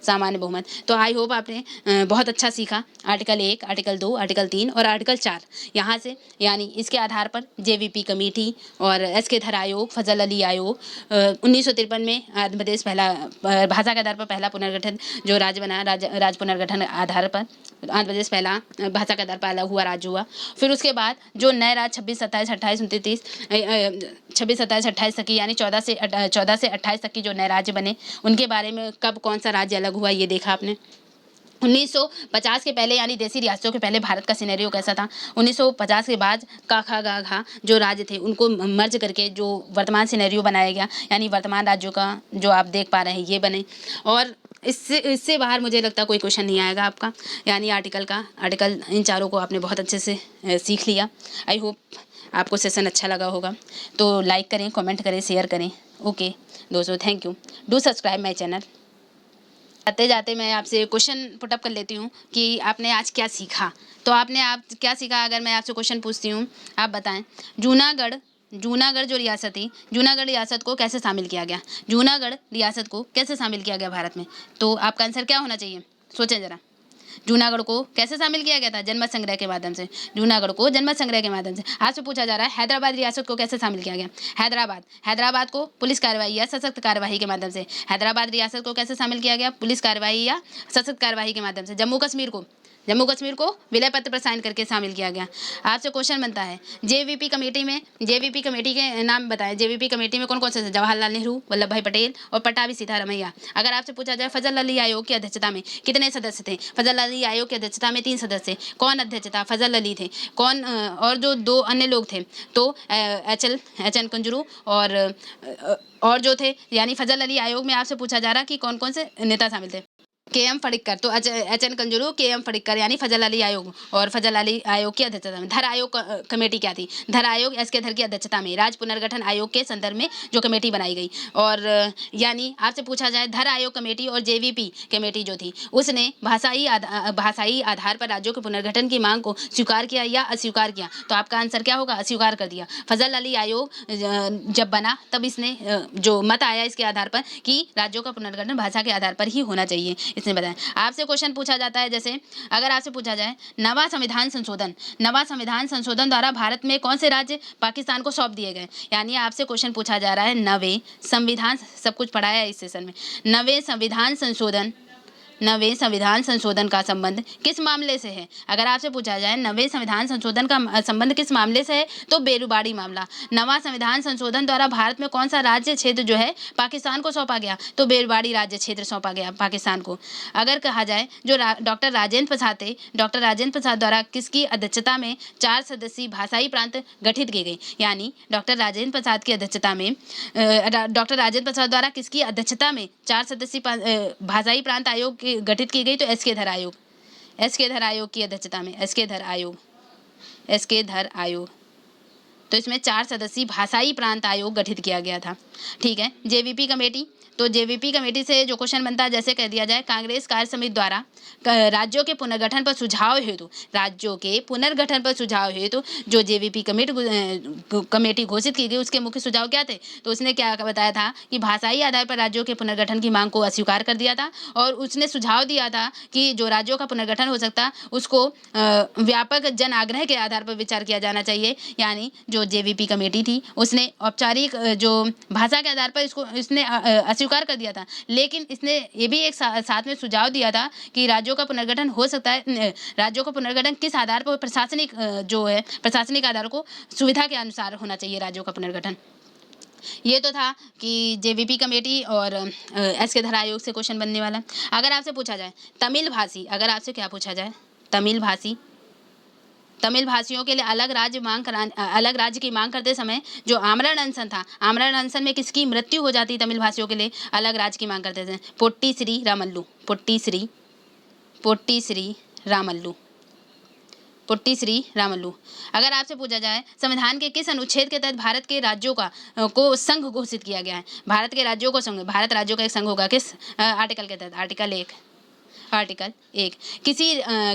सामान्य बहुमत। तो आई होप आपने बहुत अच्छा सीखा आर्टिकल 1, आर्टिकल 2, आर्टिकल 3 और आर्टिकल 4 यहाँ से, यानी इसके आधार पर जेवीपी कमेटी और एसके धर आयोग, फजल अली आयोग 1953 में आंध्र प्रदेश पहला भाषा के आधार पर पहला पुनर्गठन जो राज्य बना, राज्य पुनर्गठन आधार पर आंध्र प्रदेश पहला भाषा के आधार पर अलग हुआ राज्य हुआ। फिर उसके बाद जो नए राज्य 26, 27, 28, 29, 26, 27, 28 तक की, यानी 14 से 28 तक की जो नए राज्य बने उनके बारे में कब कौन सा राज्य अलग हुआ ये देखा आपने। 1950 के पहले यानी देसी रियासतों के पहले भारत का सिनेरियो कैसा था, 1950 के बाद का खा गा घा जो राज्य थे उनको मर्ज करके जो वर्तमान सिनेरियो बनाया गया, यानी वर्तमान राज्यों का जो आप देख पा रहे हैं ये बने। और इससे बाहर मुझे लगता है कोई क्वेश्चन नहीं आएगा आपका, यानी आर्टिकल इन चारों को आपने बहुत अच्छे से सीख लिया। आई होप आपको सेशन अच्छा लगा होगा, तो लाइक करें, कमेंट करें, शेयर करें। ओके दोस्तों, thank you, do subscribe my channel. आते जाते मैं आपसे क्वेश्चन पुटअप कर लेती हूँ कि आपने आज क्या सीखा। तो आपने क्या सीखा, अगर मैं आपसे क्वेश्चन पूछती हूँ, आप बताएं। जूनागढ़ जो रियासत थी, जूनागढ़ रियासत को कैसे शामिल किया गया, जूनागढ़ रियासत को कैसे शामिल किया गया भारत में। तो आपका आंसर क्या होना चाहिए, सोचें ज़रा। जूनागढ़ को कैसे शामिल किया गया था, जनमत संग्रह के माध्यम से। जूनागढ़ को जनमत संग्रह के माध्यम से। आपसे पूछा जा रहा है हैदराबाद रियासत को कैसे शामिल किया गया। हैदराबाद को पुलिस कार्रवाई या सशक्त कार्रवाई के माध्यम से। हैदराबाद रियासत को कैसे शामिल किया गया, पुलिस कार्रवाई या सशक्त कार्रवाई के माध्यम से। जम्मू कश्मीर को विलय पत्र पर साइन करके शामिल किया गया। आपसे क्वेश्चन बनता है जेवीपी कमेटी के नाम बताएं। जेवीपी कमेटी में कौन कौन से थे, जवाहरलाल नेहरू, वल्लभ भाई पटेल और पट्टाभी सीतारमैया। अगर आपसे पूछा जाए फजल अली आयोग की अध्यक्षता में कितने सदस्य थे, फजल अली आयोग की अध्यक्षता में 3 सदस्य। कौन अध्यक्ष था, फजल अली थे। कौन और जो 2 अन्य लोग थे तो एच एन कंजरू और जो थे, यानी फजल अली आयोग में आपसे पूछा जा रहा कि कौन कौन से नेता शामिल थे। के.एम. फडिक्कर, तो एच.एन. कंजरू, के.एम. फडिक्कर, यानी फजल अली आयोग और फजल अली आयोग की अध्यक्षता में। धर आयोग कमेटी क्या थी, धर आयोग एस.के. धर की अध्यक्षता में राज्य पुनर्गठन आयोग के संदर्भ में जो कमेटी बनाई गई। और यानी आपसे पूछा जाए धर आयोग कमेटी और जेवीपी कमेटी जो थी उसने भाषाई आधार पर राज्यों के पुनर्गठन की मांग को स्वीकार किया या अस्वीकार किया। तो आपका आंसर क्या होगा, अस्वीकार कर दिया। फजल अली आयोग जब बना तब इसने जो मत आया इसके आधार पर कि राज्यों का पुनर्गठन भाषा के आधार पर ही होना चाहिए, इसने बताया। आपसे क्वेश्चन पूछा जाता है, जैसे अगर आपसे पूछा जाए नवा संविधान संशोधन द्वारा भारत में कौन से राज्य पाकिस्तान को सौंप दिए गए। यानी आपसे क्वेश्चन पूछा जा रहा है नवे संविधान, सब कुछ पढ़ाया है इस सेशन में। नवे संविधान संशोधन का संबंध किस मामले से है। अगर आपसे पूछा जाए नवे संविधान संशोधन का संबंध किस मामले से है तो बेरुबाड़ी मामला। नवा संविधान संशोधन द्वारा भारत में कौन सा राज्य क्षेत्र जो है पाकिस्तान को सौंपा गया, तो बेरुबाड़ी राज्य क्षेत्र सौंपा गया पाकिस्तान को। अगर कहा जाए जो डॉक्टर राजेंद्र प्रसाद थे, डॉक्टर राजेंद्र प्रसाद द्वारा किसकी अध्यक्षता में 4 सदस्यीय भाषाई प्रांत गठित की गई। यानी डॉक्टर राजेंद्र प्रसाद की अध्यक्षता में डॉक्टर राजेंद्र प्रसाद द्वारा किसकी अध्यक्षता में 4 सदस्यीय भाषाई प्रांत आयोग गठित की गई, तो एस के धर आयोग की अध्यक्षता में। एस के धर आयोग तो इसमें 4 सदस्यीय भाषाई प्रांत आयोग गठित किया गया था। ठीक है, जेवीपी कमेटी, तो जेवीपी कमेटी से जो क्वेश्चन बनता है, जैसे कह दिया जाए, कांग्रेस कार्य समिति द्वारा राज्यों के पुनर्गठन पर सुझाव हेतु, राज्यों के पुनर्गठन पर सुझाव हेतु जो जेवीपी कमेटी घोषित की गई, उसके मुख्य सुझाव क्या थे? तो उसने क्या बताया था कि भाषाई आधार पर राज्यों के पुनर्गठन की मांग को अस्वीकार कर दिया था, और उसने सुझाव दिया था कि जो राज्यों का पुनर्गठन हो सकता उसको व्यापक जन आग्रह के आधार पर विचार किया जाना चाहिए। यानी जो जेवीपी कमेटी थी उसने औपचारिक जो भाषा के आधार पर इसने अस्वीकार कर दिया था, लेकिन इसने ये भी एक साथ में सुझाव दिया था कि राज्यों का पुनर्गठन हो सकता है। राज्यों का पुनर्गठन किस आधार पर? प्रशासनिक जो है, प्रशासनिक आधार को सुविधा के अनुसार होना चाहिए राज्यों का पुनर्गठन। ये तो था कि जेवीपी कमेटी और एस के धरा आयोग से क्वेश्चन बनने वाला। अगर आपसे पूछा जाए तमिल भाषी, अगर आपसे क्या पूछा जाए, तमिल भाषियों के लिए अलग राज्य की मांग करते समय जो आमरण अनशन था, आमरण अनशन में किसकी मृत्यु हो जाती तमिल भाषियों के लिए अलग राज्य की मांग करते थे? पोट्टी श्री रामल्लू, पोट्टी श्री रामल्लू। अगर आपसे पूछा जाए संविधान के किस अनुच्छेद के तहत भारत के राज्यों को संघ घोषित किया गया है? भारत के राज्यों को संघ, भारत राज्यों का एक संघ होगा, किस आर्टिकल के तहत? आर्टिकल 1।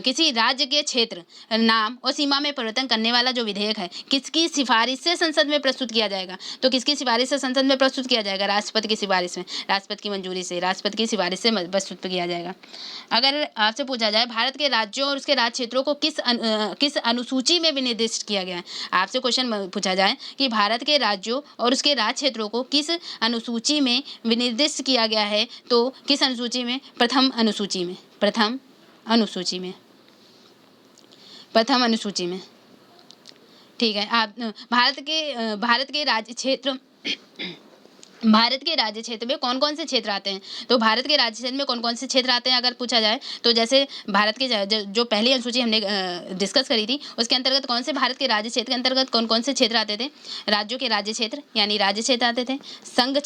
किसी राज्य के क्षेत्र, नाम और सीमा में परिवर्तन करने वाला जो विधेयक है, किसकी सिफारिश से संसद में प्रस्तुत किया जाएगा? तो किसकी सिफारिश से संसद में प्रस्तुत किया जाएगा? राष्ट्रपति की सिफारिश में, राष्ट्रपति की मंजूरी से, राष्ट्रपति की सिफारिश से प्रस्तुत किया जाएगा। अगर आपसे पूछा जाए भारत के राज्यों और उसके राज्य क्षेत्रों को किस अनुसूची में विनिर्दिष्ट किया गया है? आपसे क्वेश्चन पूछा जाए कि भारत के राज्यों और उसके राज्य क्षेत्रों को किस अनुसूची में विनिर्दिष्ट किया गया है, तो किस अनुसूची में? प्रथम अनुसूची में। ठीक है, आप भारत के राज्य क्षेत्र भारत के राज्य क्षेत्र में कौन कौन से क्षेत्र आते हैं? तो भारत के राज्य क्षेत्र में कौन कौन से क्षेत्र आते हैं अगर पूछा जाए, तो जैसे भारत के जो पहली अनुसूची हमने डिस्कस करी थी, उसके अंतर्गत कौन से भारत के राज्य क्षेत्र के अंतर्गत कौन कौन से क्षेत्र आते थे? राज्यों के राज्य क्षेत्र यानी राज्य क्षेत्र आते थे, संघ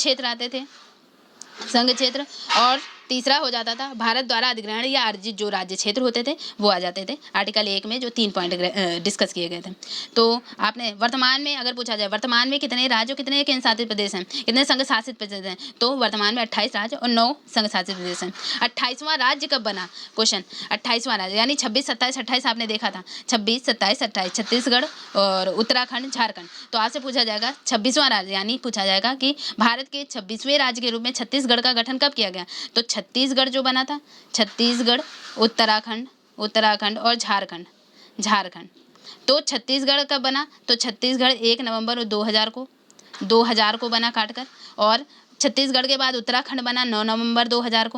क्षेत्र, और तीसरा हो जाता था भारत द्वारा अधिग्रहण या अर्जित जो राज्य क्षेत्र होते थे वो आ जाते थे आर्टिकल 1 में, जो 3 पॉइंट डिस्कस किए गए थे। तो आपने वर्तमान में अगर पूछा जाए वर्तमान में कितने राज्य और कितने केंद्र शासित प्रदेश हैं, कितने संघ शासित प्रदेश हैं, तो वर्तमान में 28 राज्य और 9 संघ शासित प्रदेश हैं। 28वां राज्य कब बना? क्वेश्चन 28वां राज्य यानी 26, 27, 28 आपने देखा था, 26, 27, 28 छत्तीसगढ़ और उत्तराखंड, झारखंड। तो आपसे पूछा जाएगा 26वां राज्य, यानी पूछा जाएगा कि भारत के 26वें राज्य के रूप में छत्तीसगढ़ का गठन कब किया गया? तो छत्तीसगढ़ जो बना था, छत्तीसगढ़, उत्तराखंड और झारखंड। तो छत्तीसगढ़ कब बना? तो छत्तीसगढ़ 1 नवंबर 2000 को बना काटकर, और छत्तीसगढ़ के बाद उत्तराखंड बना 9 नवंबर 2000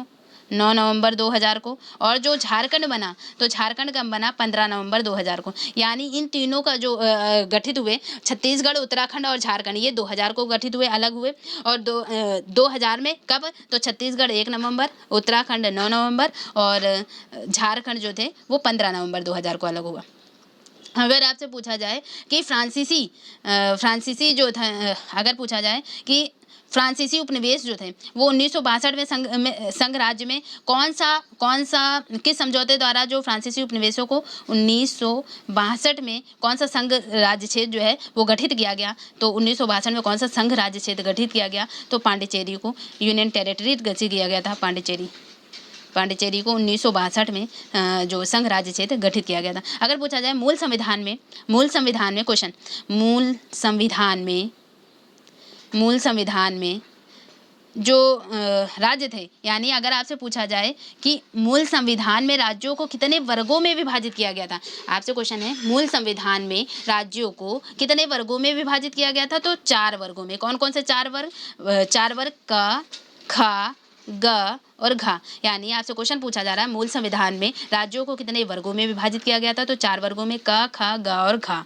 को, और जो झारखंड बना, तो झारखंड कब बना? 15 नवंबर 2000 को। यानी इन तीनों का जो गठित हुए, छत्तीसगढ़, उत्तराखंड और झारखंड, ये 2000 को गठित हुए, अलग हुए। और 2000 में कब? तो छत्तीसगढ़ 1 नवंबर, उत्तराखंड 9 नवंबर और झारखंड जो थे वो 15 नवंबर 2000 को अलग हुआ। अगर आपसे पूछा जाए कि फ्रांसीसी जो था, अगर पूछा जाए कि फ्रांसीसी उपनिवेश जो थे वो 1962 में संघ राज्य में कौन सा किस समझौते द्वारा जो फ्रांसीसी उपनिवेशों को 1962 में कौन सा संघ राज्य क्षेत्र जो है वो गठित किया गया? तो 1962 में कौन सा संघ राज्य क्षेत्र गठित किया गया? तो पांडिचेरी को यूनियन टेरिटरी गठित किया गया था। पांडिचेरी को 1962 में जो संघ राज्य क्षेत्र गठित किया गया था। अगर पूछा जाए मूल संविधान में क्वेश्चन, मूल संविधान में जो राज्य थे, यानी अगर आपसे पूछा जाए कि मूल संविधान में राज्यों को कितने वर्गों में विभाजित किया गया था, आपसे क्वेश्चन है मूल संविधान में राज्यों को कितने वर्गों में विभाजित किया गया था? तो 4 वर्गों में। कौन कौन से 4 वर्ग? 4 वर्ग क, ख, ग और घ। यानी आपसे क्वेश्चन पूछा जा रहा है मूल संविधान में राज्यों को कितने वर्गों में विभाजित किया गया था? तो 4 वर्गों में, क, ख, ग और घ।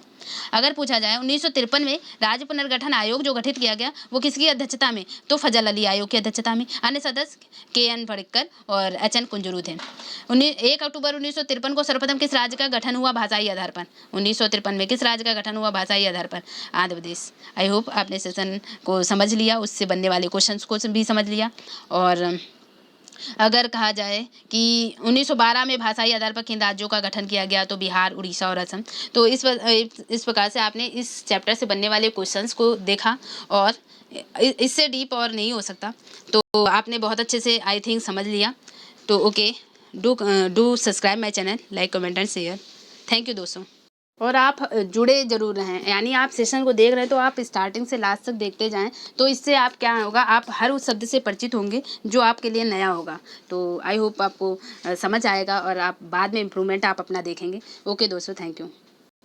अगर पूछा जाए 1953 में राज्य पुनर्गठन आयोग जो गठित किया गया वो किसकी अध्यक्षता में? तो फजल अली आयोग की अध्यक्षता में। अन्य सदस्य KN पडिक्कर और HN कुंजरू थे। 1 अक्टूबर 1953 को सर्वप्रथम किस राज्य का गठन हुआ भाषाई आधार पर? 1953 में किस राज्य का गठन हुआ भाषाई आधार पर? आंध्र प्रदेश। आई होप आपने सेशन को समझ लिया, उससे बनने वाले क्वेश्चन को भी समझ लिया। और अगर कहा जाए कि 1912 में भाषाई आधार पर किन राज्यों का गठन किया गया, तो बिहार, उड़ीसा और असम। तो इस प्रकार से आपने इस चैप्टर से बनने वाले क्वेश्चंस को देखा, और इससे डीप और नहीं हो सकता। तो आपने बहुत अच्छे से आई थिंक समझ लिया। तो okay, do subscribe my channel, like, comment and share. Thank you दोस्तों। और आप जुड़े ज़रूर रहें, यानी आप सेशन को देख रहे हैं तो आप स्टार्टिंग से लास्ट तक देखते जाएं। तो इससे आप क्या होगा, आप हर उस शब्द से परिचित होंगे जो आपके लिए नया होगा। तो आई होप आपको समझ आएगा, और आप बाद में इम्प्रूवमेंट आप अपना देखेंगे। ओके दोस्तों, थैंक यू।